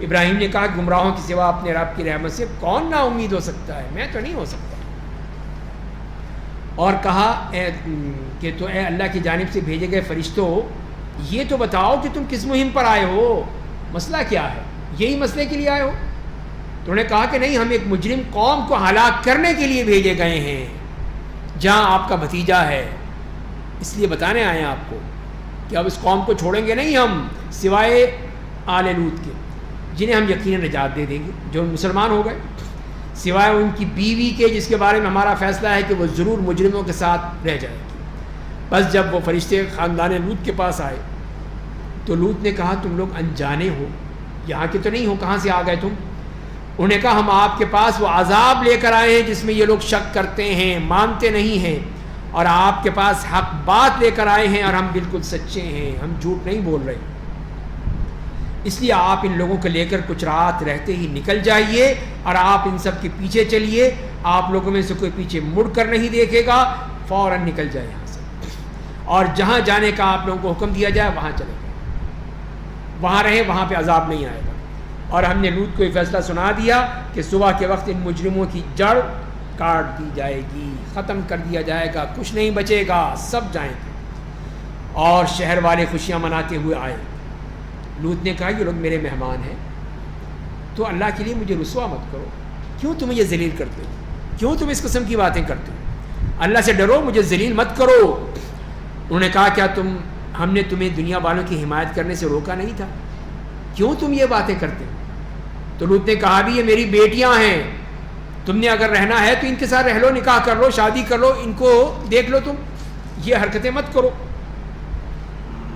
ابراہیم نے کہا گمراہوں کی سوا اپنے رب کی رحمت سے کون نا امید ہو سکتا ہے، میں تو نہیں ہو سکتا۔ اور کہا کہ تو اے اللہ کی جانب سے بھیجے گئے فرشتوں، یہ تو بتاؤ کہ تم کس مہم پر آئے ہو، مسئلہ کیا ہے، یہی مسئلے کے لیے آئے ہو؟ تو انہوں نے کہا کہ نہیں، ہم ایک مجرم قوم کو ہلاک کرنے کے لیے بھیجے گئے ہیں جہاں آپ کا بھتیجا ہے، اس لیے بتانے آئے ہیں آپ کو کہ اب اس قوم کو چھوڑیں گے نہیں ہم، سوائے آل لوط کے جنہیں ہم یقیناً نجات دے دیں گے، جو مسلمان ہو گئے، سوائے ان کی بیوی کے جس کے بارے میں ہمارا فیصلہ ہے کہ وہ ضرور مجرموں کے ساتھ رہ جائے گی۔ بس جب وہ فرشتے خاندان لوط کے پاس آئے تو لوط نے کہا تم لوگ انجانے ہو، یہاں کے تو نہیں ہو، کہاں سے آ گئے تم؟ انہوں نے کہا ہم آپ کے پاس وہ عذاب لے کر آئے ہیں جس میں یہ لوگ شک کرتے ہیں، مانتے نہیں ہیں، اور آپ کے پاس حق بات لے کر آئے ہیں اور ہم بالکل سچے ہیں، ہم جھوٹ نہیں بول رہے، اس لیے آپ ان لوگوں کو لے کر کچھ رات رہتے ہی نکل جائیے اور آپ ان سب کے پیچھے چلیے، آپ لوگوں میں سے کوئی پیچھے مڑ کر نہیں دیکھے گا، فوراً نکل جائے یہاں سے، اور جہاں جانے کا آپ لوگوں کو حکم دیا جائے وہاں چلے جائیں، وہاں رہیں، وہاں پہ عذاب نہیں آئے گا۔ اور ہم نے لوط کو یہ فیصلہ سنا دیا کہ صبح کے وقت ان مجرموں کی جڑ کاٹ دی جائے گی، ختم کر دیا جائے گا، کچھ نہیں بچے گا، سب جائیں گے۔ اور شہر والے خوشیاں مناتے ہوئے آئے۔ لوط نے کہا یہ لوگ میرے مہمان ہیں، تو اللہ کے لیے مجھے رسوا مت کرو، کیوں تم یہ ذلیل کرتے ہو، کیوں تم اس قسم کی باتیں کرتے ہو، اللہ سے ڈرو، مجھے ذلیل مت کرو۔ انہوں نے کہا کیا ہم نے تمہیں دنیا والوں کی حمایت کرنے سے روکا نہیں تھا، کیوں تم یہ باتیں کرتے ہو؟ تو لوط نے کہا بھی یہ میری بیٹیاں ہیں، تم نے اگر رہنا ہے تو ان کے ساتھ رہ لو، نکاح کر لو، شادی کر لو، ان کو دیکھ لو، تم یہ حرکتیں مت کرو۔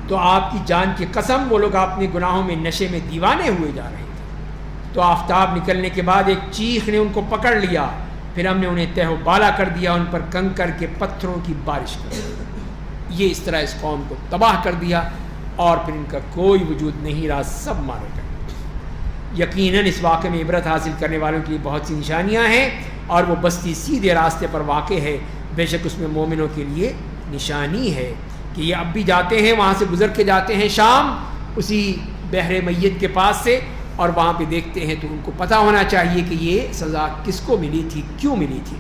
تو آپ کی جان کی قسم وہ لوگ اپنے گناہوں میں نشے میں دیوانے ہوئے جا رہے تھے۔ تو آفتاب نکلنے کے بعد ایک چیخ نے ان کو پکڑ لیا، پھر ہم نے انہیں تہ و بالا کر دیا، ان پر کنکر کے پتھروں کی بارش کر دی۔ یہ اس طرح اس قوم کو تباہ کر دیا اور پھر ان کا کوئی وجود نہیں رہا، سب مارے گئے۔ یقیناً اس واقعے میں عبرت حاصل کرنے والوں کے لیے بہت سی نشانیاں ہیں، اور وہ بستی سیدھے راستے پر واقع ہے، بے شک اس میں مومنوں کے لیے نشانی ہے کہ یہ اب بھی جاتے ہیں، وہاں سے گزر کے جاتے ہیں شام، اسی بحر میت کے پاس سے، اور وہاں پہ دیکھتے ہیں تو ان کو پتہ ہونا چاہیے کہ یہ سزا کس کو ملی تھی، کیوں ملی تھی۔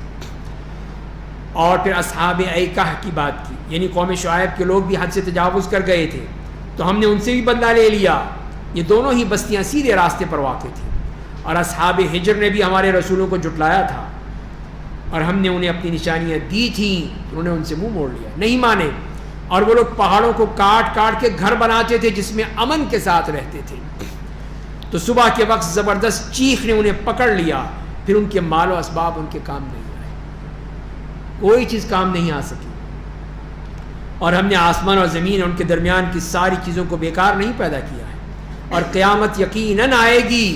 اور پھر اصحاب ایکہ کی بات کی، یعنی قوم شعیب کے لوگ بھی حد سے تجاوز کر گئے تھے، تو ہم نے ان سے بھی بدلہ لے لیا۔ یہ دونوں ہی بستیاں سیدھے راستے پر واقع تھیں، اور اصحاب حجر نے بھی ہمارے رسولوں کو جھٹلایا تھا، اور ہم نے انہیں اپنی نشانیاں دی تھیں، انہوں نے ان سے منہ موڑ لیا، نہیں مانے، اور وہ لوگ پہاڑوں کو کاٹ کاٹ کے گھر بناتے تھے جس میں امن کے ساتھ رہتے تھے۔ تو صبح کے وقت زبردست چیخ نے انہیں پکڑ لیا، پھر ان کے مال و اسباب ان کے کام نہیں آئے، کوئی چیز کام نہیں آ سکی، اور ہم نے آسمان اور زمین اور ان کے درمیان کی ساری چیزوں کو بیکار نہیں پیدا کیا ہے، اور قیامت یقیناً آئے گی،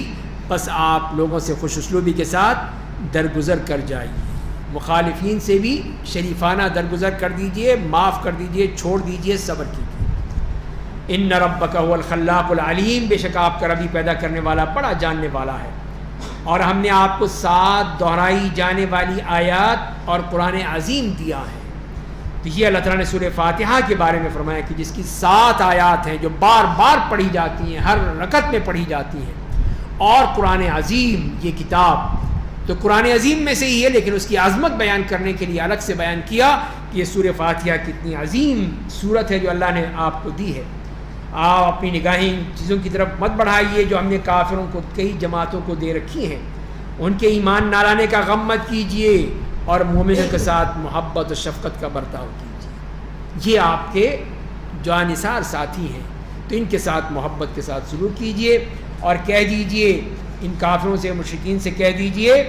بس آپ لوگوں سے خوش اسلوبی کے ساتھ درگزر کر جائیے، مخالفین سے بھی شریفانہ درگزر کر دیجئے، معاف کر دیجئے، چھوڑ دیجئے، صبر کیجئے۔ ان ربک هو الخلاق العلیم، بے شک آپ کا ربی پیدا کرنے والا بڑا جاننے والا ہے۔ اور ہم نے آپ کو 7 دہرائی جانے والی آیات اور قرآن عظیم دیا ہے۔ تو یہ اللہ تعالیٰ نے سورہ فاتحہ کے بارے میں فرمایا کہ جس کی 7 آیات ہیں جو بار بار پڑھی جاتی ہیں، ہر رکعت میں پڑھی جاتی ہیں، اور قرآن عظیم یہ کتاب تو قرآن عظیم میں سے ہی ہے، لیکن اس کی عظمت بیان کرنے کے لیے الگ سے بیان کیا کہ یہ سورہ فاتحہ کتنی عظیم صورت ہے جو اللہ نے آپ کو دی ہے۔ آپ اپنی نگاہیں ان چیزوں کی طرف مت بڑھائیے جو ہم نے کافروں کو کئی جماعتوں کو دے رکھی ہیں، ان کے ایمان نہ لانے کا غم مت کیجیے، اور مومنوں کے ساتھ محبت و شفقت کا برتاؤ کیجیے۔ یہ آپ کے جانثار ساتھی ہیں، تو ان کے ساتھ محبت کے ساتھ سلوک کیجیے، اور کہہ دیجیے ان کافروں سے، مشرکین سے کہہ دیجیے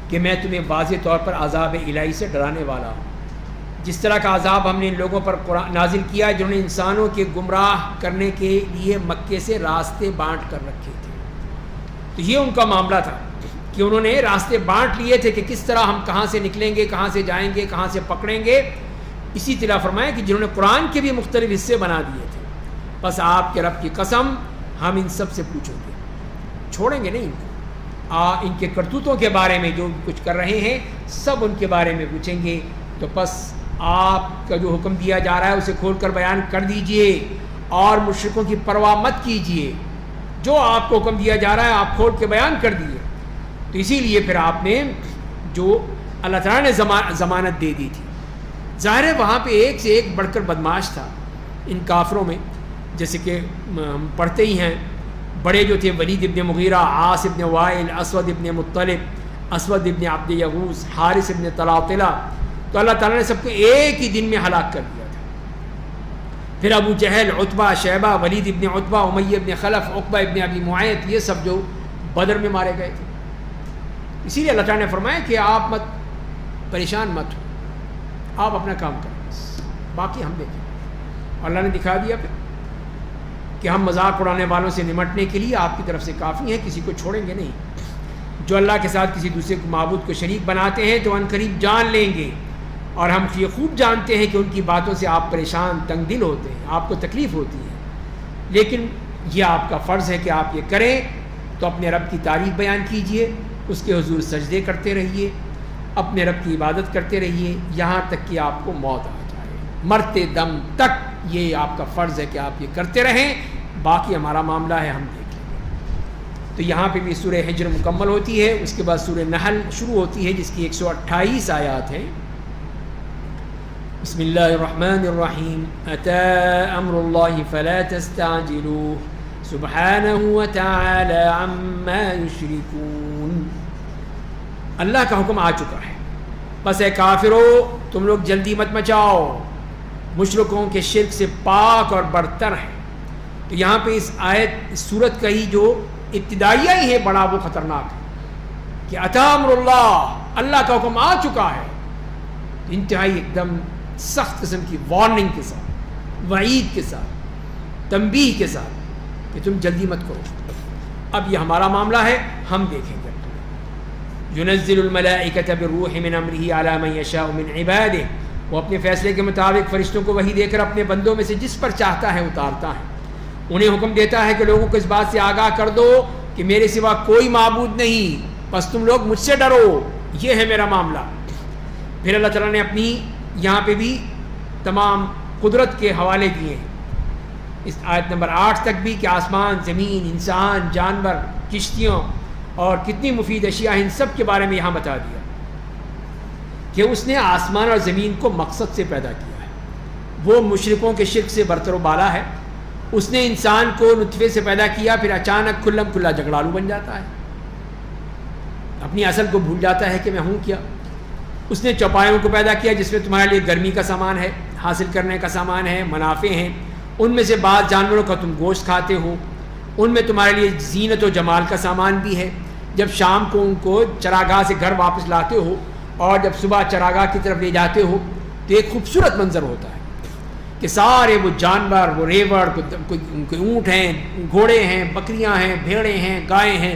کہ میں تمہیں واضح طور پر عذاب الہی سے ڈرانے والا ہوں، جس طرح کا عذاب ہم نے ان لوگوں پر نازل کیا جنہوں نے انسانوں کے گمراہ کرنے کے لیے مکے سے راستے بانٹ کر رکھے تھے. تو یہ ان کا معاملہ تھا کہ انہوں نے راستے بانٹ لیے تھے کہ کس طرح ہم کہاں سے نکلیں گے, کہاں سے جائیں گے, کہاں سے پکڑیں گے. اسی طرح فرمایا کہ جنہوں نے قرآن کے بھی مختلف حصے بنا دیے تھے, بس آپ کے رب کی قسم ہم ان سب سے پوچھیں گے, چھوڑیں گے نہیں ان کو. ان کے کرتوتوں کے بارے میں جو کچھ کر رہے ہیں سب ان کے بارے میں پوچھیں گے. تو بس آپ کا جو حکم دیا جا رہا ہے اسے کھول کر بیان کر دیجئے اور مشرکوں کی پرواہ مت کیجئے. جو آپ کو حکم دیا جا رہا ہے آپ کھول کے بیان کر دیجئے. تو اسی لیے پھر آپ نے جو اللہ تعالیٰ نے ضمانت دے دی تھی, ظاہر ہے وہاں پہ ایک سے ایک بڑھ کر بدماش تھا ان کافروں میں. جیسے کہ ہم پڑھتے ہی ہیں, بڑے جو تھے ولید ابن مغیرہ, عاص ابن وائل, اسود ابن مطلب, اسود ابن عبد یغوث, حارث ابن طلاطلہ. تو اللہ تعالیٰ نے سب کو ایک ہی دن میں ہلاک کر دیا تھا. پھر ابو جہل, عتبہ, شیبہ, ولید ابن عتبہ, امیہ ابن خلف, عقبہ ابن ابی معیط, یہ سب جو بدر میں مارے گئے تھے. اسی لیے اللہ تعالیٰ نے فرمایا کہ آپ مت پریشان مت ہو, آپ اپنا کام کریں, باقی ہم دیکھیں. اللہ نے دکھا دیا پھر کہ ہم مذاق اڑانے والوں سے نمٹنے کے لیے آپ کی طرف سے کافی ہیں, کسی کو چھوڑیں گے نہیں. جو اللہ کے ساتھ کسی دوسرے کو معبود کو شریک بناتے ہیں تو عنقریب جان لیں گے, اور ہم یہ خوب جانتے ہیں کہ ان کی باتوں سے آپ پریشان تنگ دل ہوتے ہیں, آپ کو تکلیف ہوتی ہے, لیکن یہ آپ کا فرض ہے کہ آپ یہ کریں. تو اپنے رب کی تعریف بیان کیجئے, اس کے حضور سجدے کرتے رہیے, اپنے رب کی عبادت کرتے رہیے یہاں تک کہ آپ کو موت آ جائے. مرتے دم تک یہ آپ کا فرض ہے کہ آپ یہ کرتے رہیں, باقی ہمارا معاملہ ہے ہم دیکھ لیں گے. تو یہاں پہ بھی سورہ حجر مکمل ہوتی ہے, اس کے بعد سورہ نحل شروع ہوتی ہے جس کی 128 آیات ہیں. بسم اللہ الرحمن الرحیم. اتی امر اللہ فلا تستعجلوہ سبحانہ وتعالی عما یشرکون. اللہ کا حکم آ چکا ہے, بس اے کافرو تم لوگ جلدی مت مچاؤ, مشرکوں کے شرک سے پاک اور برتر ہے. تو یہاں پہ اس آیت, اس سورت کا ہی جو ابتدائیہ ہی ہے بڑا وہ خطرناک ہے کہ اتی امر اللہ, اللہ کا حکم آ چکا ہے. انتہائی ایک دم سخت قسم کی وارننگ کے ساتھ, وعید کے ساتھ, تنبیہ کے ساتھ کہ تم جلدی مت کرو. اب یہ ہمارا معاملہ ہے, ہم دیکھیں گے. ينزل الملائکۃ بالروح من امرہ علی من یشاء من عبادہ, وہ اپنے فیصلے کے مطابق فرشتوں کو وحی دے کر اپنے بندوں میں سے جس پر چاہتا ہے اتارتا ہے. انہیں حکم دیتا ہے کہ لوگوں کو اس بات سے آگاہ کر دو کہ میرے سوا کوئی معبود نہیں, بس تم لوگ مجھ سے ڈرو, یہ ہے میرا معاملہ. پھر اللہ تعالیٰ نے اپنی یہاں پہ بھی تمام قدرت کے حوالے دیے ہیں اس آیت نمبر 8 تک بھی, کہ آسمان, زمین, انسان, جانور, کشتیوں اور کتنی مفید اشیاء ان سب کے بارے میں یہاں بتا دیا کہ اس نے آسمان اور زمین کو مقصد سے پیدا کیا ہے. وہ مشرکوں کے شرک سے برتر و بالا ہے. اس نے انسان کو نطفے سے پیدا کیا, پھر اچانک کھلم کھلا جھگڑالو بن جاتا ہے, اپنی اصل کو بھول جاتا ہے کہ میں ہوں کیا. اس نے چوپایوں کو پیدا کیا جس میں تمہارے لیے گرمی کا سامان ہے, حاصل کرنے کا سامان ہے, منافع ہیں. ان میں سے بعض جانوروں کا تم گوشت کھاتے ہو, ان میں تمہارے لیے زینت و جمال کا سامان بھی ہے. جب شام کو ان کو چراگاہ سے گھر واپس لاتے ہو اور جب صبح چراگاہ کی طرف لے جاتے ہو تو ایک خوبصورت منظر ہوتا ہے کہ سارے وہ جانور, وہ ریوڑ, کوئی اونٹ ہیں, گھوڑے ہیں, بکریاں ہیں, بھیڑیں ہیں, گائیں ہیں,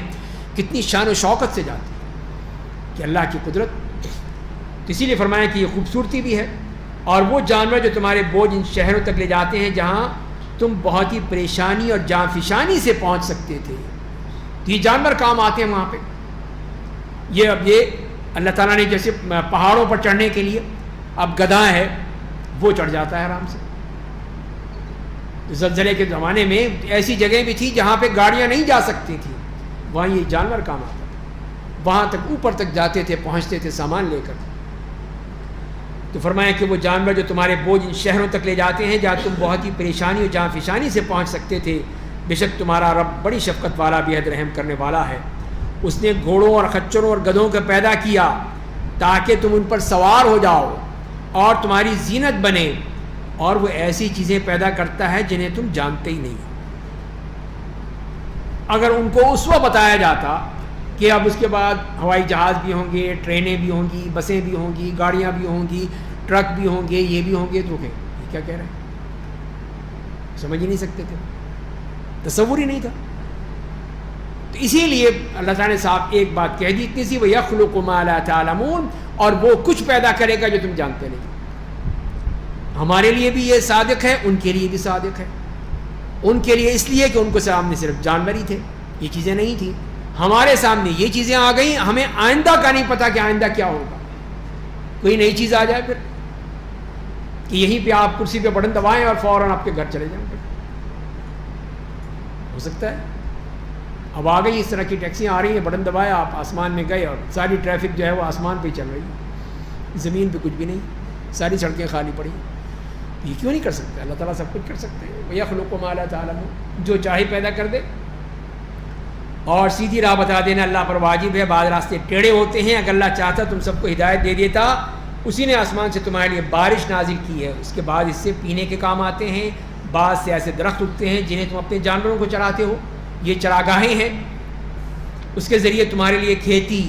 کتنی شان و شوکت سے جاتی ہیں کہ اللہ کی قدرت. تو اسی لیے فرمایا کہ یہ خوبصورتی بھی ہے. اور وہ جانور جو تمہارے بوجھ ان شہروں تک لے جاتے ہیں جہاں تم بہت ہی پریشانی اور جانفشانی سے پہنچ سکتے تھے, تو یہ جانور کام آتے ہیں وہاں پہ. اب یہ اللہ تعالیٰ نے جیسے پہاڑوں پر چڑھنے کے لیے اب گدھا ہے وہ چڑھ جاتا ہے آرام سے. زلزلے کے زمانے میں ایسی جگہیں بھی تھی جہاں پہ گاڑیاں نہیں جا سکتی تھیں, وہاں یہ جانور کام آتا تھا, وہاں تک اوپر تک جاتے تھے, پہنچتے تھے سامان لے کر. تو فرمایا کہ وہ جانور جو تمہارے بوجھ ان شہروں تک لے جاتے ہیں جہاں تم بہت ہی پریشانی اور جانفشانی سے پہنچ سکتے تھے, بے شک تمہارا رب بڑی شفقت والا, بے حد رحم کرنے والا ہے. اس نے گھوڑوں اور خچروں اور گدھوں کو پیدا کیا تاکہ تم ان پر سوار ہو جاؤ اور تمہاری زینت بنے, اور وہ ایسی چیزیں پیدا کرتا ہے جنہیں تم جانتے ہی نہیں. اگر ان کو اس وقت بتایا جاتا کہ اب اس کے بعد ہوائی جہاز بھی ہوں گے, ٹرینیں بھی ہوں گی, بسیں بھی ہوں گی, گاڑیاں بھی ہوں گی, ٹرک بھی ہوں گے، یہ بھی ہوں گے، تو یہ کیا کہہ رہے ہیں؟ سمجھ ہی نہیں سکتے تھے، تصور ہی نہیں تھا. تو اسی لیے اللہ تعالیٰ نے صاحب ایک بات کہہ دی اتنی سی، وَيَخْلُقُ مَا لَا تَعْلَمُونَ، اور وہ کچھ پیدا کرے گا جو تم جانتے نہیں. ہمارے لیے بھی یہ صادق ہے، ان کے لیے بھی صادق ہے. ان کے لیے اس لیے کہ ان کو سامنے صرف جانور ہی تھے، یہ چیزیں نہیں تھیں. ہمارے سامنے یہ چیزیں آ گئیں، ہمیں آئندہ کا نہیں پتا کہ آئندہ کیا ہوگا. کوئی نئی چیز آ جائے پھر کہ یہیں پہ آپ کرسی پہ بٹن دبائیں اور فوراً آپ کے گھر چلے جائیں، پھر ہو سکتا ہے. اب آ گئی اس طرح کی ٹیکسیاں آ رہی ہیں، بٹن دبایا آپ آسمان میں گئے اور ساری ٹریفک جو ہے وہ آسمان پہ چل رہی ہے، زمین پہ کچھ بھی نہیں، ساری سڑکیں خالی پڑی. یہ کیوں نہیں کر سکتے؟ اللہ تعالیٰ سب کچھ کر سکتے ہیں. وَيَخْلُقُ مَا لَا تَعْلَمُونَ، جو چاہے پیدا کر دے. اور سیدھی راہ بتا دینا اللہ پر واجب ہے. بعض راستے ٹیڑھے ہوتے ہیں، اگر اللہ چاہتا تم سب کو ہدایت دے دیتا. اسی نے آسمان سے تمہارے لیے بارش نازل کی ہے، اس کے بعد اس سے پینے کے کام آتے ہیں. بعض سے ایسے درخت اگتے ہیں جنہیں تم اپنے جانوروں کو چراتے ہو، یہ چراگاہیں ہیں. اس کے ذریعے تمہارے لیے کھیتی،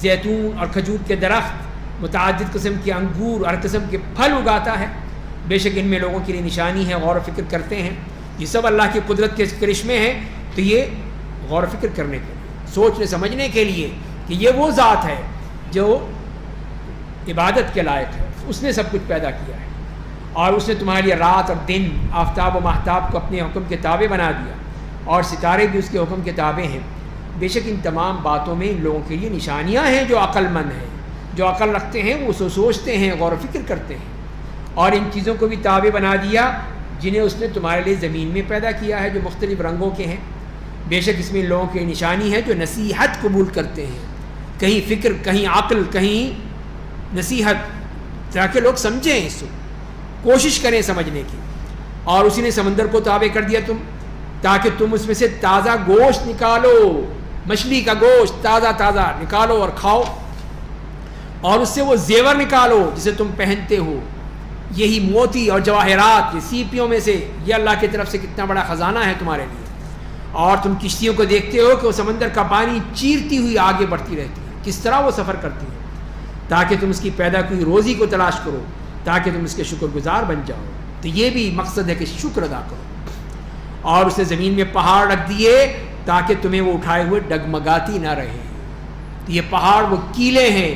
زیتون اور کھجور کے درخت، متعدد قسم کے انگور، ہر قسم کے پھل اگاتا ہے. بے شک ان میں لوگوں کے لیے نشانی ہے، غور و فکر کرتے ہیں. یہ سب اللہ کی قدرت کے کرشمے ہیں. تو یہ غور و فکر کرنے کے لیے، سوچنے سمجھنے کے لیے کہ یہ وہ ذات ہے جو عبادت کے لائق ہے. اس نے سب کچھ پیدا کیا ہے، اور اس نے تمہارے لیے رات اور دن، آفتاب و ماہتاب کو اپنے حکم کے تابع بنا دیا، اور ستارے بھی اس کے حکم کے تابع ہیں. بے شک ان تمام باتوں میں ان لوگوں کے لیے نشانیاں ہیں جو عقل مند ہیں، جو عقل رکھتے ہیں، وہ سوچتے ہیں، غور و فکر کرتے ہیں. اور ان چیزوں کو بھی تابع بنا دیا جنہیں اس نے تمہارے لیے زمین میں پیدا کیا ہے، جو مختلف رنگوں کے ہیں. بے شک اس میں ان لوگوں کی نشانی ہے جو نصیحت قبول کرتے ہیں، کہیں فکر، کہیں عقل، کہیں نصیحت، تاکہ لوگ سمجھیں، اس کو کوشش کریں سمجھنے کی. اور اسی نے سمندر کو تابع کر دیا تاکہ تم اس میں سے تازہ گوشت نکالو، مچھلی کا گوشت تازہ نکالو اور کھاؤ. اور اس سے وہ زیور نکالو جسے تم پہنتے ہو. یہی موتی اور جواہرات، یہ سیپیوں میں سے، یہ اللہ کی طرف سے کتنا بڑا خزانہ ہے تمہارے لیے. اور تم کشتیوں کو دیکھتے ہو کہ وہ سمندر کا پانی چیرتی ہوئی آگے بڑھتی رہتی ہے، کس طرح وہ سفر کرتی ہے، تاکہ تم اس کی پیدا کی روزی کو تلاش کرو، تاکہ تم اس کے شکر گزار بن جاؤ. تو یہ بھی مقصد ہے کہ شکر ادا کرو. اور اس نے زمین میں پہاڑ رکھ دیے تاکہ تمہیں وہ اٹھائے ہوئے ڈگمگاتی نہ رہے. تو یہ پہاڑ وہ کیلے ہیں،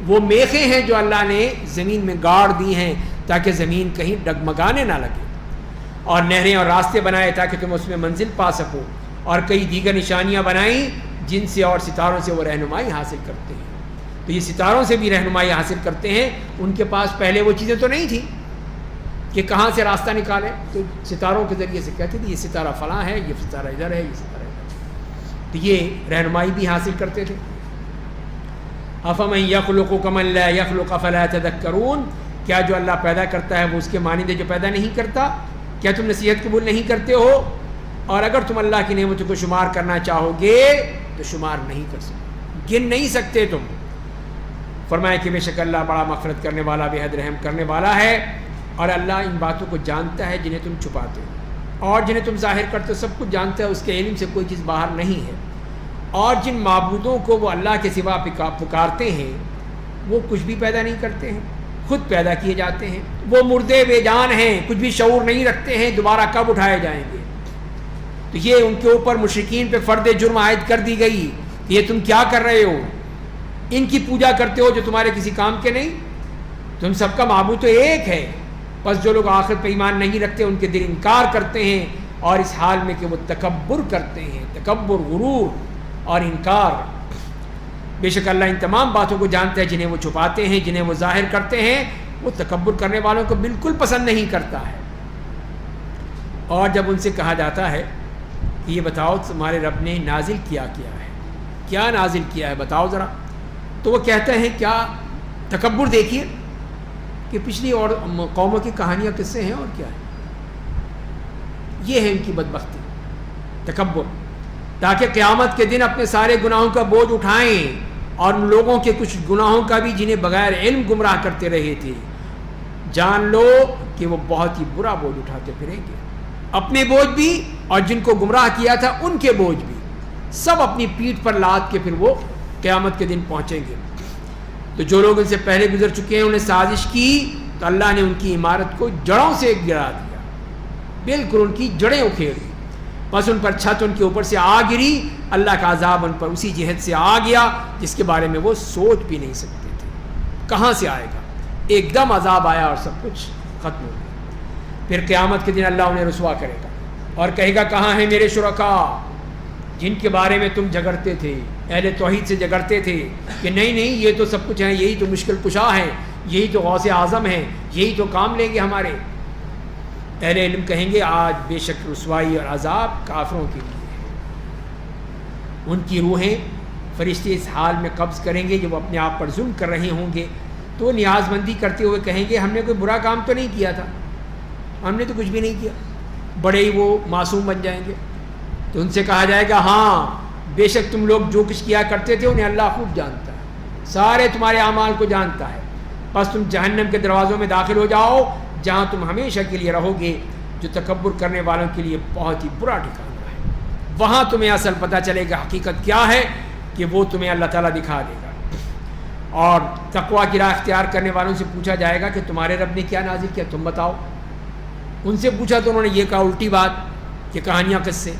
وہ میخیں ہیں جو اللہ نے زمین میں گاڑ دی ہیں تاکہ زمین کہیں ڈگمگانے نہ لگے. اور نہریں اور راستے بنائے تاکہ تم اس میں منزل پا سکو. اور کئی دیگر نشانیاں بنائیں جن سے اور ستاروں سے وہ رہنمائی حاصل کرتے ہیں. تو یہ ستاروں سے بھی رہنمائی حاصل کرتے ہیں. ان کے پاس پہلے وہ چیزیں تو نہیں تھیں کہ کہاں سے راستہ نکالیں، تو ستاروں کے ذریعے سے کہتے تھے یہ ستارہ فلاں ہے، یہ ستارہ ادھر ہے، یہ ستارہ ادھر. تو یہ رہنمائی بھی حاصل کرتے تھے. افمن یخلق کمن لا یخلق افلا تذکرون، کیا جو اللہ پیدا کرتا ہے وہ اس کے مانند ہے جو پیدا نہیں کرتا؟ کیا تم نصیحت قبول نہیں کرتے ہو؟ اور اگر تم اللہ کی نعمتوں کو شمار کرنا چاہو گے تو شمار نہیں کر سکتے، گن نہیں سکتے تم. فرمایا کہ بے شک اللہ بڑا مغفرت کرنے والا، بے حد رحم کرنے والا ہے. اور اللہ ان باتوں کو جانتا ہے جنہیں تم چھپاتے ہو، اور جنہیں تم ظاہر کرتے ہو سب کچھ جانتا ہے. اس کے علم سے کوئی چیز باہر نہیں ہے. اور جن معبودوں کو وہ اللہ کے سوا پکارتے ہیں وہ کچھ بھی پیدا نہیں کرتے ہیں، خود پیدا کیے جاتے ہیں. وہ مردے بے جان ہیں، کچھ بھی شعور نہیں رکھتے ہیں دوبارہ کب اٹھائے جائیں گے. تو یہ ان کے اوپر مشرکین پہ فرد جرم عائد کر دی گئی کہ یہ تم کیا کر رہے ہو، ان کی پوجا کرتے ہو جو تمہارے کسی کام کے نہیں. تم سب کا معبود تو ایک ہے. بس جو لوگ آخرت پہ ایمان نہیں رکھتے ان کے دل انکار کرتے ہیں، اور اس حال میں کہ وہ تکبر کرتے ہیں، تکبر، غرور اور انکار. بے شک اللہ ان تمام باتوں کو جانتا ہے جنہیں وہ چھپاتے ہیں، جنہیں وہ ظاہر کرتے ہیں. وہ تکبر کرنے والوں کو بالکل پسند نہیں کرتا ہے. اور جب ان سے کہا جاتا ہے کہ یہ بتاؤ تمہارے رب نے نازل کیا ہے، کیا نازل کیا ہے بتاؤ ذرا، تو وہ کہتے ہیں کیا تکبر دیکھیے کہ پچھلی اور قوموں کی کہانیاں کس سے ہیں اور کیا ہے. یہ ہے ان کی بدبختی، تکبر، تاکہ قیامت کے دن اپنے سارے گناہوں کا بوجھ اٹھائیں، اور ان لوگوں کے کچھ گناہوں کا بھی جنہیں بغیر علم گمراہ کرتے رہے تھے. جان لو کہ وہ بہت ہی برا بوجھ اٹھاتے پھریں گے، اپنے بوجھ بھی اور جن کو گمراہ کیا تھا ان کے بوجھ بھی، سب اپنی پیٹھ پر لاد کے پھر وہ قیامت کے دن پہنچیں گے. تو جو لوگ ان سے پہلے گزر چکے ہیں انہیں سازش کی تو اللہ نے ان کی عمارت کو جڑوں سے گرا دیا، بالکل ان کی جڑیں اکھیڑ دی، بس ان پر چھت ان کے اوپر سے آ گری، اللہ کا عذاب ان پر اسی جہت سے آ گیا جس کے بارے میں وہ سوچ بھی نہیں سکتے تھے کہاں سے آئے گا، ایک دم عذاب آیا اور سب کچھ ختم ہو گیا۔ پھر قیامت کے دن اللہ انہیں رسوا کرے گا اور کہے گا کہاں ہیں میرے شرکاء جن کے بارے میں تم جھگڑتے تھے، اہل توحید سے جھگڑتے تھے کہ نہیں نہیں یہ تو سب کچھ ہیں، یہی تو مشکل کشا ہیں، یہی تو غوث اعظم ہیں، یہی تو کام لیں گے ہمارے۔ اہل علم کہیں گے آج بے شک رسوائی اور عذاب کافروں کے لیے ہے۔ ان کی روحیں فرشتے اس حال میں قبض کریں گے جب وہ اپنے آپ پر ظلم کر رہے ہوں گے، تو وہ نیاز مندی کرتے ہوئے کہیں گے ہم نے کوئی برا کام تو نہیں کیا تھا، ہم نے تو کچھ بھی نہیں کیا، بڑے ہی وہ معصوم بن جائیں گے۔ تو ان سے کہا جائے گا ہاں بے شک تم لوگ جو کچھ کیا کرتے تھے انہیں اللہ خوب جانتا ہے، سارے تمہارے اعمال کو جانتا ہے، بس تم جہنم کے دروازوں میں داخل ہو جاؤ جہاں تم ہمیشہ کے لیے رہو گے، جو تکبر کرنے والوں کے لیے بہت ہی برا ٹھکانہ ہے۔ وہاں تمہیں اصل پتہ چلے گا حقیقت کیا ہے کہ وہ تمہیں اللہ تعالیٰ دکھا دے گا۔ اور تقویٰ کی راہ اختیار کرنے والوں سے پوچھا جائے گا کہ تمہارے رب نے کیا نازل کیا، تم بتاؤ۔ ان سے پوچھا تو انہوں نے یہ کہا الٹی بات کہ کہانیاں کس سے،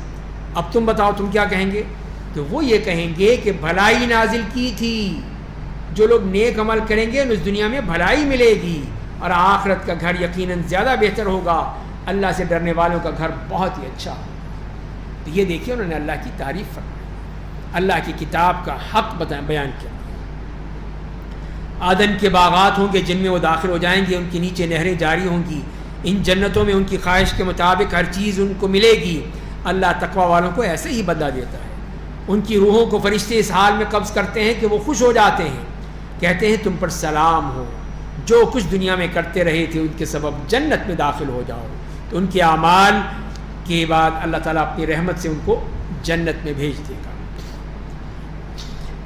اب تم بتاؤ تم کیا کہیں گے؟ تو وہ یہ کہیں گے کہ بھلائی نازل کی تھی، جو لوگ نیک عمل کریں گے اس دنیا میں بھلائی ملے گی اور آخرت کا گھر یقیناً زیادہ بہتر ہوگا، اللہ سے ڈرنے والوں کا گھر بہت ہی اچھا ہوگا۔ تو یہ دیکھیے انہوں نے اللہ کی تعریف فرمائی، اللہ کی کتاب کا حق بیان کیا۔ عدن کے باغات ہوں گے جن میں وہ داخل ہو جائیں گے، ان کے نیچے نہریں جاری ہوں گی، ان جنتوں میں ان کی خواہش کے مطابق ہر چیز ان کو ملے گی۔ اللہ تقوی والوں کو ایسے ہی بدلہ دیتا ہے۔ ان کی روحوں کو فرشتے اس حال میں قبض کرتے ہیں کہ وہ خوش ہو جاتے ہیں، کہتے ہیں تم پر سلام ہو، جو کچھ دنیا میں کرتے رہے تھے ان کے سبب جنت میں داخل ہو جاؤ۔ تو ان کے اعمال کے بعد اللہ تعالیٰ اپنی رحمت سے ان کو جنت میں بھیج دے گا۔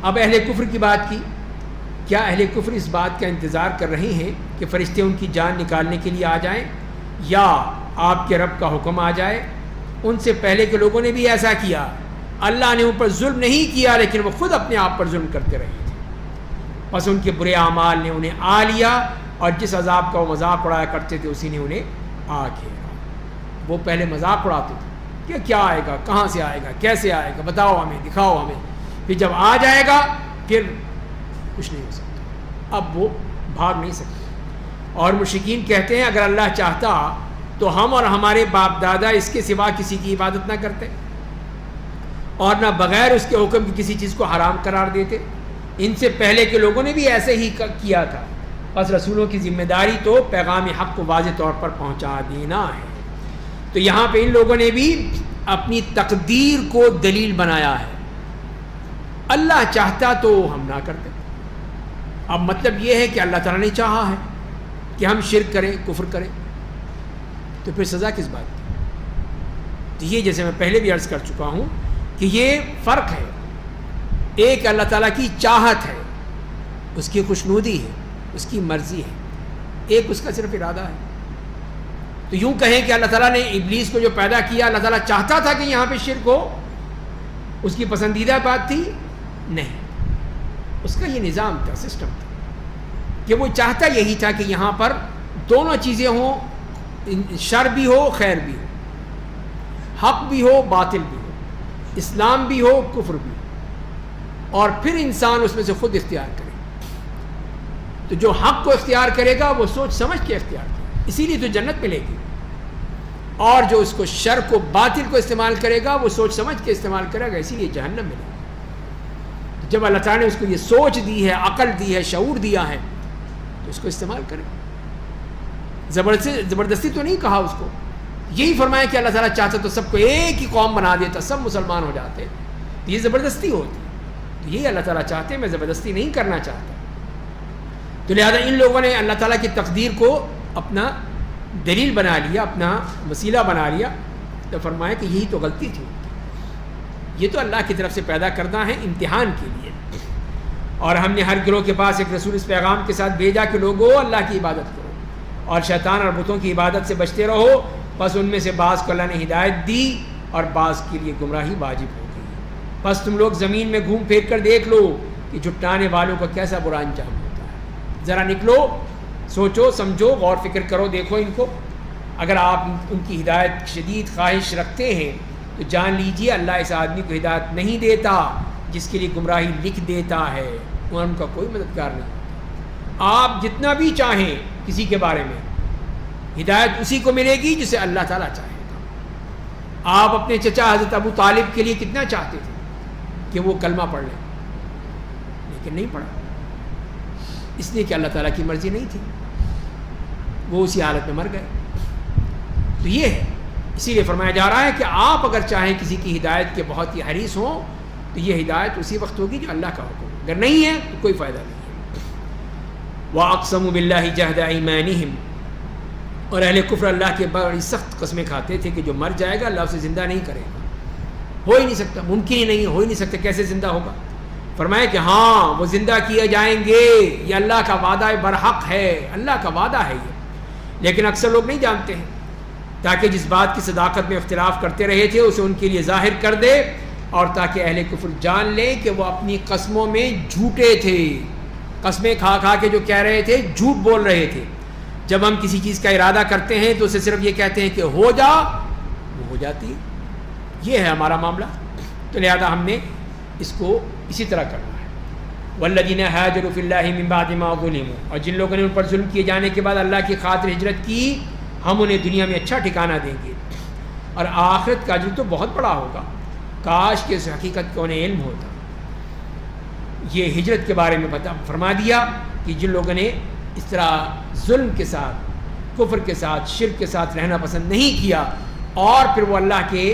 اب اہل کفر کی بات کی، کیا اہل کفر اس بات کا انتظار کر رہے ہیں کہ فرشتے ان کی جان نکالنے کے لیے آ جائیں یا آپ کے رب کا حکم آ جائے؟ ان سے پہلے کے لوگوں نے بھی ایسا کیا، اللہ نے ان پر ظلم نہیں کیا لیکن وہ خود اپنے آپ پر ظلم کرتے رہے تھے، بس ان کے برے اعمال نے انہیں آ لیا اور جس عذاب کا وہ مذاق اڑایا کرتے تھے اسی نے انہیں آ گھیرا۔ وہ پہلے مذاق اڑاتے تھے کہ کیا آئے گا، کہاں سے آئے گا، کیسے آئے گا، بتاؤ ہمیں، دکھاؤ ہمیں، پھر جب آ جائے گا پھر کچھ نہیں ہو سکتا، اب وہ بھاگ نہیں سکتے۔ اور مشرکین کہتے ہیں اگر اللہ چاہتا تو ہم اور ہمارے باپ دادا اس کے سوا کسی کی عبادت نہ کرتے اور نہ بغیر اس کے حکم کی کسی چیز کو حرام قرار دیتے۔ ان سے پہلے کے لوگوں نے بھی ایسے ہی کیا تھا، بس رسولوں کی ذمہ داری تو پیغام حق کو واضح طور پر پہنچا دینا ہے۔ تو یہاں پہ ان لوگوں نے بھی اپنی تقدیر کو دلیل بنایا ہے، اللہ چاہتا تو ہم نہ کرتے۔ اب مطلب یہ ہے کہ اللہ تعالیٰ نے چاہا ہے کہ ہم شرک کریں، کفر کریں، تو پھر سزا کس بات کی؟ تو یہ جیسے میں پہلے بھی عرض کر چکا ہوں کہ یہ فرق ہے، ایک اللہ تعالیٰ کی چاہت ہے، اس کی خوشنودی ہے، اس کی مرضی ہے، ایک اس کا صرف ارادہ ہے۔ تو یوں کہیں کہ اللہ تعالیٰ نے ابلیس کو جو پیدا کیا اللہ تعالیٰ چاہتا تھا کہ یہاں پہ شرک ہو، اس کی پسندیدہ بات تھی؟ نہیں، اس کا یہ نظام تھا، سسٹم تھا کہ وہ چاہتا یہی تھا کہ یہاں پر دونوں چیزیں ہوں، شر بھی ہو خیر بھی ہو، حق بھی ہو باطل بھی ہو، اسلام بھی ہو کفر بھی ہو، اور پھر انسان اس میں سے خود اختیار کرے۔ تو جو حق کو اختیار کرے گا وہ سوچ سمجھ کے اختیار کرے، اسی لیے تو جنت ملے گی، اور جو اس کو شر کو باطل کو استعمال کرے گا وہ سوچ سمجھ کے استعمال کرے گا، اسی لیے جہنم ملے گی۔ جب اللہ تعالیٰ نے اس کو یہ سوچ دی ہے، عقل دی ہے، شعور دیا ہے، تو اس کو استعمال کرے۔ زبردستی تو نہیں کہا اس کو، یہی فرمایا کہ اللہ تعالیٰ چاہتا تو سب کو ایک ہی قوم بنا دیتا، سب مسلمان ہو جاتے، تو یہ زبردستی ہوتی، تو یہی اللہ تعالیٰ چاہتے، میں زبردستی نہیں کرنا چاہتا۔ تو لہذا ان لوگوں نے اللہ تعالیٰ کی تقدیر کو اپنا دلیل بنا لیا، اپنا وسیلہ بنا لیا، تو فرمایا کہ یہی تو غلطی تھی، یہ تو اللہ کی طرف سے پیدا کرنا ہے امتحان کے لیے، اور ہم نے ہر گروہ کے پاس ایک رسول اس پیغام کے ساتھ بھیجا کہ لوگو اللہ کی عبادت کرو اور شیطان اور بتوں کی عبادت سے بچتے رہو، بس ان میں سے بعض کو اللہ نے ہدایت دی اور بعض کے لیے گمراہی واجب ہو گئی، بس تم لوگ زمین میں گھوم پھیر کر دیکھ لو کہ جھٹلانے والوں کا کیسا برا انجام ہوتا ہے، ذرا نکلو سوچو سمجھو غور فکر کرو دیکھو ان کو. اگر آپ ان کی ہدایت شدید خواہش رکھتے ہیں تو جان لیجئے اللہ اس آدمی کو ہدایت نہیں دیتا جس کے لیے گمراہی لکھ دیتا ہے، اور ان کا کوئی مددگار نہیں. آپ جتنا بھی چاہیں کسی کے بارے میں ہدایت اسی کو ملے گی جسے اللہ تعالیٰ چاہے گا. آپ اپنے چچا حضرت ابو طالب کے لیے کتنا چاہتے تھے کہ وہ کلمہ پڑھ لیں، لیکن نہیں پڑھا، اس لیے کہ اللہ تعالیٰ کی مرضی نہیں تھی، وہ اسی حالت میں مر گئے. تو یہ ہے، اسی لیے فرمایا جا رہا ہے کہ آپ اگر چاہیں کسی کی ہدایت کے بہت ہی حریص ہوں تو یہ ہدایت اسی وقت ہوگی جو اللہ کا حکم، اگر نہیں ہے تو کوئی فائدہ نہیں ہے. وَأَقْسَمُوا بِاللَّهِ جَهْدَ أَيْمَانِهِمْ، اور اہل کفر اللہ کے بڑی سخت قسمیں کھاتے تھے کہ جو مر جائے گا اللہ اسے زندہ نہیں کرے گا، ہو ہی نہیں سکتا، ممکن ہی نہیں، ہو ہی نہیں سکتا، کیسے زندہ ہوگا؟ فرمایا کہ ہاں وہ زندہ کیے جائیں گے، یہ اللہ کا وعدہ برحق ہے، اللہ کا وعدہ ہے یہ، لیکن اکثر لوگ نہیں جانتے ہیں، تاکہ جس بات کی صداقت میں اختلاف کرتے رہے تھے اسے ان کے لیے ظاہر کر دے، اور تاکہ اہل کفر جان لیں کہ وہ اپنی قسموں میں جھوٹے تھے، قسمیں کھا کھا کے جو کہہ رہے تھے جھوٹ بول رہے تھے. جب ہم کسی چیز کا ارادہ کرتے ہیں تو اسے صرف یہ کہتے ہیں کہ ہو جا، وہ ہو جاتی ہے. یہ ہے ہمارا معاملہ، تو لہذا ہم نے اس کو اسی طرح کرنا ہے. والذین ہاجروا فی اللہ من بعد ما ظلموا، اور جن لوگوں نے ان پر ظلم کیے جانے کے بعد اللہ کی خاطر ہجرت کی، ہم انہیں دنیا میں اچھا ٹھکانہ دیں گے، اور آخرت کا اجر تو بہت بڑا ہوگا. کاش کہ اس حقیقت کو انہیں علم ہوتا. یہ ہجرت کے بارے میں فرما دیا کہ جن لوگوں نے اس طرح ظلم کے ساتھ، کفر کے ساتھ، شرک کے ساتھ رہنا پسند نہیں کیا، اور پھر وہ اللہ کے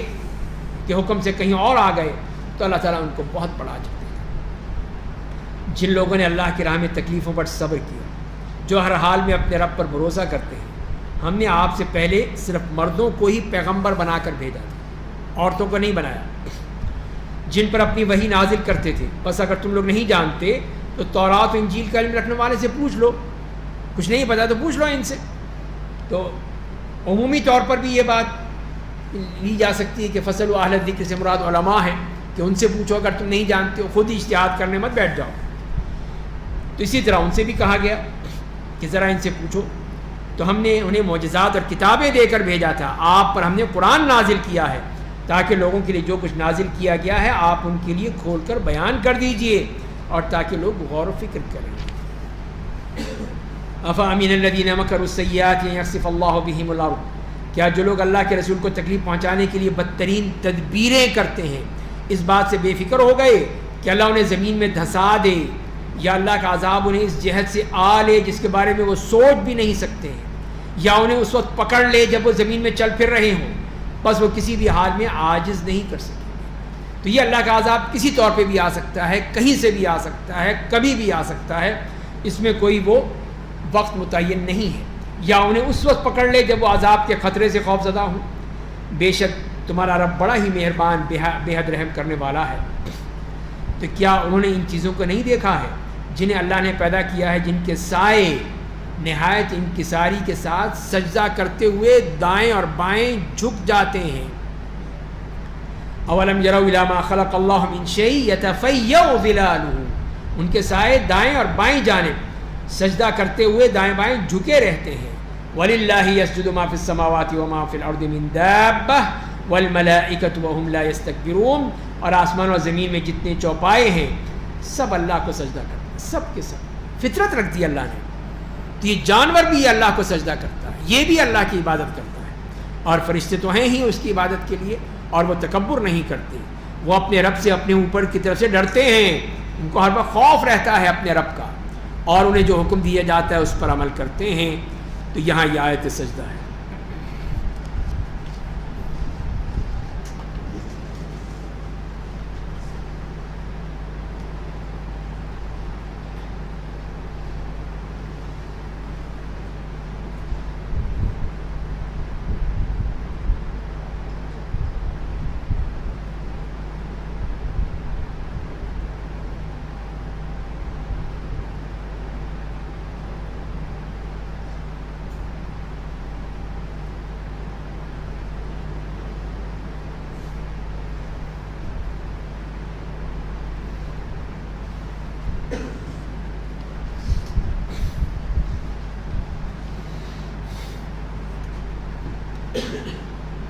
حکم سے کہیں اور آ گئے، تو اللہ تعالیٰ ان کو بہت بڑا اجر دے گا. جن لوگوں نے اللہ کی راہ میں تکلیفوں پر صبر کیا، جو ہر حال میں اپنے رب پر بھروسہ کرتے ہیں. ہم نے آپ سے پہلے صرف مردوں کو ہی پیغمبر بنا کر بھیجا تھا، عورتوں کو نہیں بنایا، جن پر اپنی وحی نازل کرتے تھے. بس اگر تم لوگ نہیں جانتے تو تورات و انجیل کا علم رکھنے والے سے پوچھ لو، کچھ نہیں پتا تو پوچھ لو ان سے. تو عمومی طور پر بھی یہ بات لی جا سکتی ہے کہ فصل و اہل ذکر سے مراد علماء ہے، کہ ان سے پوچھو اگر تم نہیں جانتے ہو، خود ہی اجتہاد کرنے مت بیٹھ جاؤ. تو اسی طرح ان سے بھی کہا گیا کہ ذرا ان سے پوچھو. تو ہم نے انہیں معجزات اور کتابیں دے کر بھیجا تھا، آپ پر ہم نے قرآن نازل کیا ہے تاکہ لوگوں کے لیے جو کچھ نازل کیا گیا ہے آپ ان کے لیے کھول کر بیان کر دیجئے، اور تاکہ لوگ غور و فکر کریں. افامن الذین مکروا السیئات ان یخسف اللہ بہم الارض، کیا جو لوگ اللہ کے رسول کو تکلیف پہنچانے کے لیے بدترین تدبیریں کرتے ہیں اس بات سے بے فکر ہو گئے کہ اللہ انہیں زمین میں دھسا دے، یا اللہ کا عذاب انہیں اس جہت سے آ لے جس کے بارے میں وہ سوچ بھی نہیں سکتے ہیں، یا انہیں اس وقت پکڑ لے جب وہ زمین میں چل پھر رہے ہوں، بس وہ کسی بھی حال میں عاجز نہیں کر سکتے. تو یہ اللہ کا عذاب کسی طور پہ بھی آ سکتا ہے، کہیں سے بھی آ سکتا ہے، کبھی بھی آ سکتا ہے، اس میں کوئی وہ وقت متعین نہیں ہے. یا انہیں اس وقت پکڑ لے جب وہ عذاب کے خطرے سے خوف زدہ ہوں. بے شک تمہارا رب بڑا ہی مہربان بے حد رحم کرنے والا ہے. تو کیا انہوں نے ان چیزوں کو نہیں دیکھا ہے جنہیں اللہ نے پیدا کیا ہے، جن کے سائے نہایت انکساری کے ساتھ سجدہ کرتے ہوئے دائیں اور بائیں جھک جاتے ہیں. اولم یروا الی ما خلق اللہ من شیء یتفیأ ظلالہ، ان کے سائے دائیں اور بائیں جانب سجدہ کرتے ہوئے دائیں بائیں جھکے رہتے ہیں. وللہ یسجد ما فی السماوات وما فی الارض من دابہ والملائکۃ وهم لا یستکبرون، اور آسمان اور زمین میں جتنے چوپائے ہیں سب اللہ کو سجدہ کرتے ہیں، سب کے سب. فطرت رکھ دی اللہ نے، تو یہ جانور بھی اللہ کو سجدہ کرتا ہے، یہ بھی اللہ کی عبادت کرتا ہے، اور فرشتے تو ہیں ہی اس کی عبادت کے لیے، اور وہ تکبر نہیں کرتے، وہ اپنے رب سے اپنے اوپر کی طرف سے ڈرتے ہیں، ان کو ہر وقت خوف رہتا ہے اپنے رب کا، اور انہیں جو حکم دیا جاتا ہے اس پر عمل کرتے ہیں. تو یہاں یہ آیت سجدہ ہے.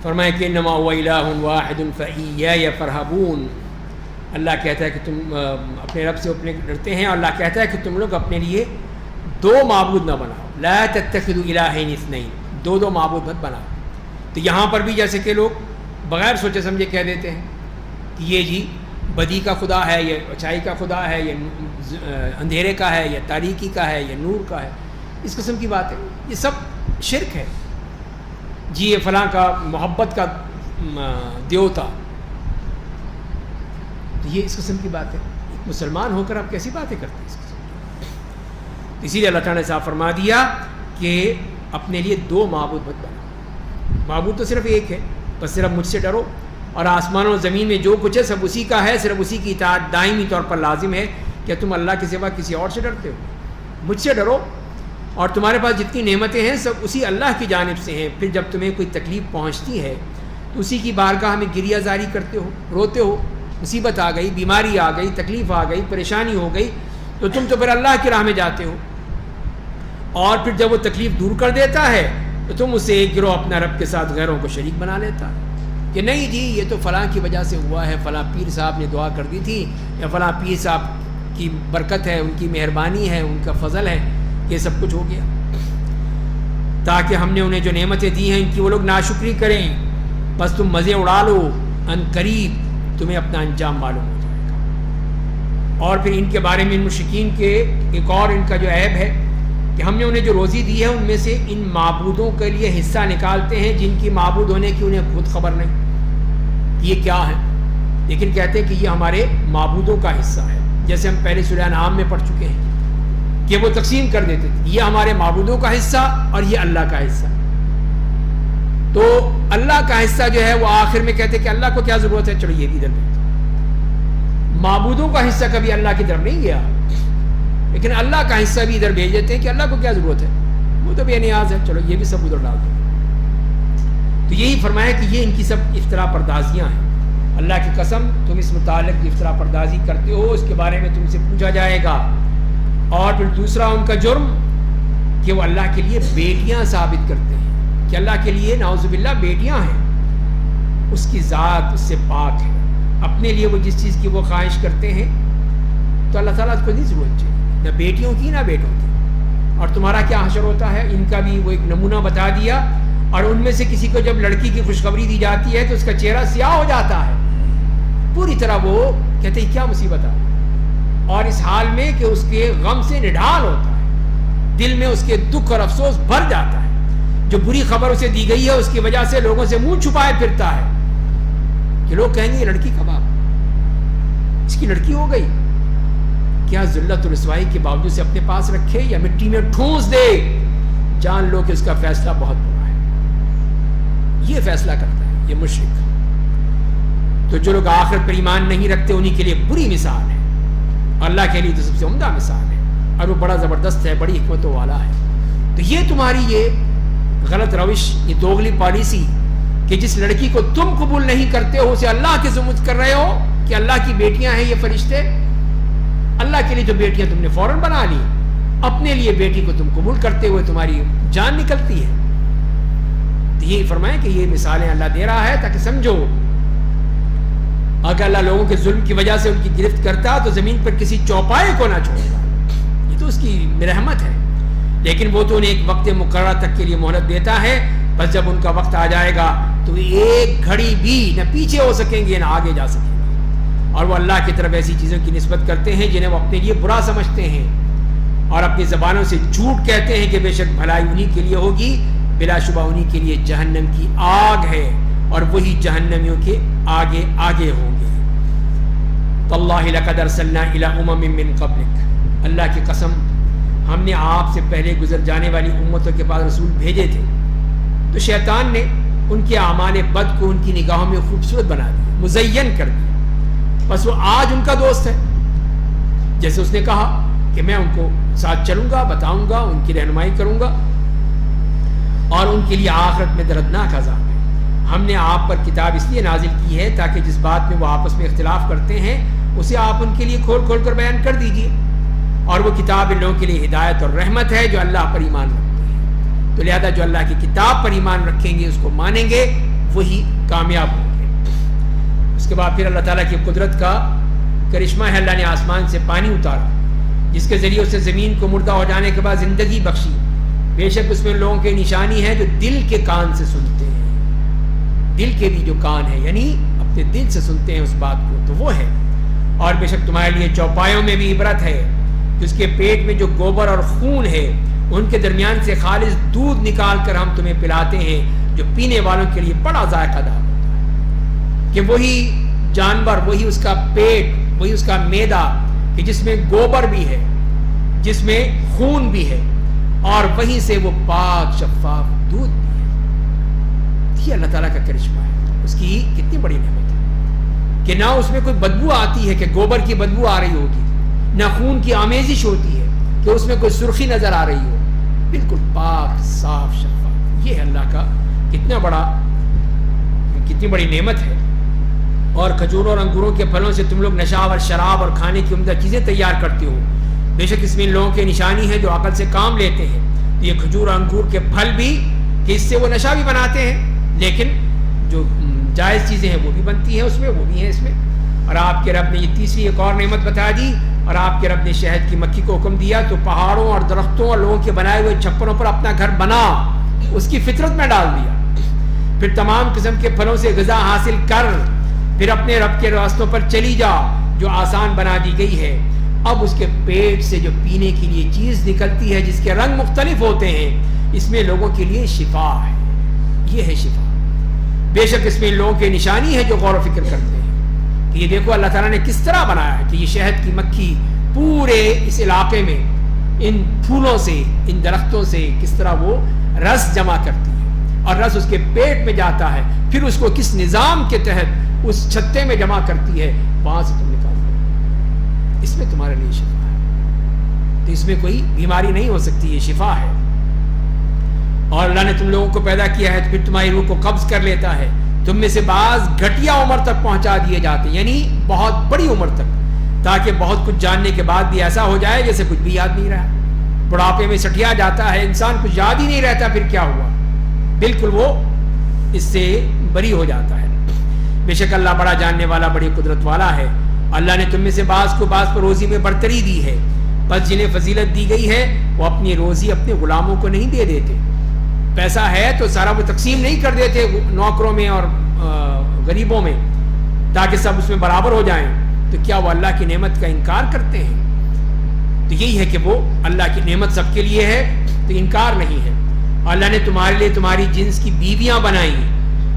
فرمایا کہ انما هو الہ واحد فایای فرحبون. اللہ کہتا ہے کہ تم اپنے رب سے اپنے ڈرتے ہیں، اور اللہ کہتا ہے کہ تم لوگ اپنے لیے دو معبود نہ بناؤ. لا تتخذوا الہین اثنین، دو معبود مت بناؤ. تو یہاں پر بھی جیسے کہ لوگ بغیر سوچے سمجھے کہہ دیتے ہیں کہ یہ جی بدی کا خدا ہے، یہ اچھائی کا خدا ہے، یہ اندھیرے کا ہے، یہ تاریکی کا ہے، یہ نور کا ہے. اس قسم کی بات ہے، یہ سب شرک ہے. جی یہ فلاں کا محبت کا دیوتا، تو یہ اس قسم کی بات ہے. ایک مسلمان ہو کر آپ کیسی باتیں کرتے ہیں اس قسم کی؟ اسی لیے اللہ تعالیٰ نے صاف فرما دیا کہ اپنے لیے دو معبود مت بناؤ. معبود تو صرف ایک ہے، بس صرف مجھ سے ڈرو، اور آسمانوں و زمین میں جو کچھ ہے سب اسی کا ہے، صرف اسی کی اطاعت دائمی طور پر لازم ہے. کہ تم اللہ کے سوا کسی اور سے ڈرتے ہو؟ مجھ سے ڈرو، اور تمہارے پاس جتنی نعمتیں ہیں سب اسی اللہ کی جانب سے ہیں. پھر جب تمہیں کوئی تکلیف پہنچتی ہے تو اسی کی بارگاہ میں گریہ زاری کرتے ہو، روتے ہو. مصیبت آ گئی، بیماری آ گئی، تکلیف آ گئی، پریشانی ہو گئی، تو تم تو پھر اللہ کی راہ میں جاتے ہو. اور پھر جب وہ تکلیف دور کر دیتا ہے تو تم اسے ایک گروہ اپنا رب کے ساتھ غیروں کو شریک بنا لیتا ہے کہ نہیں جی یہ تو فلاں کی وجہ سے ہوا ہے، فلاں پیر صاحب نے دعا کر دی تھی، یا فلاں پیر صاحب کی برکت ہے، ان کی مہربانی ہے، ان کا فضل ہے، یہ سب کچھ ہو گیا. تاکہ ہم نے انہیں جو نعمتیں دی ہیں ان کی وہ لوگ ناشکری کریں. بس تم مزے اڑا لو، ان قریب تمہیں اپنا انجام معلوم ہو جائے گا. اور پھر ان کے بارے میں ان مشرکین کے ایک اور ان کا جو عیب ہے کہ ہم نے انہیں جو روزی دی ہے ان میں سے ان معبودوں کے لیے حصہ نکالتے ہیں جن کی معبود ہونے کی انہیں خود خبر نہیں یہ کیا ہے، لیکن کہتے ہیں کہ یہ ہمارے معبودوں کا حصہ ہے. جیسے ہم پہلے سورہ انعام میں پڑھ چکے ہیں کہ وہ تقسیم کر دیتے تھے، یہ ہمارے معبودوں کا حصہ اور یہ اللہ کا حصہ. تو اللہ کا حصہ جو ہے وہ آخر میں کہتے کہ اللہ کو کیا ضرورت ہے، چلو یہ بھی ادھر بھیج. معبودوں کا حصہ کبھی اللہ کی طرف نہیں گیا، لیکن اللہ کا حصہ بھی ادھر بھیج دیتے ہیں کہ اللہ کو کیا ضرورت ہے، وہ تو بے نیاز ہے، چلو یہ بھی سب ادھر ڈال دو. تو یہی فرمایا کہ یہ ان کی سب افطرا پردازیاں ہیں. اللہ کی قسم تم اس متعلق افطرا پردازی کرتے ہو، اس کے بارے میں تم سے پوچھا جائے گا. اور پھر دوسرا ان کا جرم کہ وہ اللہ کے لیے بیٹیاں ثابت کرتے ہیں کہ اللہ کے لیے نعوذ باللہ بیٹیاں ہیں. اس کی ذات اس سے پاک ہے. اپنے لیے وہ جس چیز کی وہ خواہش کرتے ہیں تو اللہ تعالیٰ کو نہیں ضرورت چاہیے، نہ بیٹیوں کی نہ بیٹوں کی. اور تمہارا کیا حشر ہوتا ہے، ان کا بھی وہ ایک نمونہ بتا دیا. اور ان میں سے کسی کو جب لڑکی کی خوشخبری دی جاتی ہے تو اس کا چہرہ سیاہ ہو جاتا ہے پوری طرح. وہ کہتے ہیں کیا مصیبت آ، اور اس حال میں کہ اس کے غم سے نڈھال ہوتا ہے، دل میں اس کے دکھ اور افسوس بھر جاتا ہے. جو بری خبر اسے دی گئی ہے اس کی وجہ سے لوگوں سے منہ چھپائے پھرتا ہے کہ لوگ کہیں گے یہ لڑکی کب آپ، اس کی لڑکی ہو گئی. کیا ذلت و رسوائی کے باوجود سے اپنے پاس رکھے یا مٹی میں ٹھونس دے، جان لو کہ اس کا فیصلہ بہت برا ہے. یہ فیصلہ کرتا ہے یہ مشرک. تو جو لوگ آخرت پر ایمان نہیں رکھتے انہی کے لیے بری مثال ہے، اللہ کے لیے تو سب سے عمدہ مثال ہے، اور وہ بڑا زبردست ہے، بڑی حکمتوں والا ہے. تو یہ تمہاری یہ غلط روش، یہ دوغلی پالیسی کہ جس لڑکی کو تم قبول نہیں کرتے ہو اسے اللہ کے ذمہ کر رہے ہو کہ اللہ کی بیٹیاں ہیں یہ فرشتے. اللہ کے لیے جو بیٹیاں تم نے فوراً بنا لی، اپنے لیے بیٹی کو تم قبول کرتے ہوئے تمہاری جان نکلتی ہے. تو یہ فرمائیں کہ یہ مثالیں اللہ دے رہا ہے تاکہ سمجھو. اگر اللہ لوگوں کے ظلم کی وجہ سے ان کی گرفت کرتا تو زمین پر کسی چوپائے کو نہ چھوڑتا، یہ تو اس کی رحمت ہے. لیکن وہ تو انہیں ایک وقت مقررہ تک کے لیے مہلت دیتا ہے، بس جب ان کا وقت آ جائے گا تو ایک گھڑی بھی نہ پیچھے ہو سکیں گے نہ آگے جا سکیں گے. اور وہ اللہ کی طرف ایسی چیزوں کی نسبت کرتے ہیں جنہیں وہ اپنے لیے برا سمجھتے ہیں، اور اپنی زبانوں سے جھوٹ کہتے ہیں کہ بے شک بھلائی انہی کے لیے ہوگی. بلا شبہ انہی کے لیے جہنم کی آگ ہے اور وہی جہنمیوں کے آگے آگے ہوں گے. تاللہ لقد ارسلنا الی امم من قبلک، اللہ کی قسم ہم نے آپ سے پہلے گزر جانے والی امتوں کے پاس رسول بھیجے تھے، تو شیطان نے ان کے اعمال بد کو ان کی نگاہوں میں خوبصورت بنا دیا، مزین کر دیا. بس وہ آج ان کا دوست ہے. جیسے اس نے کہا کہ میں ان کو ساتھ چلوں گا، بتاؤں گا، ان کی رہنمائی کروں گا، اور ان کے لیے آخرت میں دردناک عذاب ہے. ہم نے آپ پر کتاب اس لیے نازل کی ہے تاکہ جس بات میں وہ آپس میں اختلاف کرتے ہیں اسے آپ ان کے لیے کھول کھول کر بیان کر دیجیے. اور وہ کتاب ان لوگوں کے لیے ہدایت اور رحمت ہے جو اللہ پر ایمان رکھتے ہیں. تو لہذا جو اللہ کی کتاب پر ایمان رکھیں گے، اس کو مانیں گے، وہی کامیاب ہوں گے۔ اس کے بعد پھر اللہ تعالیٰ کی قدرت کا کرشمہ ہے، اللہ نے آسمان سے پانی اتارا جس کے ذریعے اسے زمین کو مردہ ہو جانے کے بعد زندگی بخشی۔ بے شک اس میں لوگوں کی نشانی ہے جو دل کے کان سے سنتے ہیں، دل کے بھی جو کان ہے یعنی اپنے دل سے سنتے ہیں اس بات کو، تو وہ ہے۔ اور بے شک تمہارے لیے چوپایوں میں بھی عبرت ہے، جس کے پیٹ میں جو گوبر اور خون ہے ان کے درمیان سے خالص دودھ نکال کر ہم تمہیں پلاتے ہیں، جو پینے والوں کے لیے بڑا ذائقہ دار ہوتا ہے۔ کہ وہی جانور، وہی اس کا پیٹ، وہی اس کا معدہ کہ جس میں گوبر بھی ہے، جس میں خون بھی ہے، اور وہیں سے وہ پاک شفاف دودھ بھی ہے۔ یہ اللہ تعالیٰ کا کرشمہ ہے، اس کی کتنی بڑی نعمت ہے کہ نہ اس میں کوئی بدبو آتی ہے کہ گوبر کی بدبو آ رہی ہوگی، نہ خون کی آمیزش ہوتی ہے کہ اس میں کوئی سرخی نظر آ رہی ہو، بالکل پاک صاف شفاف۔ یہ ہے اللہ کا کتنی بڑی نعمت ہے۔ اور کھجوروں اور انگوروں کے پھلوں سے تم لوگ نشہ اور شراب اور کھانے کی عمدہ چیزیں تیار کرتے ہو، بے شک اس میں ان لوگوں کی نشانی ہے جو عقل سے کام لیتے ہیں۔ یہ کھجور اور انگور کے پھل بھی کہ اس سے وہ نشہ بھی بناتے ہیں، لیکن جو جائز چیزیں ہیں وہ بھی بنتی ہیں اس میں، وہ بھی ہیں اس میں۔ اور آپ کے رب نے یہ تیسری ایک اور نعمت بتا دی، اور آپ کے رب نے شہد کی مکھی کو حکم دیا تو پہاڑوں اور درختوں اور لوگوں کے بنائے ہوئے چھپروں پر اپنا گھر بنا، اس کی فطرت میں ڈال دیا۔ پھر تمام قسم کے پھلوں سے غذا حاصل کر، پھر اپنے رب کے راستوں پر چلی جا جو آسان بنا دی گئی ہے۔ اب اس کے پیٹ سے جو پینے کے لیے چیز نکلتی ہے جس کے رنگ مختلف ہوتے ہیں، اس میں لوگوں کے لیے شفا ہے۔ یہ ہے شفا۔ بے شک اس میں لوگوں کی نشانی ہے جو غور و فکر کرتے ہیں کہ یہ دیکھو اللہ تعالیٰ نے کس طرح بنایا ہے کہ یہ شہد کی مکھی پورے اس علاقے میں ان پھولوں سے، ان درختوں سے کس طرح وہ رس جمع کرتی ہے، اور رس اس کے پیٹ میں جاتا ہے، پھر اس کو کس نظام کے تحت اس چھتے میں جمع کرتی ہے، وہاں سے تم نکالتے ہو۔ اس میں تمہارے لیے شفا ہے، تو اس میں کوئی بیماری نہیں ہو سکتی، یہ شفا ہے۔ اور اللہ نے تم لوگوں کو پیدا کیا ہے تو پھر تمہاری روح کو قبض کر لیتا ہے، تم میں سے بعض گھٹیا عمر تک پہنچا دیے جاتے ہیں، یعنی بہت بڑی عمر تک، تاکہ بہت کچھ جاننے کے بعد بھی ایسا ہو جائے جیسے کچھ بھی یاد نہیں رہا۔ بڑھاپے میں سٹیا جاتا ہے انسان، کچھ یاد ہی نہیں رہتا پھر کیا ہوا، بالکل وہ اس سے بری ہو جاتا ہے۔ بے شک اللہ بڑا جاننے والا، بڑی قدرت والا ہے۔ اللہ نے تم میں سے بعض کو بعض پر روزی میں برتری دی ہے، بس جنہیں فضیلت دی گئی ہے وہ اپنی روزی اپنے غلاموں کو نہیں دے دیتے۔ پیسہ ہے تو سارا وہ تقسیم نہیں کر دیتے نوکروں میں اور غریبوں میں تاکہ سب اس میں برابر ہو جائیں، تو کیا وہ اللہ کی نعمت کا انکار کرتے ہیں؟ تو یہی ہے کہ وہ اللہ کی نعمت سب کے لیے ہے تو انکار نہیں ہے۔ اللہ نے تمہارے لیے تمہاری جنس کی بیویاں بنائی،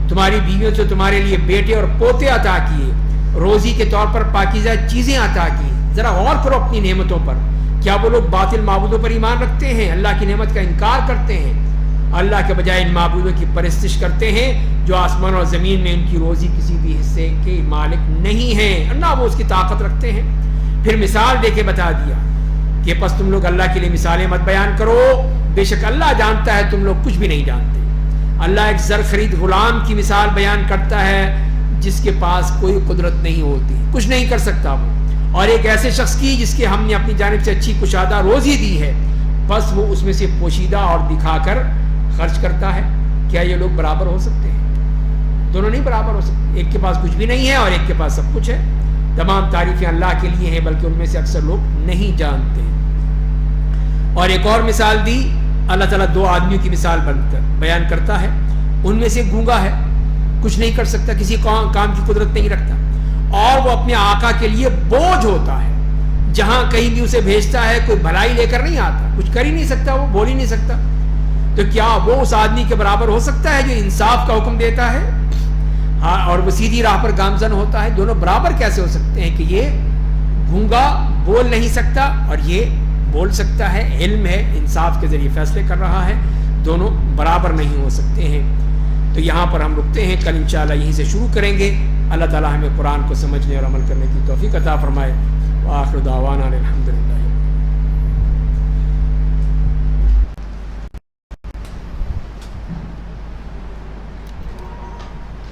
تمہاری بیویوں سے تمہارے لیے بیٹے اور پوتے عطا کیے، روزی کے طور پر پاکیزہ چیزیں عطا کی۔ ذرا غور کرو اپنی نعمتوں پر، کیا وہ لوگ باطل معبودوں پر ایمان رکھتے ہیں، اللہ کی نعمت کا انکار کرتے ہیں؟ اللہ کے بجائے ان معبودوں کی پرستش کرتے ہیں جو آسمان اور زمین میں ان کی روزی کسی بھی حصے کے مالک نہیں ہیں، نہ وہ اس کی طاقت رکھتے ہیں۔ پھر مثال دے کے بتا دیا کہ پس تم لوگ اللہ کے لیے مثالیں مت بیان کرو، بے شک اللہ جانتا ہے تم لوگ کچھ بھی نہیں جانتے۔ اللہ ایک زر خرید غلام کی مثال بیان کرتا ہے جس کے پاس کوئی قدرت نہیں ہوتی، کچھ نہیں کر سکتا وہ، اور ایک ایسے شخص کی جس کے ہم نے اپنی جانب سے اچھی کشادہ روزی دی ہے، بس وہ اس میں سے پوشیدہ اور دکھا کر خرچ کرتا ہے۔ کیا یہ لوگ برابر ہو سکتے ہیں؟ دونوں نہیں برابر ہو سکتے، ایک کے پاس کچھ بھی نہیں ہے اور ایک کے پاس سب کچھ ہے۔ تمام تعریفیں اللہ کے لیے ہیں، بلکہ ان میں سے اکثر لوگ نہیں جانتے۔ اور ایک اور مثال دی، اللہ تعالیٰ دو آدمیوں کی مثال بیان کرتا ہے، ان میں سے گونگا ہے، کچھ نہیں کر سکتا، کسی کام کی قدرت نہیں رکھتا، اور وہ اپنے آقا کے لیے بوجھ ہوتا ہے، جہاں کہیں بھی اسے بھیجتا ہے کوئی بھلائی لے کر نہیں آتا، کچھ کر ہی نہیں سکتا، وہ بول ہی نہیں سکتا۔ تو کیا وہ اس آدمی کے برابر ہو سکتا ہے جو انصاف کا حکم دیتا ہے اور وہ سیدھی راہ پر گامزن ہوتا ہے؟ دونوں برابر کیسے ہو سکتے ہیں کہ یہ گونگا بول نہیں سکتا اور یہ بول سکتا ہے، علم ہے، انصاف کے ذریعے فیصلے کر رہا ہے، دونوں برابر نہیں ہو سکتے ہیں۔ تو یہاں پر ہم رکتے ہیں، کل انشاءاللہ یہیں سے شروع کریں گے۔ اللہ تعالیٰ ہمیں قرآن کو سمجھنے اور عمل کرنے کی توفیق عطا فرمائے۔ وآخر دعوانا الحمدللہ۔